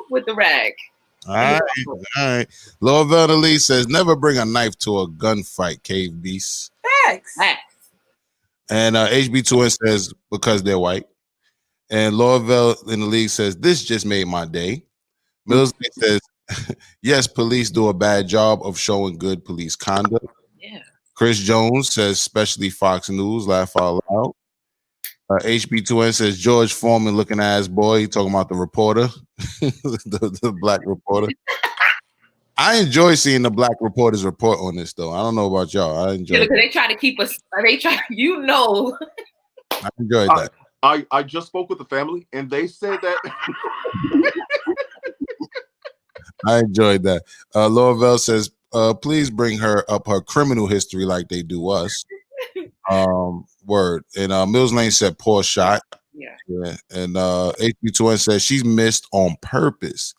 with the rag. All right. Lord Lee says, never bring a knife to a gunfight, cave beast. Facts. And HB2N says, because they're white. And Lorville in the league says, this just made my day. Millsley says, yes, police do a bad job of showing good police conduct. Yeah. Chris Jones says, especially Fox News, laugh out loud. HB2N says George Foreman looking ass boy. He talking about the reporter, the black reporter. I enjoy seeing the black reporters report on this, though. I don't know about y'all. I enjoy. Because they try to keep us. They try, I enjoyed that. I just spoke with the family, and they said that. I enjoyed that. Laurel says, please bring her up her criminal history like they do us. Word. And Mills Lane said, poor shot. Yeah. And HB2N says she's missed on purpose.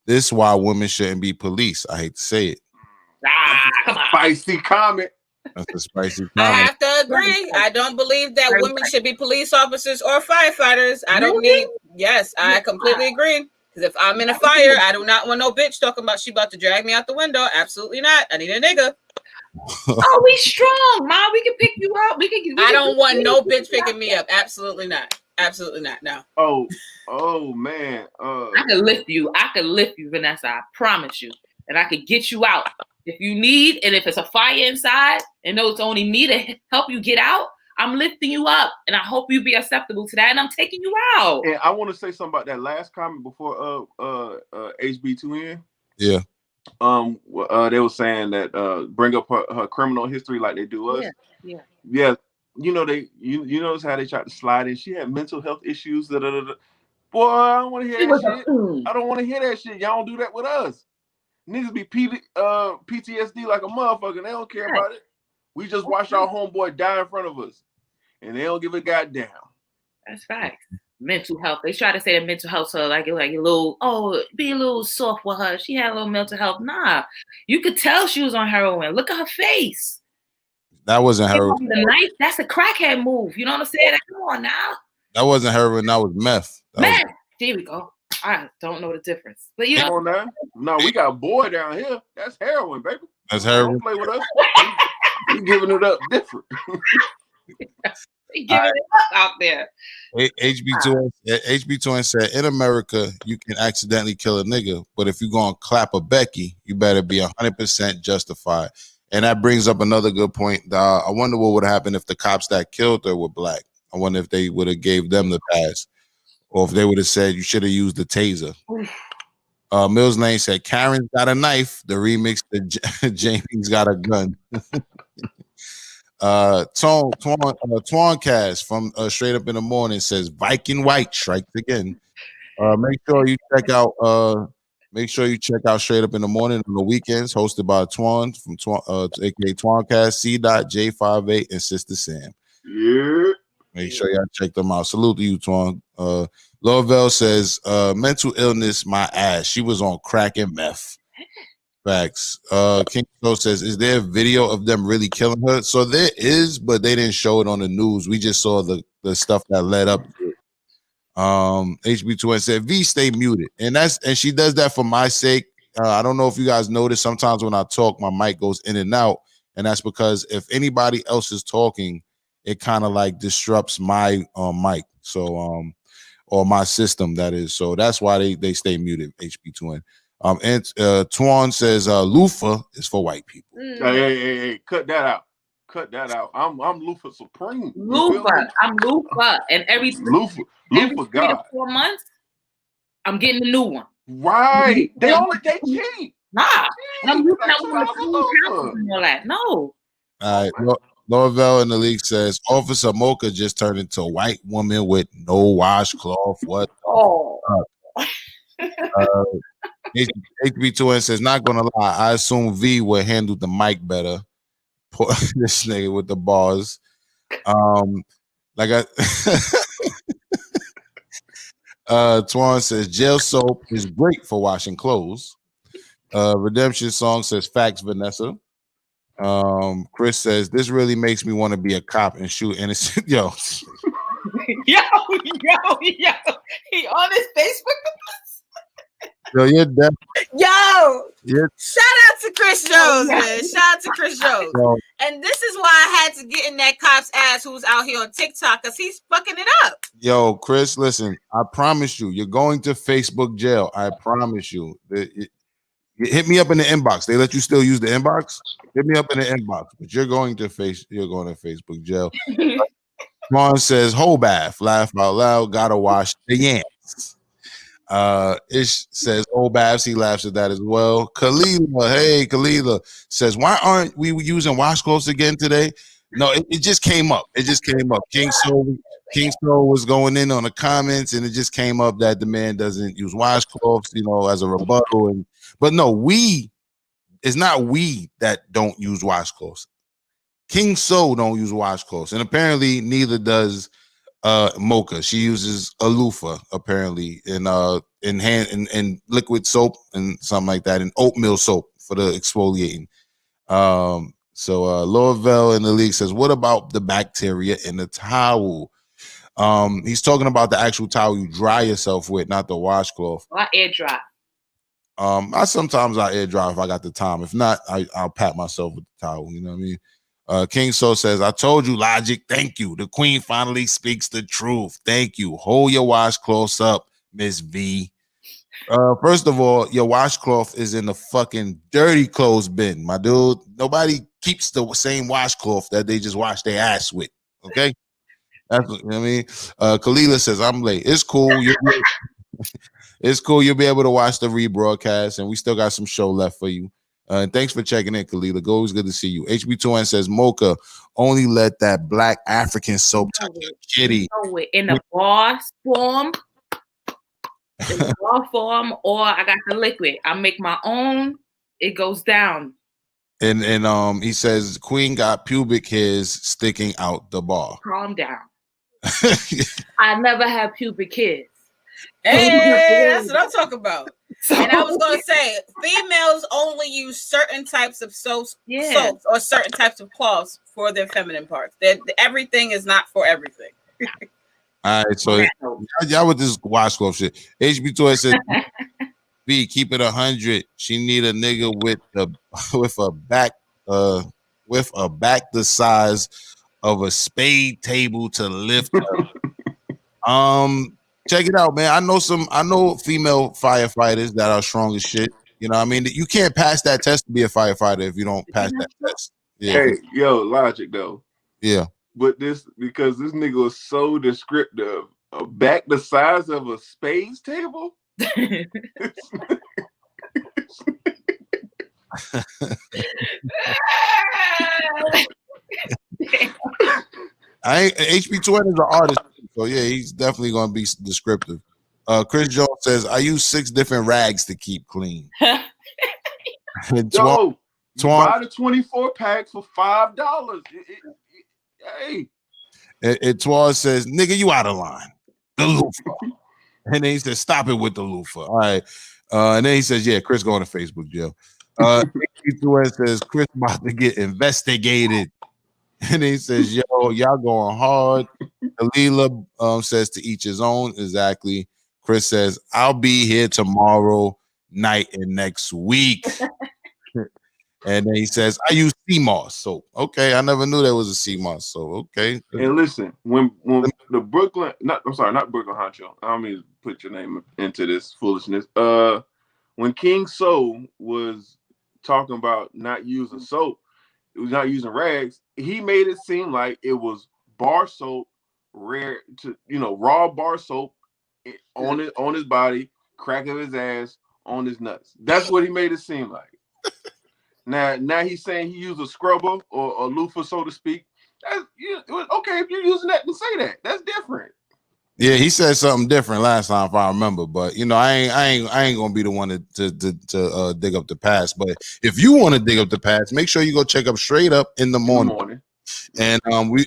This is why women shouldn't be police. I hate to say it. Spicy comment. That's a spicy comment. I have to agree. I don't believe that women should be police officers or firefighters. I don't need. Yes, I completely agree. Because if I'm in a fire, I do not want no bitch talking about she about to drag me out the window. Absolutely not. I need a nigga. Oh, we strong, Ma. We can pick you up. I don't want no bitch picking me up. Absolutely not. Absolutely not. No. Oh man. I can lift you. I can lift you, Vanessa. I promise you. And I could get you out if you need. And if it's a fire inside, and know it's only me to help you get out, I'm lifting you up. And I hope you be acceptable to that. And I'm taking you out. And I want to say something about that last comment before HB2N. Yeah. They were saying that bring up her criminal history like they do us. Yeah. You know you notice how they tried to slide in. She had mental health issues. Boy, I don't want to hear that shit. I don't want to hear that shit. Y'all don't do that with us. Niggas be PTSD like a motherfucker. They don't care about it. We just watch our homeboy die in front of us, and they don't give a goddamn. That's facts. Mental health. They try to say that mental health, so like a little, be a little soft with her. She had a little mental health. Nah, you could tell she was on heroin. Look at her face. That wasn't heroin. The knife, that's a crackhead move. You know what I'm saying? Come on now. That wasn't heroin. That was meth. There we go. I don't know the difference. But you know, come on now. No, we got a boy down here. That's heroin, baby. That's heroin. Don't play with us. We giving it up different. They giving it up out there. HB2N said, in America, you can accidentally kill a nigga, but if you're going to clap a Becky, you better be 100% justified. And that brings up another good point. I wonder what would have happened if the cops that killed her were black. I wonder if they would have gave them the pass, or if they would have said you should have used the taser. Mills Lane said, Karen's got a knife. The remix to Jamie's got a gun. Twancast from Straight Up in the Morning says Viking White strikes again. Make sure you check out Straight Up in the Morning on the weekends, hosted by Twan from aka Twancast, C.J58 and Sister Sam. Yeah. Make sure y'all check them out. Salute to you, Twan. Lovell says mental illness, my ass. She was on crack and meth. Facts. King Joe says, is there a video of them really killing her? So there is, but they didn't show it on the news. We just saw the stuff that led up to it. HB2N said, V, stay muted. And she does that for my sake. I don't know if you guys notice, sometimes when I talk, my mic goes in and out. And that's because if anybody else is talking, it kind of like disrupts my mic. So or my system, that is. So that's why they stay muted, HB2N. And Twan says loofah is for white people. Hey, cut that out. Cut that out. I'm loofah supreme. Loofah. I'm loofah. And every 3 to 4 months, I'm getting a new one. Right. They cheap. Nah. And I'm using that one and all that. No. All right. Norvell in the league says Officer Mocha just turned into a white woman with no washcloth. What? Oh. HB2N says, not gonna lie, I assume V would handle the mic better. This nigga with the bars. Twan says jail soap is great for washing clothes. Redemption Song says facts, Vanessa. Chris says this really makes me want to be a cop and shoot innocent. Yo, He on his Facebook. Yo, you're deaf. Yo, Yeah. shout out to Chris Jones, man. Shout out to Chris Jones. Yo. And this is why I had to get in that cop's ass who's out here on TikTok, because he's fucking it up. Yo, Chris, listen, I promise you, you're going to Facebook jail. I promise you. Hit me up in the inbox. They let you still use the inbox? Hit me up in the inbox. But you're going to Facebook jail. Ron says, whole bath, laugh out loud, gotta wash the yams. Ish says, whole baths, he laughs at that as well. Kalila says, why aren't we using washcloths again today? No, it just came up. It just came up. King Soul was going in on the comments, and it just came up that the man doesn't use washcloths, as a rebuttal. But no, it's not we that don't use washcloths. King Soul don't use washcloths, and apparently neither does Mocha. She uses a loofah apparently in liquid soap and something like that, and oatmeal soap for the exfoliating. So Lorville in the league says, what about the bacteria in the towel? He's talking about the actual towel you dry yourself with, not the washcloth. Or air dry. Sometimes I air dry if I got the time. If not, I'll pat myself with the towel. You know what I mean? King Soul says, I told you, Logic. Thank you. The queen finally speaks the truth. Thank you. Hold your washcloths up, Miss V. First of all, your washcloth is in the fucking dirty clothes bin, my dude. Nobody keeps the same washcloth that they just wash their ass with. Okay? That's what I mean. Kalila says, I'm late. It's cool. It's cool. You'll be able to watch the rebroadcast, and we still got some show left for you. And thanks for checking in, Kalila. Always good to see you. HB2N says, Mocha, only let that black African soap touch your kitty. In the bar form. In the bar form, or I got the liquid. I make my own. It goes down. And he says, Queen got pubic hairs sticking out the bar. Calm down. I never had pubic hairs. Hey, that's what I'm talking about. And I was going to say, females only use certain types of soaps or certain types of cloths for their feminine parts. Everything is not for everything. All right, so y'all with this washcloth shit. HB2 says, B, keep it 100. She need a nigga with a back the size of a spade table to lift her. Check it out, man. I know female firefighters that are strong as shit. You know what I mean? You can't pass that test to be a firefighter if you don't pass that test. Yeah. Hey, yo, Logic though. Yeah. But because this nigga was so descriptive, back the size of a spades table. HB2N is an artist, so yeah, he's definitely gonna be descriptive. Chris Jones says, I use 6 different rags to keep clean. Yo, buy the 24 pack for $5. Hey. Twan says, nigga, you out of line. The loofah. And then he says, stop it with the loofah. All right. And then he says, yeah, Chris going to Facebook jail. HB2N says, Chris about to get investigated. And he says, yo, y'all going hard. Alila says, to each his own. Exactly. Chris says, I'll be here tomorrow night and next week. And then he says, I use sea moss soap. Okay, I never knew there was a sea moss soap. Okay. And listen, when the Brooklyn, not Brooklyn Honcho, I don't mean to put your name into this foolishness. When King Soul was talking about not using soap, it was not using rags, he made it seem like it was bar soap, raw bar soap on his body, crack of his ass, on his nuts. That's what he made it seem like. Now he's saying he used a scrubber or a loofah, so to speak. Okay, if you're using that to say that, that's different. Yeah, he said something different last time, if I remember. But I ain't gonna be the one to dig up the past. But if you want to dig up the past, make sure you go check up Straight Up in the morning. And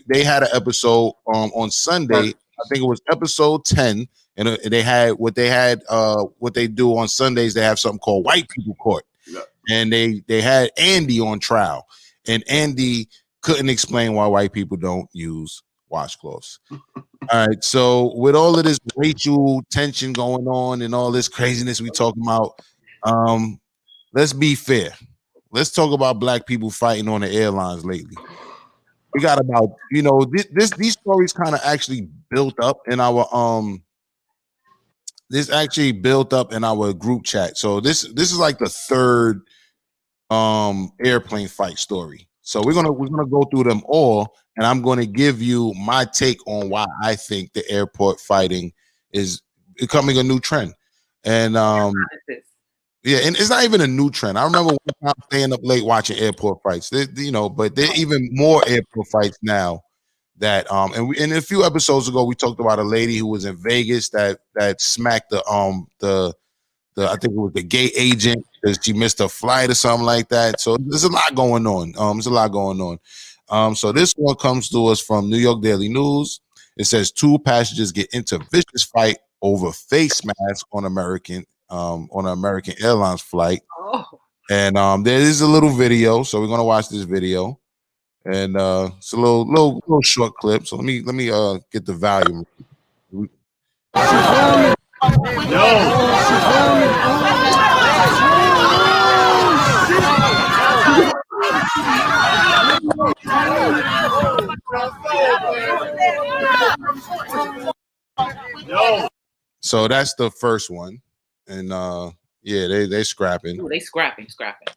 they had an episode on Sunday. I think it was episode 10, and they had what they do on Sundays. They have something called White People Court. Yeah. And they had Andy on trial, and Andy couldn't explain why white people don't use washcloths. All right, so with all of this racial tension going on and all this craziness we talking about, let's be fair. Let's talk about black people fighting on the airlines lately. We got about these stories kind of actually built up in our This actually built up in our group chat. So this is like the third airplane fight story. So we're gonna go through them all, and I'm gonna give you my take on why I think the airport fighting is becoming a new trend. And yeah, and it's not even a new trend. I remember one time staying up late watching airport fights. But there are even more airport fights now. That and a few episodes ago we talked about a lady who was in Vegas that smacked the I think it was the gate agent because she missed a flight or something like that. So there's a lot going on. There's a lot going on. So this one comes to us from New York Daily News. It says 2 passengers get into vicious fight over face mask on an American Airlines flight. Oh. And there is a little video, so we're gonna watch this video. And it's a little short clip. So let me get the volume. So that's the first one, and yeah, they scrapping. Ooh, they scrapping.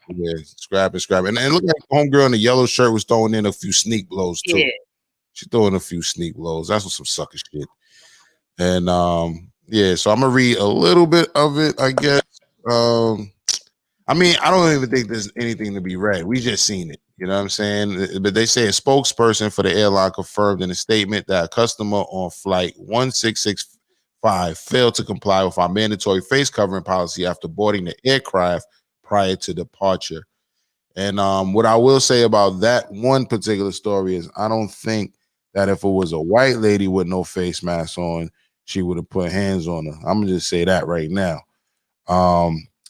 Yeah, scrapping. And look like homegirl in the yellow shirt was throwing in a few sneak blows too. Yeah. She's throwing a few sneak blows. That's some sucker shit. And yeah, so I'm gonna read a little bit of it, I guess. I mean, I don't even think there's anything to be read. We just seen it. You know what I'm saying? But they say a spokesperson for the airline confirmed in a statement that a customer on flight 1665 failed to comply with our mandatory face covering policy after boarding the aircraft prior to departure. And what I will say about that one particular story is I don't think that if it was a white lady with no face mask on, she would have put hands on her. I'm gonna just say that right now.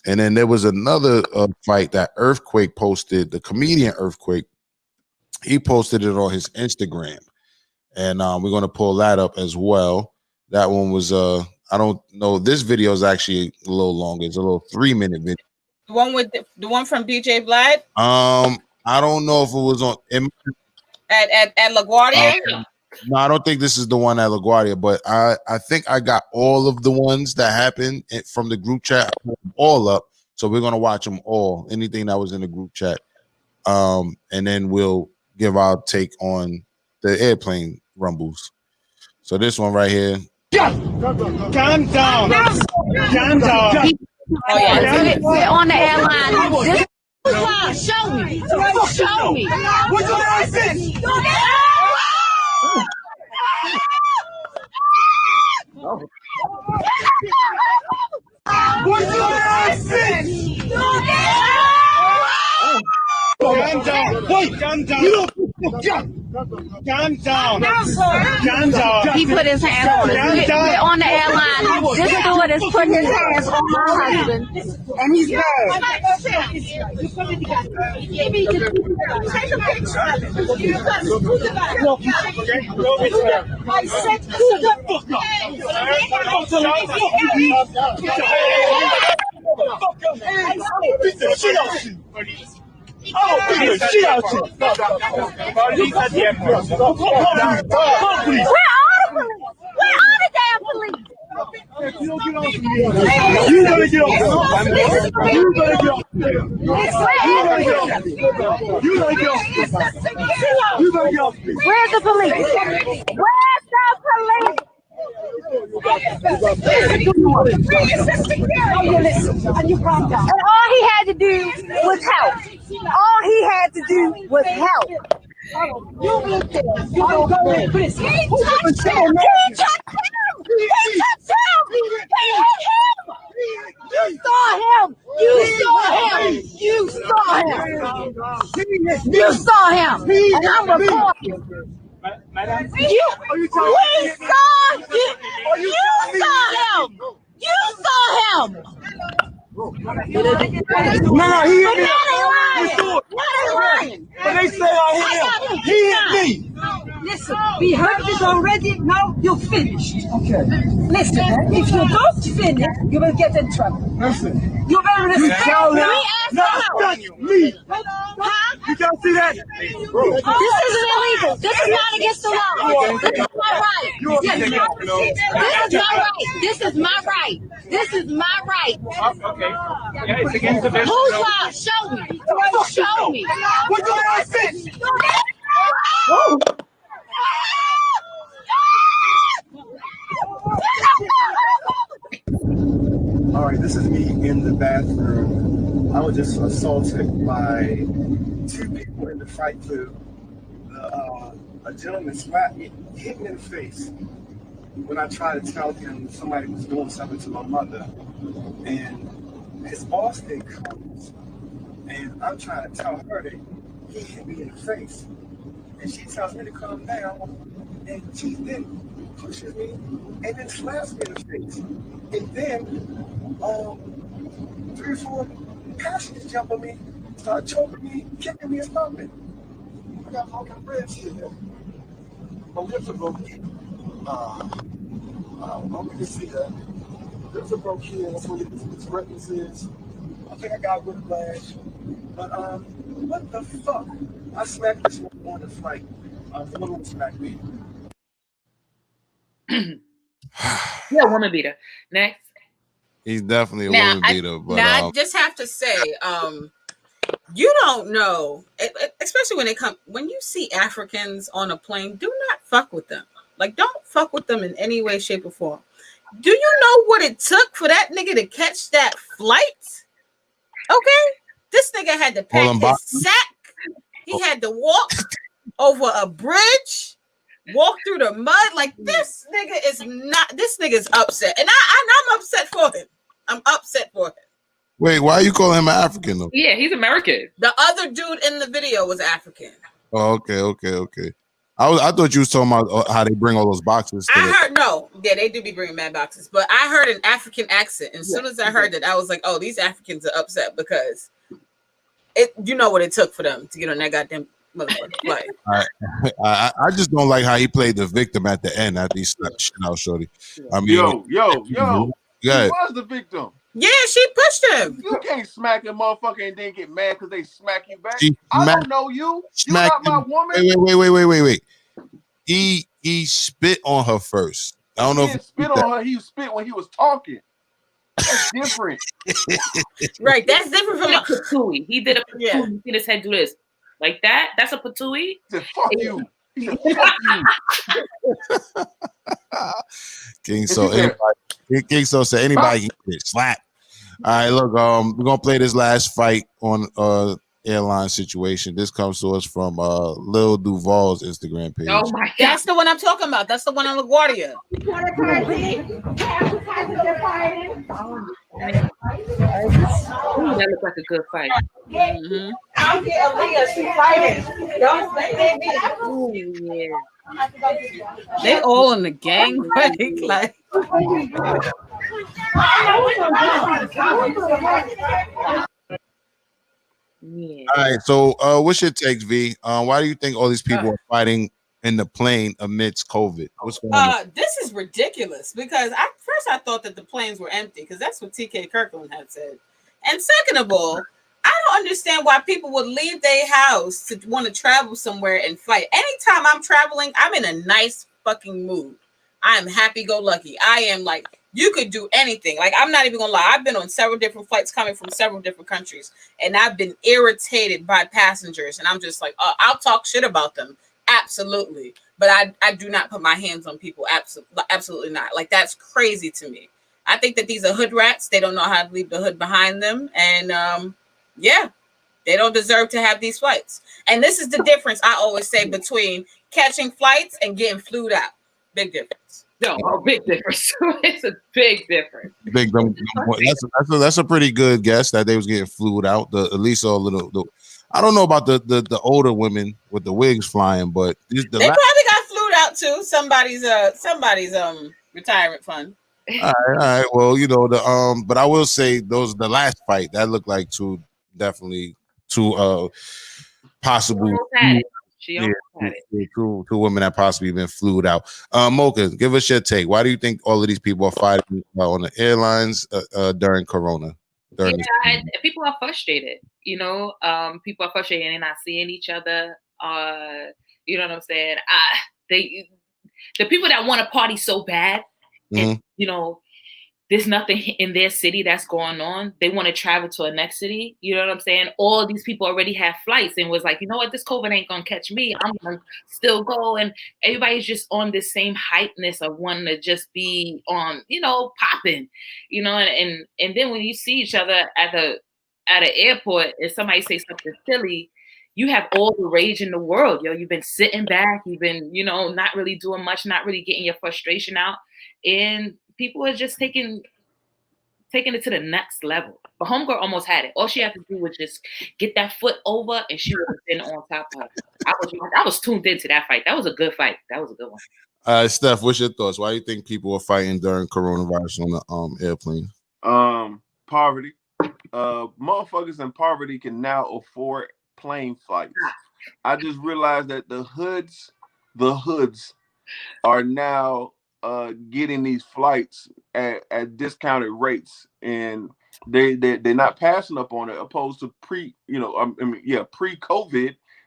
And then there was another fight that Earthquake posted, the comedian Earthquake. He posted it on his Instagram. And we're going to pull that up as well. That one was, I don't know. This video is actually a little longer. It's a little 3-minute video. The one with the one from BJ Vlad? I don't know if it was on At LaGuardia? No, I don't think this is the one at LaGuardia, but I think I got all of the ones that happened from the group chat, I put them all up. So we're gonna watch them all, anything that was in the group chat, and then we'll give our take on the airplane rumbles. So this one right here. Calm down. Calm down. Oh yeah, we're on the airline. Show me. What's your license? What's your license? Calm down. Wait, calm down. Calm down. Calm down. He put his hands on us. We're on the airline. This steward is putting his hands on my husband, and he's mad. I said, oh, beat the shit out you. Where are the damn police? You don't get off me. You better get off me. You better get off me. You better get off me. You better get off me. Where's the police? Where's the police? And you calm down. And all he had to do was help. All he had to do was help. You mean this? You don't go in. He touched him. He touched him. He touched him. He hit him. You saw him. You saw him. You saw him. You saw him. And I'm recording. You saw him. You saw him. You saw him. No, he hit me. But they say I hit him. He hit me. Listen, we heard this already. Now you're finished. Okay. Listen, if you don't finish, you will get in trouble. Listen. You better respect me. Me. Huh? You don't see that? This isn't illegal. This is not against the law. This is my right. This is my right. This is my right. Okay. It's against the best. Who's law? Show me. Show me. What do I say? All right, this is me in the bathroom. I was just assaulted by two people in the fight club. A gentleman slapped me, hit me in the face when I tried to tell him somebody was doing something to my mother. And his boss then comes, and I'm trying to tell her that he hit me in the face. And she tells me to calm down, and she then pushes me and then slaps me in the face. And then 3 or 4 passengers jump on me, start choking me, kicking me and stomping. I got fucking ribs here. My lips are broken. I don't know if you can see that. Lips are broken here. That's what this redness is. I think I got whiplash. But what the fuck? I smacked this one on the flight. The woman smacked me. Yeah, woman beater. Next. He's definitely a Now, woman beater. But I just have to say, you don't know, especially when you see Africans on a plane, do not fuck with them. Like, don't fuck with them in any way, shape, or form. Do you know what it took for that nigga to catch that flight? Okay, this nigga had to pack his sack. He had to walk over a bridge, walk through the mud. Like, this nigga is upset, and I'm upset for him. I'm upset for him. wait, why are you calling him an African though? Yeah, he's American. The other dude in the video was African. Oh, okay. I thought you was talking about how they bring all those boxes. Yeah, they do be bringing mad boxes, but I heard an African accent. And as soon as I heard that, I was like, oh, these Africans are upset because you know what it took for them to get on that goddamn motherfucker flight. I just don't like how he played the victim at the end after he slapped shit out shorty. I mean, Yo. Yeah. He was the victim. Yeah, she pushed him. You can't smack a motherfucker and then get mad because they smack you back. She I smacked- don't know you. You're not my woman. Wait. He spit on her first. I don't know He if didn't spit on her. He spit when he was talking. That's different. Right, that's different from a patooey. He did a patooey. Yeah. He his head do this. Like that? That's a patooey? He said, fuck you. He said, fuck you. King So said anybody can get slapped. All right, look, we're gonna play this last fight on airline situation. This comes to us from Lil Duval's Instagram page. Oh my God. That's the one I'm talking about. That's the one on LaGuardia. Ooh, that looks like a good fight. Mm-hmm. I'll get Aaliyah. She's fighting. Don't say that. Oh, yeah. They all in the gang fight. Like, yeah. All right, so what's your takes, V? Why do you think all these people are fighting in the plane amidst COVID? What's going on? this is ridiculous because I thought that the planes were empty because that's what TK Kirkland had said. And second of all, I don't understand why people would leave their house to want to travel somewhere and fight. Anytime I'm traveling, I'm in a nice fucking mood. I am happy-go-lucky. I am like, you could do anything. Like, I'm not even gonna lie. I've been on several different flights coming from several different countries, and I've been irritated by passengers. And I'm just like, I'll talk shit about them, absolutely, but I do not put my hands on people, absolutely not. Like, that's crazy to me. I think that these are hood rats. They don't know how to leave the hood behind them, and yeah, they don't deserve to have these flights. And this is the difference I always say between catching flights and getting flued out. Big difference. No, big difference. It's a big difference. That's a pretty good guess that they was getting flued out. At least a little. I don't know about the older women with the wigs flying, but they probably got flued out too. Somebody's retirement fund. All right. Well, you know but I will say the last fight that looked like two possible She almost had it. Two women that possibly been flued out. Mocha, give us your take. Why do you think all of these people are fighting on the airlines during Corona? People are frustrated. People are frustrated and they're not seeing each other. You know what I'm saying? The people that want to party so bad, and there's nothing in their city that's going on. They want to travel to a next city. You know what I'm saying? All these people already have flights and was like, you know what? This COVID ain't going to catch me. I'm going to still go. And everybody's just on this same hypeness of wanting to just be on, popping, and then when you see each other at an airport and somebody say something silly, you have all the rage in the world. You've been sitting back. You've been, not really doing much, not really getting your frustration out. And people are just taking it to the next level. But homegirl almost had it. All she had to do was just get that foot over, and she would have been on top of her. I was tuned into that fight. That was a good fight. That was a good one. Steph, what's your thoughts? Why do you think people are fighting during coronavirus on the airplane? Poverty. Motherfuckers in poverty can now afford plane flights. I just realized that the hoods are now getting these flights at discounted rates, and they're not passing up on it, opposed to pre-COVID.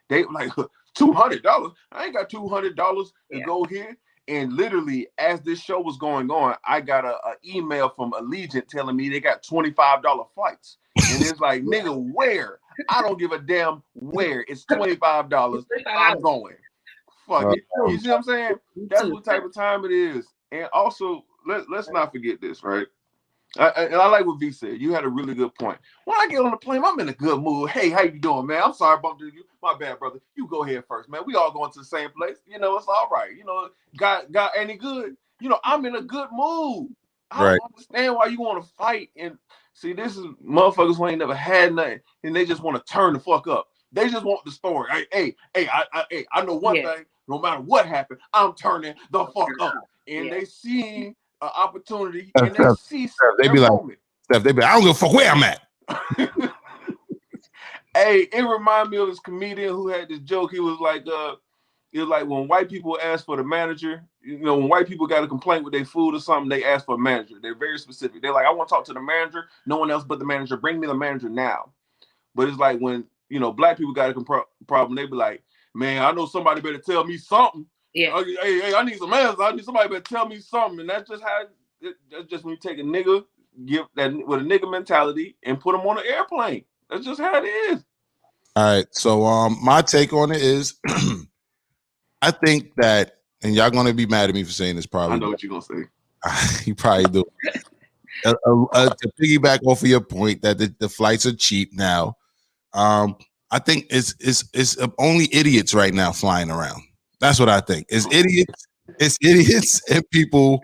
They like $200. I ain't got $200 to go here. And literally, as this show was going on, I got a email from Allegiant telling me they got $25 flights, and it's like, nigga, where? I don't give a damn where. It's $25. I'm going. Fuck it. You see what I'm saying? That's what type of time it is. And also, let's not forget this, right? And I like what V said. You had a really good point. When I get on the plane, I'm in a good mood. Hey, how you doing, man? I'm sorry I bumped into you. My bad, brother. You go ahead first, man. We all going to the same place. It's all right. Got any good? I'm in a good mood. I don't understand why you want to fight. And see, this is motherfuckers who ain't never had nothing, and they just want to turn the fuck up. They just want the story. Hey, I know one thing. No matter what happened, I'm turning the fuck up. And they see an opportunity, and they see they be like, Steph, they be like, I don't give a fuck where I'm at. Hey, it reminded me of this comedian who had this joke. He was like, when white people ask for the manager, when white people got a complaint with their food or something, they ask for a manager. They're very specific. They're like, I want to talk to the manager. No one else but the manager. Bring me the manager now. But it's like when, black people got a problem, they be like, man, I know somebody better tell me something. Yeah. Hey, I need some answers. I need somebody better tell me something. And that's just how. That's just when you take a nigga, give that with a nigga mentality, and put him on an airplane. That's just how it is. All right. So my take on it is, I think that, and y'all gonna be mad at me for saying this probably. I know what you're gonna say. You probably do. To piggyback off of your point that the flights are cheap now. I think it's only idiots right now flying around. That's what I think. It's idiots and people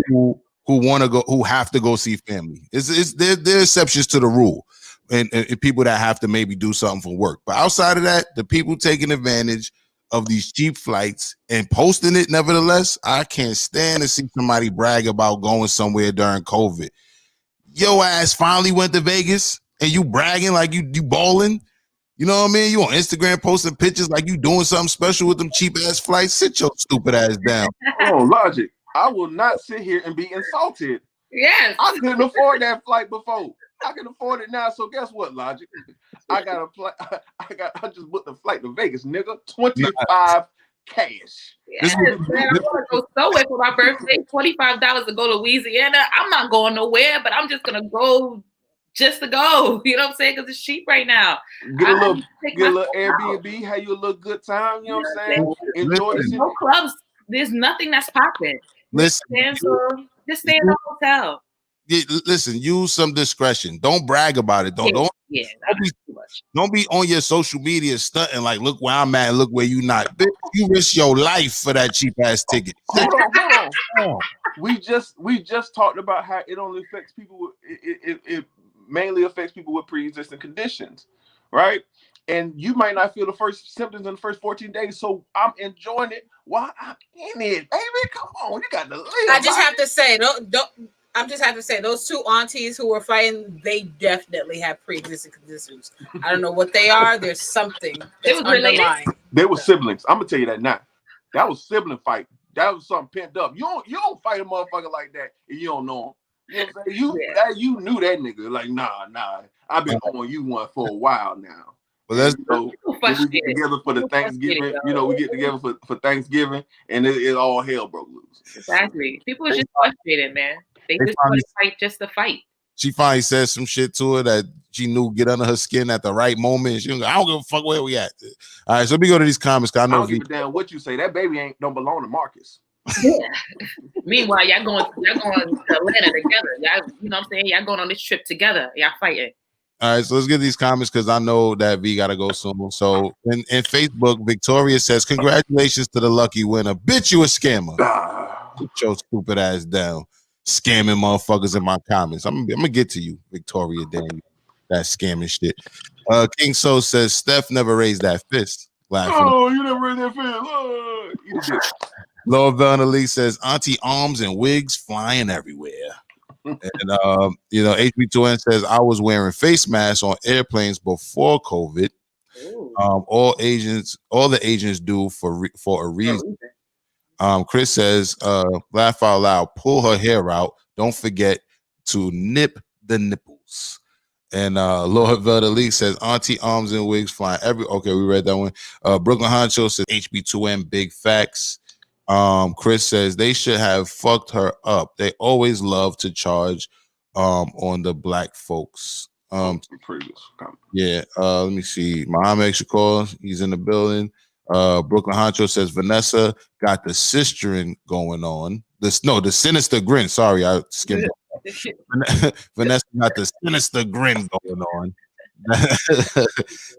who want to go, who have to go see family. There are exceptions to the rule, and people that have to maybe do something for work. But outside of that, the people taking advantage of these cheap flights and posting it, nevertheless, I can't stand to see somebody brag about going somewhere during COVID. Your ass finally went to Vegas and you bragging like you balling. You know what I mean? You on Instagram posting pictures like you doing something special with them cheap ass flights. Sit your stupid ass down. Oh, Logic. I will not sit here and be insulted. Yes. I couldn't afford that flight before. I can afford it now. So guess what, Logic? I just booked the flight to Vegas, nigga. 25 cash. Yes, man, I want to go somewhere for my birthday. $25 to go to Louisiana. I'm not going nowhere, but I'm just gonna go just to go. You know what I'm saying? Because it's cheap right now. Get a little Airbnb, have you a little good time. You know what I'm saying? Enjoy the city. No clubs. There's nothing that's popping. Listen, just stay in the hotel. Listen, use some discretion. Don't brag about it. Don't be on your social media stunting like, look where I'm at, look where you not. Bitch, you risk your life for that cheap ass ticket. Hold on. We just talked about how it only affects people. It mainly affects people with pre-existing conditions, right? And you might not feel the first symptoms in the first 14 days. So I'm enjoying it while I'm in it, baby. Come on, you got to live. I just have to say, those two aunties who were fighting, they definitely have pre-existing conditions. I don't know what they are. There's something that's underlying. They were siblings. I'm gonna tell you that now. That was sibling fight. That was something pent up. You don't fight a motherfucker like that and you don't know him. You know what I'm saying? You knew that nigga. Like, nah. I've been on you one for a while now. Well, that's when we get together for the Thanksgiving. We get together for Thanksgiving, and it all hell broke loose. Exactly. People are just frustrated, man. They just want to fight just to fight. She finally said some shit to her that she knew get under her skin at the right moment. She was like, I don't give a fuck where we at. All right, so let me go to these comments. I know I don't give a damn what you say. That baby don't belong to Marcus. Yeah. Meanwhile, y'all going to Atlanta together. Y'all, you know what I'm saying? Y'all going on this trip together. Y'all fighting. All right, so let's get these comments because I know that V got to go soon. So in Facebook, Victoria says, congratulations to the lucky winner. Bitch, you a scammer. Put your stupid ass down. Scamming motherfuckers in my comments. I'm going to get to you, Victoria Daniel. That scamming shit. King Soul says, Steph never raised that fist. Laughing. Oh, you never raised that fist. Oh, you did. Laura Vanelli says, Auntie arms and wigs flying everywhere. And HB2N says, I was wearing face masks on airplanes before COVID. All the agents do for a reason. Chris says, laugh out loud, pull her hair out. Don't forget to nip the nipples. And Laura Vanelli says, Auntie arms and wigs flying okay, we read that one. Brooklyn Honcho says, HB2N, big facts. Chris says they should have fucked her up. They always love to charge on the black folks. Previous comment. Yeah, let me see. Muhammad Shakur, he's in the building. Brooklyn Honcho says Vanessa got the sistering going on. The sinister grin. Sorry, I skimmed over. Vanessa got the sinister grin going on.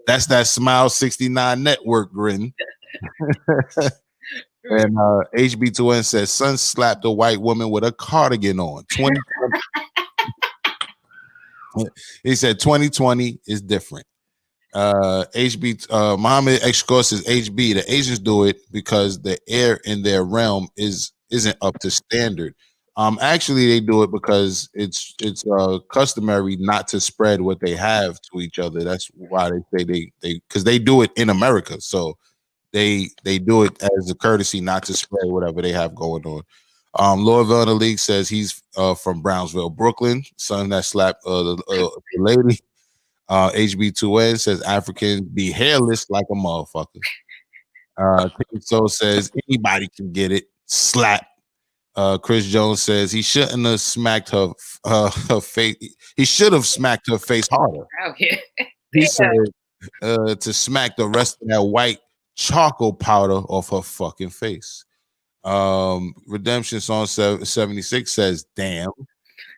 That's that Smile 69 network grin. And HB2N says, son slapped a white woman with a cardigan on. 2020. He said 2020 is different. Muhammad X says HB, the Asians do it because the air in their realm isn't up to standard. Actually, they do it because it's customary not to spread what they have to each other. That's why they say they because they do it in America. So they do it as a courtesy not to spread whatever they have going on. Louisville in the league says he's from Brownsville, Brooklyn. Son that slapped the lady. HB2N says Africans be hairless like a motherfucker. So says anybody can get it. Slap. Chris Jones says he shouldn't have smacked her face. He should have smacked her face harder. Okay. He said to smack the rest of that white charcoal powder off her fucking face. Redemption Song 76 says, damn.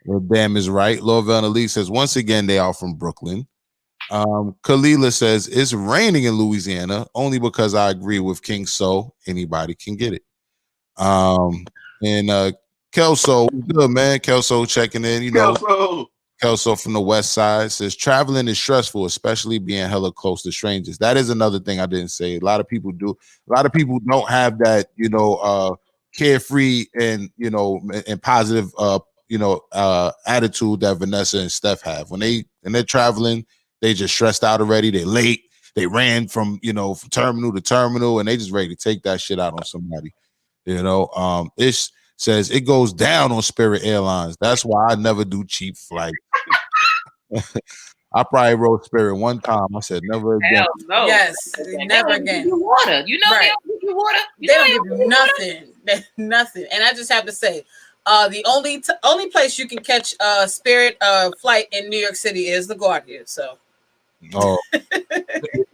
Well, damn is right. Louisville in the league says, once again, they are from Brooklyn. Kalila says, it's raining in Louisiana only because I agree with King So. Anybody can get it. And Kelso, good man. Kelso checking in, Kelso from the west side says traveling is stressful, especially being hella close to strangers. That is another thing I didn't say. A lot of people do. A lot of people don't have that, carefree and and positive attitude that Vanessa and Steph have. When they're traveling, they just stressed out already. They're late. They ran from from terminal to terminal, and they just ready to take that shit out on somebody. It says it goes down on Spirit Airlines. That's why I never do cheap flights. I probably wrote Spirit one time. I said never again. Hell no. Yes, never again. Water. They don't give you water. They don't give you nothing. Nothing. And I just have to say, the only place you can catch a Spirit flight in New York City is LaGuardia. So. Oh, and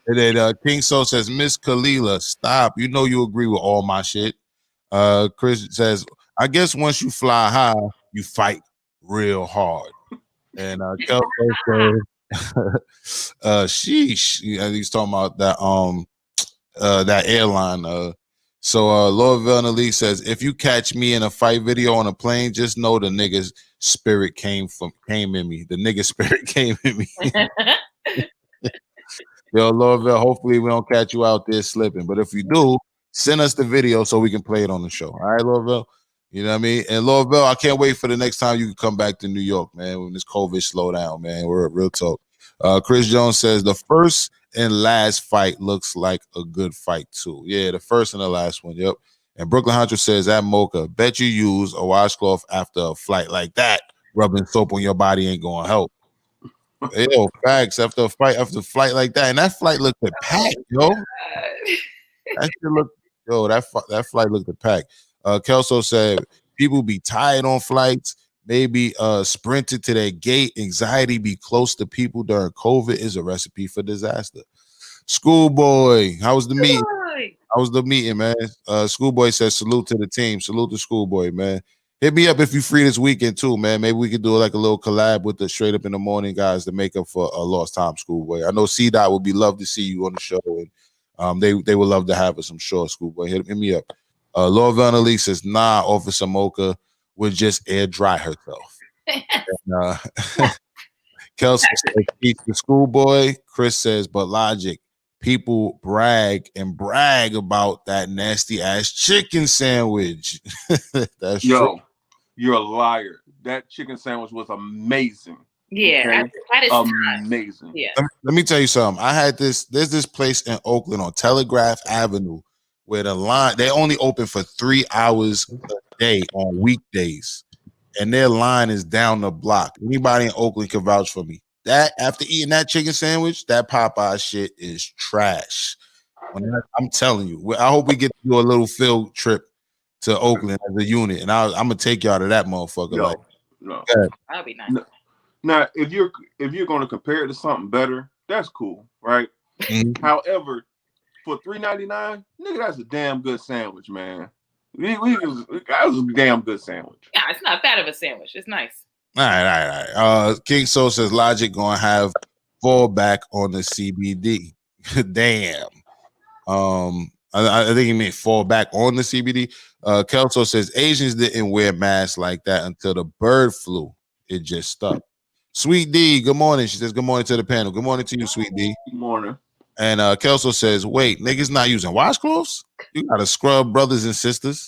then King So says, Miss Kalila, stop. You agree with all my shit. Chris says, I guess once you fly high, you fight real hard. And Kelso says, sheesh. He's talking about that airline. So Louisville in the league says, if you catch me in a fight video on a plane, just know the nigga's spirit came in me. The nigga spirit came in me. Yo, Louisville, hopefully we don't catch you out there slipping. But if you do, send us the video so we can play it on the show. All right, Louisville? You know what I mean? And Louisville, I can't wait for the next time you can come back to New York, man, when this COVID slow down, man. We're real talk. Chris Jones says the first and last fight looks like a good fight too. Yeah, the first and the last one. Yep. And Brooklyn Hunter says that Mocha, bet you use a washcloth after a flight like that. Rubbing soap on your body ain't gonna help. Yo, facts after a flight like that, and that flight looked packed, yo. That shit look, yo, that flight looked packed. Kelso said people be tired on flights. Maybe sprinted to their gate. Anxiety be close to people during COVID is a recipe for disaster. Schoolboy, how was the meeting? How was the meeting, man? Schoolboy says salute to the team. Salute to Schoolboy, man. Hit me up if you free this weekend too, man. Maybe we could do like a little collab with the Straight Up in the Morning guys to make up for a lost time, Schoolboy. I know C-Dot would be love to see you on the show, and they would love to have us, I'm sure, Schoolboy. Hit me up. Lord Vanessa says, nah, Officer Mocha would just air dry herself. And, Kelsey says, eat the Schoolboy. Chris says, but Logic, people brag about that nasty ass chicken sandwich. That's true. You're a liar. That chicken sandwich was amazing. Yeah, okay? that is amazing. Yeah. Let me tell you something. There's this place in Oakland on Telegraph Avenue where the line, they only open for 3 hours a day on weekdays. And their line is down the block. Anybody in Oakland can vouch for me. That after eating that chicken sandwich, that Popeye shit is trash. I'm telling you. I hope we get to do a little field trip to Oakland as a unit, and I'm gonna take y'all to that motherfucker. No, that'd be nice. No. Now, if you're going to compare it to something better, that's cool, right? Mm-hmm. However, for $3.99, nigga, that's a damn good sandwich, man. That was a damn good sandwich. Yeah, it's not bad of a sandwich. It's nice. All right. King Soul says Logic gonna have fallback on the CBD. Damn. I think he meant fall back on the CBD. Kelso says Asians didn't wear masks like that until the bird flu. It just stuck. Sweet D, good morning. She says good morning to the panel. Good morning to you, Sweet D. Good morning. And Kelso says, wait, niggas not using washcloths? You gotta scrub, brothers and sisters.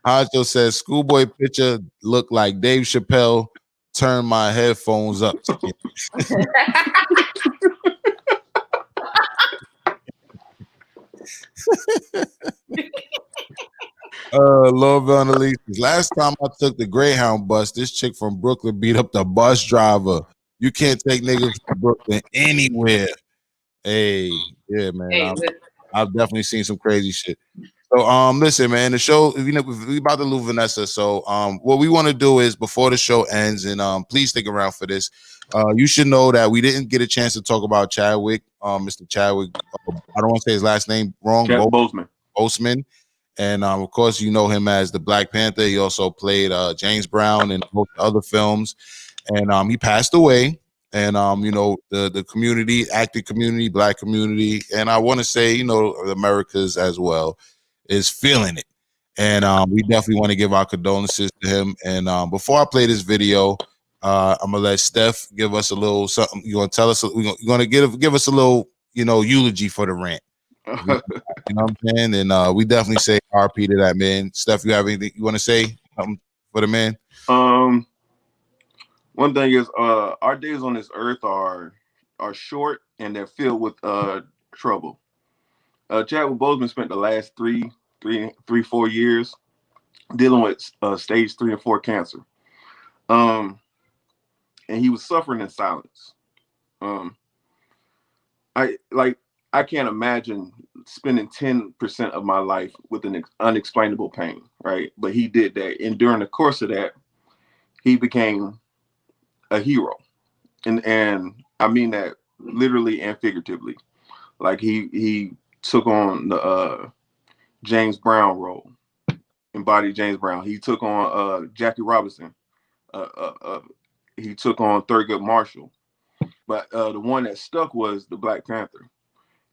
Hajo says Schoolboy picture looked like Dave Chappelle turned my headphones up. Lord Vanessa, last time I took the Greyhound bus, this chick from Brooklyn beat up the bus driver. You can't take niggas from Brooklyn anywhere. Hey, yeah, man. Hey, I've definitely seen some crazy shit. So, listen, man, the show, we about to lose Vanessa. So, what we want to do is before the show ends, and please stick around for this. You should know that we didn't get a chance to talk about Chadwick, Mr. Chadwick. I don't want to say his last name wrong. Boseman. And of course, you know him as the Black Panther. He also played James Brown in most other films. And he passed away. And the community, acting community, Black community, and I want to say, the Americas as well, is feeling it. And we definitely want to give our condolences to him. And before I play this video, I'm gonna let Steph give us a little something. You want to tell us? You're gonna give us a little, eulogy for the rant. You know what I'm saying? And we definitely say RP to that man. Steph, you have anything you want to say for the man? One thing is, our days on this earth are short and they're filled with trouble. Chadwick Boseman spent the last 4 years dealing with stage 3 and 4 cancer. And he was suffering in silence. I can't imagine spending 10% of my life with an unexplainable pain, right? But he did that. And during the course of that, he became a hero. And I mean that literally and figuratively. Like he took on the James Brown role, embodied James Brown. He took on Jackie Robinson. He took on Thurgood Marshall. But the one that stuck was the Black Panther.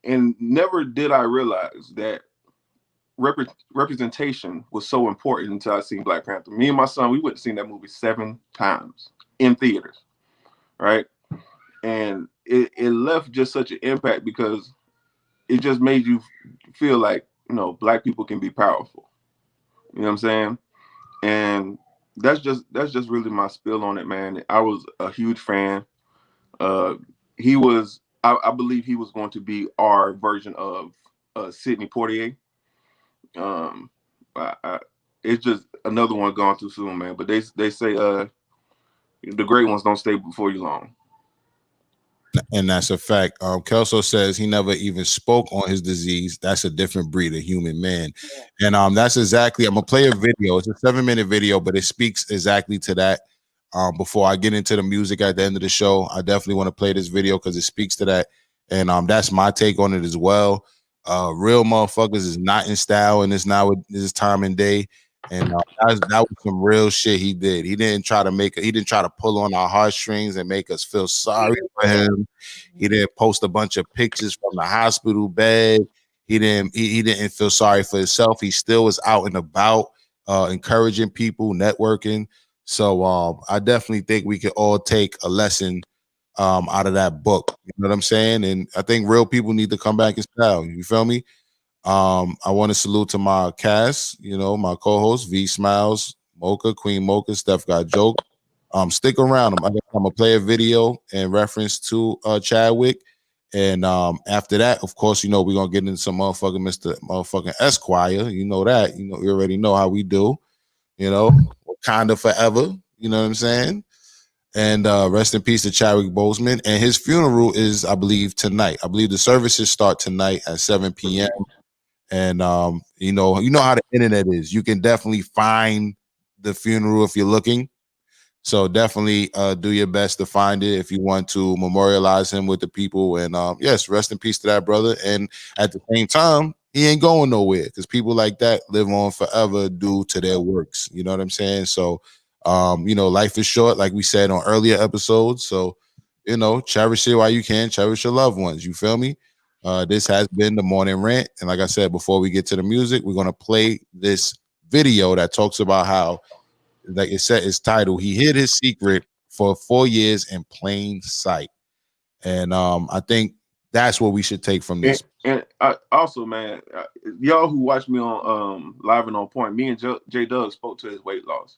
And never did I realize that representation was so important until I seen Black Panther. Me and my son, we went to see that movie 7 times in theaters, right? And it left just such an impact because it just made you feel like, Black people can be powerful. You know what I'm saying? And that's just really my spill on it, man. I was a huge fan. He was, I believe, he was going to be our version of Sidney Poitier. It's just another one gone too soon, man. But they say the great ones don't stay before you long. And that's a fact. Kelso says he never even spoke on his disease. That's a different breed of human man. And that's exactly, I'm gonna play a video. It's a 7-minute video, but it speaks exactly to that. Before I get into the music at the end of the show, I definitely want to play this video because it speaks to that. And that's my take on it as well. Real motherfuckers is not in style in this time and day. And that was some real shit he did. He didn't try to pull on our heartstrings and make us feel sorry for him. He didn't post a bunch of pictures from the hospital bed. He didn't feel sorry for himself. He still was out and about, encouraging people, networking. So I definitely think we could all take a lesson out of that book. You know what I'm saying? And I think real people need to come back in style. You feel me? I want to salute to my cast, my co-host, VeeSmilez, Mocha, Queen Mocha, StepGotJokes. Stick around. I'm gonna play a video in reference to Chadwick. And after that, of course, we're gonna get into some motherfucking Mr. Motherfucking Esquire. You know that. You already know how we do. Wakanda forever. You know what I'm saying? And rest in peace to Chadwick Boseman. And his funeral is, I believe, tonight. I believe the services start tonight at 7 p.m. And you know how the internet is. You can definitely find the funeral if you're looking. So definitely do your best to find it if you want to memorialize him with the people. And yes, rest in peace to that brother. And at the same time, he ain't going nowhere because people like that live on forever due to their works. You know what I'm saying? So life is short, like we said on earlier episodes. So cherish it while you can. Cherish your loved ones. You feel me? This has been the Morning Rant. And like I said, before we get to the music, we're going to play this video that talks about how, like it said, its title, he hid his secret for 4 years in plain sight. And I think that's what we should take from this. And also, man, y'all who watch me on Live and On Point, me and J Doug spoke to his weight loss,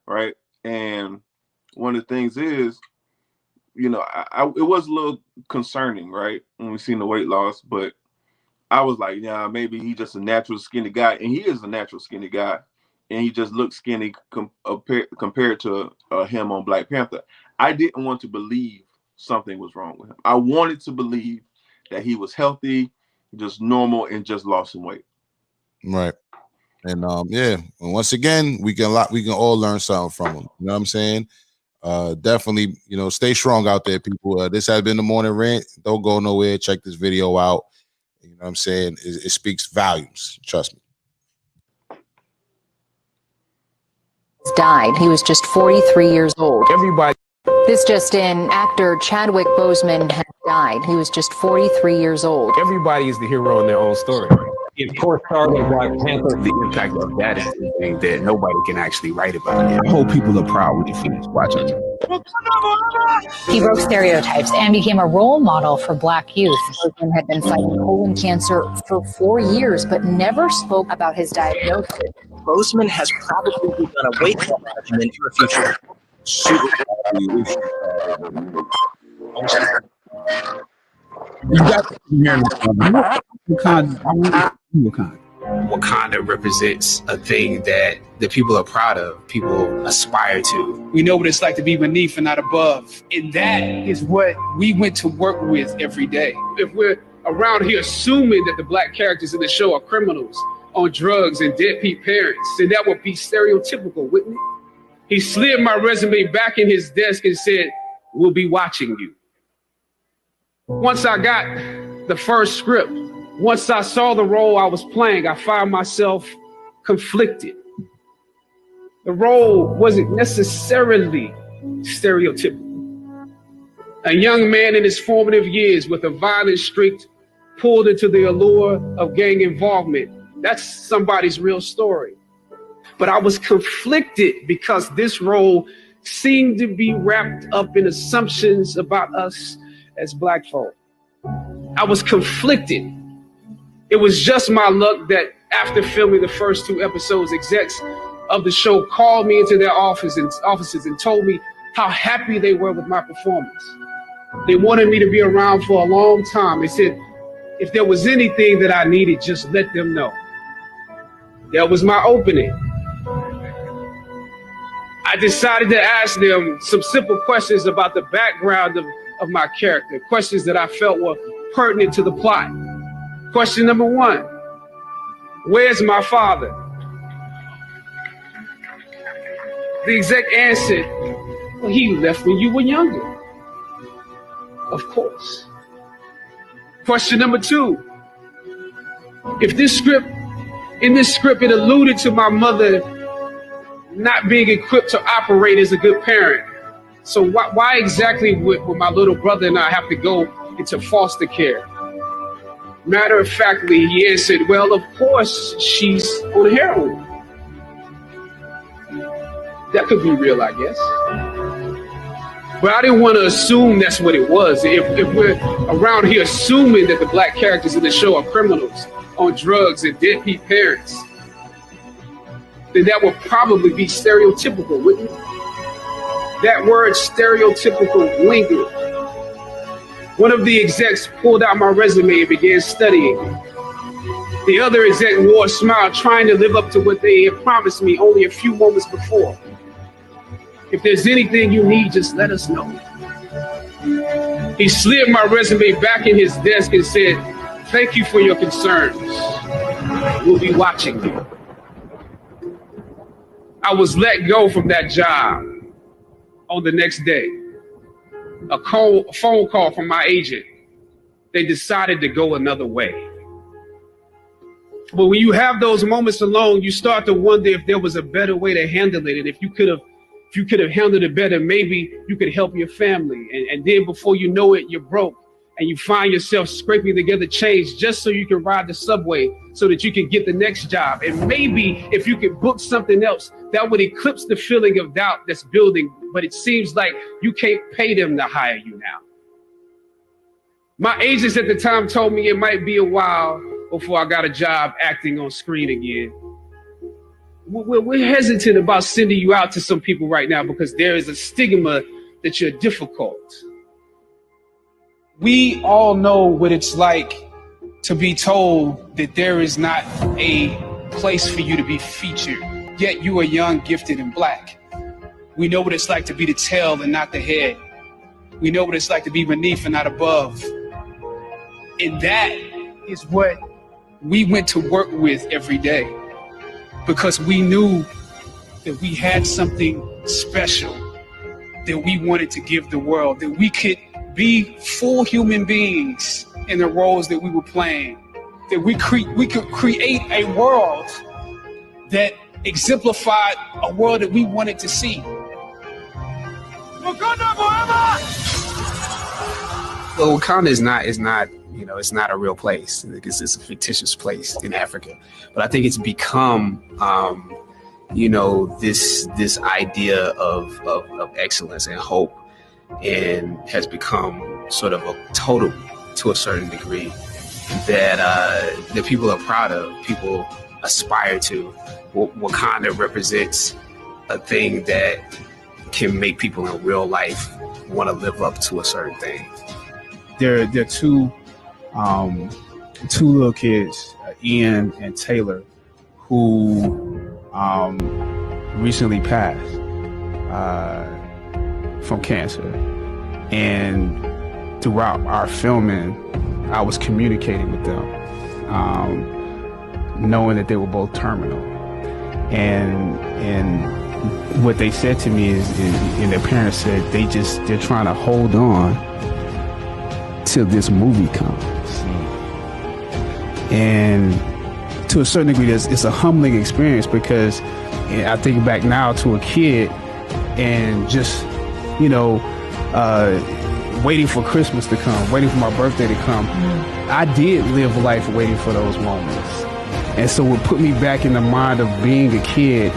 right? And one of the things is, it was a little concerning, right, when we seen the weight loss, but I was like, yeah, maybe he's just a natural skinny guy, and he is a natural skinny guy, and he just looks skinny compared to him on Black Panther. I didn't want to believe something was wrong with him. I wanted to believe that he was healthy, just normal, and just lost some weight. Right. And and once again, we can all learn something from him. You know what I'm saying? Definitely, stay strong out there, people. This has been the Morning Rant. Don't go nowhere. Check this video out. You know what I'm saying? It speaks volumes. Trust me. Died. He was just 43 years old. Everybody. This just in, actor Chadwick Boseman has died. He was just 43 years old. Everybody is the hero in their own story. Of course, Black Panther, the impact of that is the thing that nobody can actually write about. I hope people are proud when they finish watching it. He broke stereotypes and became a role model for Black youth. Boseman had been fighting colon cancer for 4 years, but never spoke about his diagnosis. Boseman has probably begun a weight loss regimen for a future. Wakanda represents a thing that the people are proud of, people aspire to. We know what it's like to be beneath and not above. And that is what we went to work with every day. If we're around here assuming that the Black characters in the show are criminals on drugs and deadbeat parents, then that would be stereotypical, wouldn't it? He slid my resume back in his desk and said, "We'll be watching you." Once I got the first script, once I saw the role I was playing, I found myself conflicted. The role wasn't necessarily stereotypical. A young man in his formative years with a violent streak pulled into the allure of gang involvement. That's somebody's real story. But I was conflicted because this role seemed to be wrapped up in assumptions about us as Black folk. I was conflicted. It was just my luck that after filming the first 2 episodes, execs of the show called me into their offices and told me how happy they were with my performance. They wanted me to be around for a long time. They said, if there was anything that I needed, just let them know. That was my opening. I decided to ask them some simple questions about the background of my character, questions that I felt were pertinent to the plot. Question number 1, where's my father? The exec answered, well, he left when you were younger. Of course. Question number 2, if in this script, it alluded to my mother not being equipped to operate as a good parent. So why exactly would my little brother and I have to go into foster care? Matter of factly, he answered, well, of course, she's on heroin. That could be real, I guess. But I didn't want to assume that's what it was. If we're around here assuming that the black characters in the show are criminals on drugs and deadbeat parents, then that would probably be stereotypical, wouldn't it? That word stereotypical lingered. One of the execs pulled out my resume and began studying. The other exec wore a smile, trying to live up to what they had promised me only a few moments before. If there's anything you need, just let us know. He slid my resume back in his desk and said, thank you for your concerns. We'll be watching you. I was let go from that job on the next day. A phone call from my agent. They decided to go another way. But when you have those moments alone, you start to wonder if there was a better way to handle it. And if you could have handled it better, maybe you could help your family. And then before you know it, you're broke. And you find yourself scraping together change just so you can ride the subway so that you can get the next job. And maybe if you could book something else, that would eclipse the feeling of doubt that's building. But it seems like you can't pay them to hire you now. My agents at the time told me it might be a while before I got a job acting on screen again. We're hesitant about sending you out to some people right now because there is a stigma that you're difficult. We all know what it's like to be told that there is not a place for you to be featured, yet you are young, gifted, and black. We know what it's like to be the tail and not the head. We know what it's like to be beneath and not above. And that is what we went to work with every day, because we knew that we had something special that we wanted to give the world, that we could be full human beings in the roles that we were playing, that we could create a world that exemplified a world that we wanted to see. Well, Wakanda is not, it's not a real place. It's a fictitious place in Africa. But I think it's become, this idea of excellence and hope, and has become sort of a totem to a certain degree that people are proud of, people aspire to. Wakanda represents a thing that can make people in real life want to live up to a certain thing. There are two little kids, Ian and Taylor, who recently passed from cancer. And throughout our filming, I was communicating with them, knowing that they were both terminal. And what they said to me is and their parents said, they're trying to hold on till this movie comes. And to a certain degree, it's a humbling experience, because I think back now to a kid and just, waiting for Christmas to come, waiting for my birthday to come. I did live life waiting for those moments. And so it put me back in the mind of being a kid.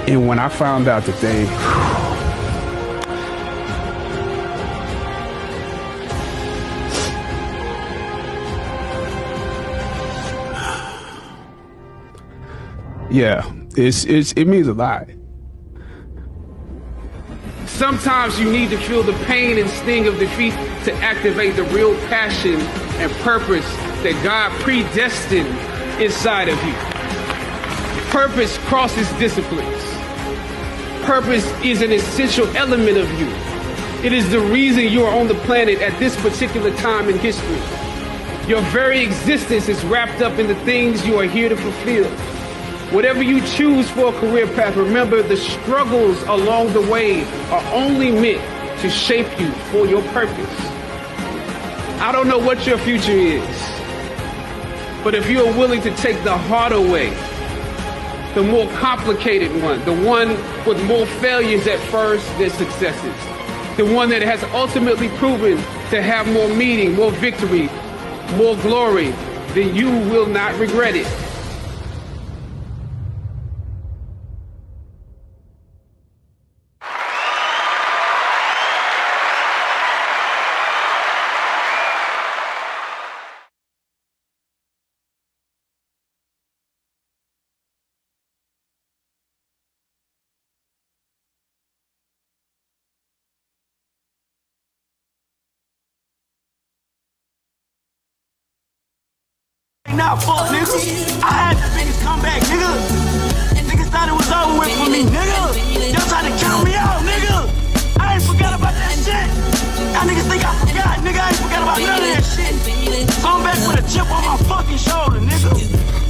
And when I found out that they, yeah, it means a lot. Sometimes you need to feel the pain and sting of defeat to activate the real passion and purpose that God predestined inside of you. Purpose crosses disciplines. Purpose is an essential element of you. It is the reason you are on the planet at this particular time in history. Your very existence is wrapped up in the things you are here to fulfill. Whatever you choose for a career path, remember the struggles along the way are only meant to shape you for your purpose. I don't know what your future is, but if you are willing to take the harder way, the more complicated one, the one with more failures at first than successes, the one that has ultimately proven to have more meaning, more victory, more glory, then you will not regret it. Now, fuck, nigga. I had the biggest comeback, nigga. Niggas thought it was over with for me, nigga. Y'all tried to count me out, nigga. I ain't forgot about that shit. Y'all niggas think I forgot, nigga. I ain't forgot about none of that shit. So I'm back with a chip on my fucking shoulder, nigga.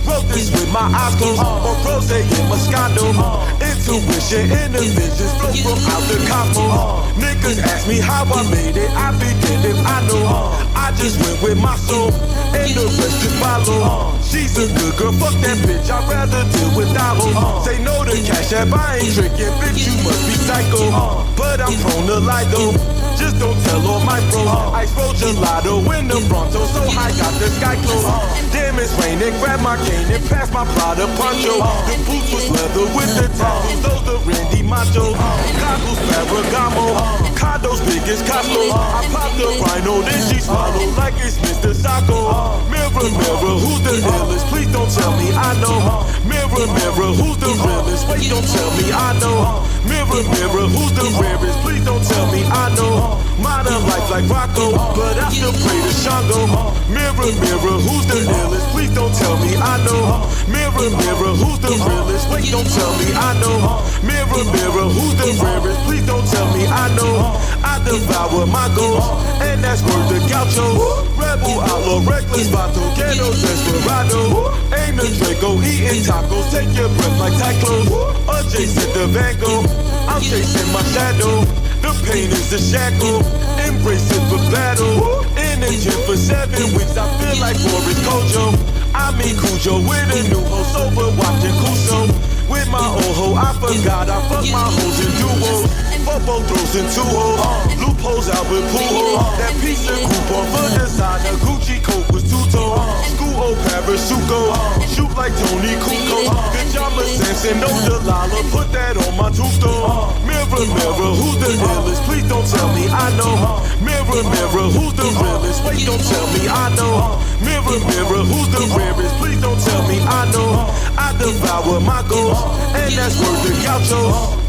Wrote this with my eyes closed, on rose and Moscato. Intuition, inner visions, flow from out the cosmos. Niggas ask me how I made it, I be dead if I know. I just went with my soul, and the rest just follow. She's a good girl, fuck that bitch, I'd rather deal with dollars. Say no to CashApp, I ain't tricking, bitch, you must be psycho. But I'm prone to lie though, just don't tell all my bros. Ice roll gelato in the Bronto, so I got the sky closed. Damn, it's raining, grab my cane and pass my Prada poncho. The boots was leather with the tattoos, those the Randy Macho. Goggles, Ferragamo, condos big as Costco. I popped the rhino, then she swallowed like it's Mr. Sacco. Mirror, mirror, who's the illest? Please don't tell me I know. Mirror, mirror, who's the realest? Wait, don't tell me I know. Mirror, mirror, who's the rarest? Please don't tell me I know. Modern life like Rocco, but I still pray to Shango. Mirror, mirror, who's the illest? Please don't tell me I know. Mirror, mirror, who's the realest? Wait, don't tell me I know. Mirror, mirror, who's the rarest? Please don't tell me I know. I devour my goals, and that's word to Gaucho. Rebel, outlaw, reckless, vato, ghetto, desperado. Aim the Draco, eating tacos, take your breath like tacos. Adjacent to Van Gogh, I'm chasing my shadow. The pain is the shackle, embrace it for battle. In the gym for 7 weeks, I feel like Boris Kojo. I mean Cujo with a new hoe, sober watching Kuso. With my old hoe, I forgot I fuck my hoes in duos. Football throws in 2 hoes, loopholes out with pool holes. That piece of coupon for designer, Gucci coat was 2-tone. School old Parasuco, shoot like Tony Kukoc. Good job, Samson, no Delilah, put that on my tombstone. Mirror, mirror, who's the illest? Please don't tell me I know. Mirror, mirror, who's the realest? Wait, don't tell me I know. Mirror, mirror, who's the rarest? Please don't tell me I know. I devour my goals, and that's word to Gauchos.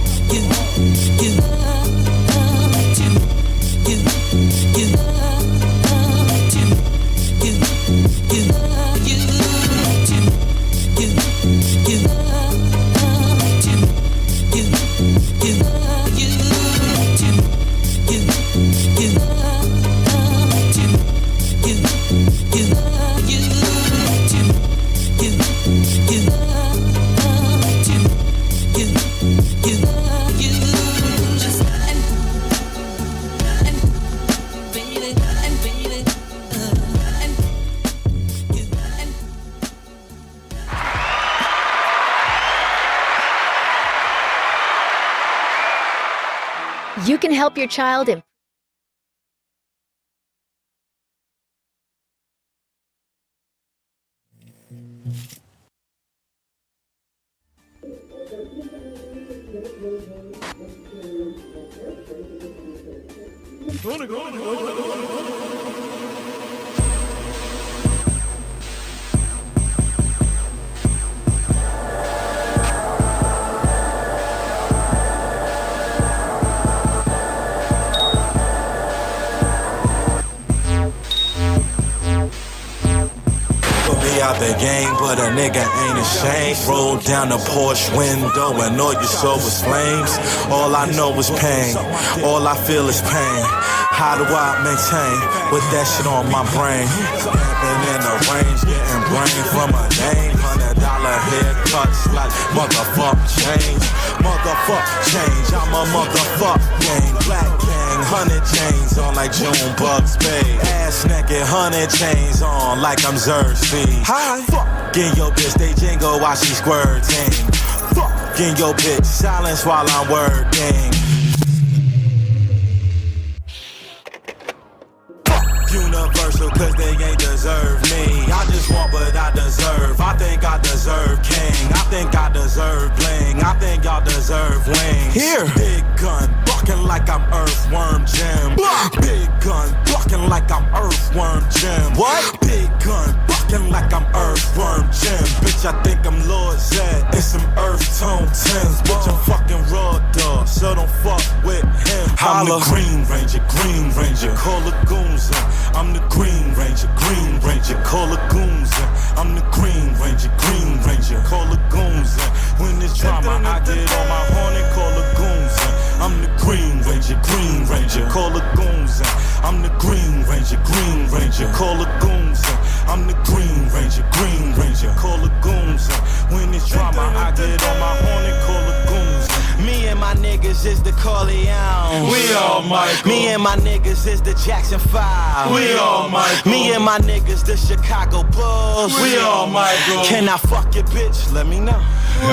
You can help your child in the game, but a nigga ain't ashamed. Roll down the Porsche window and all you saw was flames. All I know is pain, all I feel is pain. How do I maintain with that shit on my brain? Camping in the range, getting brain from a name. $100 haircuts like motherfuck change. Motherfuck change, I'm a motherfuck gang. Black gang, 100 chains on like June Bugs Bay. Ass naked, 100 chains on like I'm Xerxes. Hi. Fucking your bitch, they jingle while she squirting. Fucking your bitch, silence while I'm working. Universal, cause they ain't deserve me. I just want what I deserve. I think I deserve king. I think I deserve bling. I think y'all deserve wings. Here, big gun, bucking like I'm Earthworm Jim. Big gun, bucking like I'm Earthworm Jim. What? Big gun, bucking like I'm Earthworm Jim. Bitch, I think I'm Lord Zed in some Earth Tone Tims. Bitch, I'm fucking raw dog, so don't fuck with him. I'm the Green Ranger, call the goons in. I'm the Green Ranger, call the goons in. I'm the Green Ranger, call the goons in. When there's drama, I get on my horn and call the goons in. I'm the Green Ranger, call the goons in. I'm the Green Ranger, call the goons in. I'm the Green Ranger, call the goons in. When there's drama, I get on my horn and call the goons in. Me and my niggas is the Corleone. We all Michael. Me and my niggas is the Jackson 5. We all Michael. Me and my niggas the Chicago Bulls. We all Michael. Can I fuck your bitch? Let me know.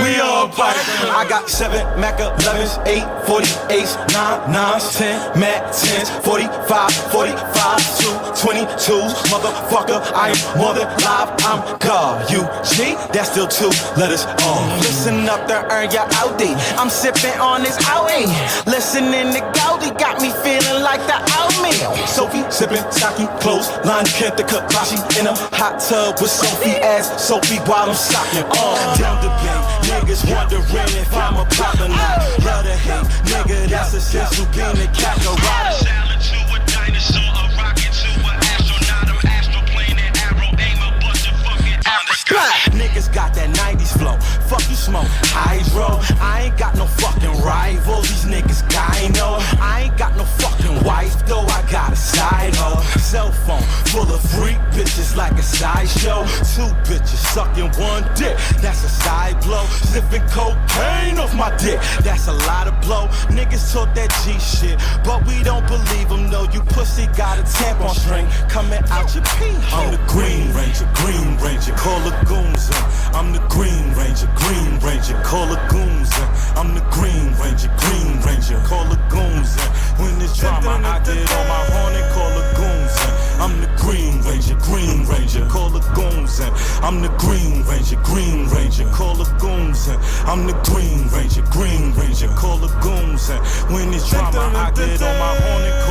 We all Michael. I got 7 Mac 11s, 8 48s, 9 9s, 10 Mac 10s, 45, 45, 2 22s. Motherfucker, I am more than live. I'm God. You G? That's still 2 letters on. Listen up to earn your Audi. I'm sipping on this Audi. Listening to Gaudi got me feeling like the oatmeal. Sophie sipping sake, clothes, line Kenta Kabashi in a hot tub with Sophie as Sophie while I'm socking. Down the bay, niggas wondering if I'm a pop or not. Love to hate, nigga, that's essential being a Kakarot. Salad to a dinosaur, a rocket to an astronaut. I'm astroplane and arrow aim a bunch of fucking niggas got that 90s flow. Fuck you smoke hydro. I ain't got no fucking rival. These niggas gyno. I ain't got no fucking wife though. I got a side hoe. Cell phone full of freak bitches like a sideshow. 2 bitches sucking 1 dick. That's a side blow. Sipping cocaine off my dick. That's a lot of blow. Niggas talk that G shit, but we don't believe them. No, you pussy got a tampon string coming out your pee. I'm the Green Ranger, call the goons in. I'm the Green Ranger, call the goons in. I'm the Green Ranger, call the goons in. When there's drama, I get on my horn and call the goons in. I'm the Green Ranger, call the goons in. I'm the Green Ranger, call the goons in. I'm the Green Ranger, call the goons in. When there's drama, I get on my horn and call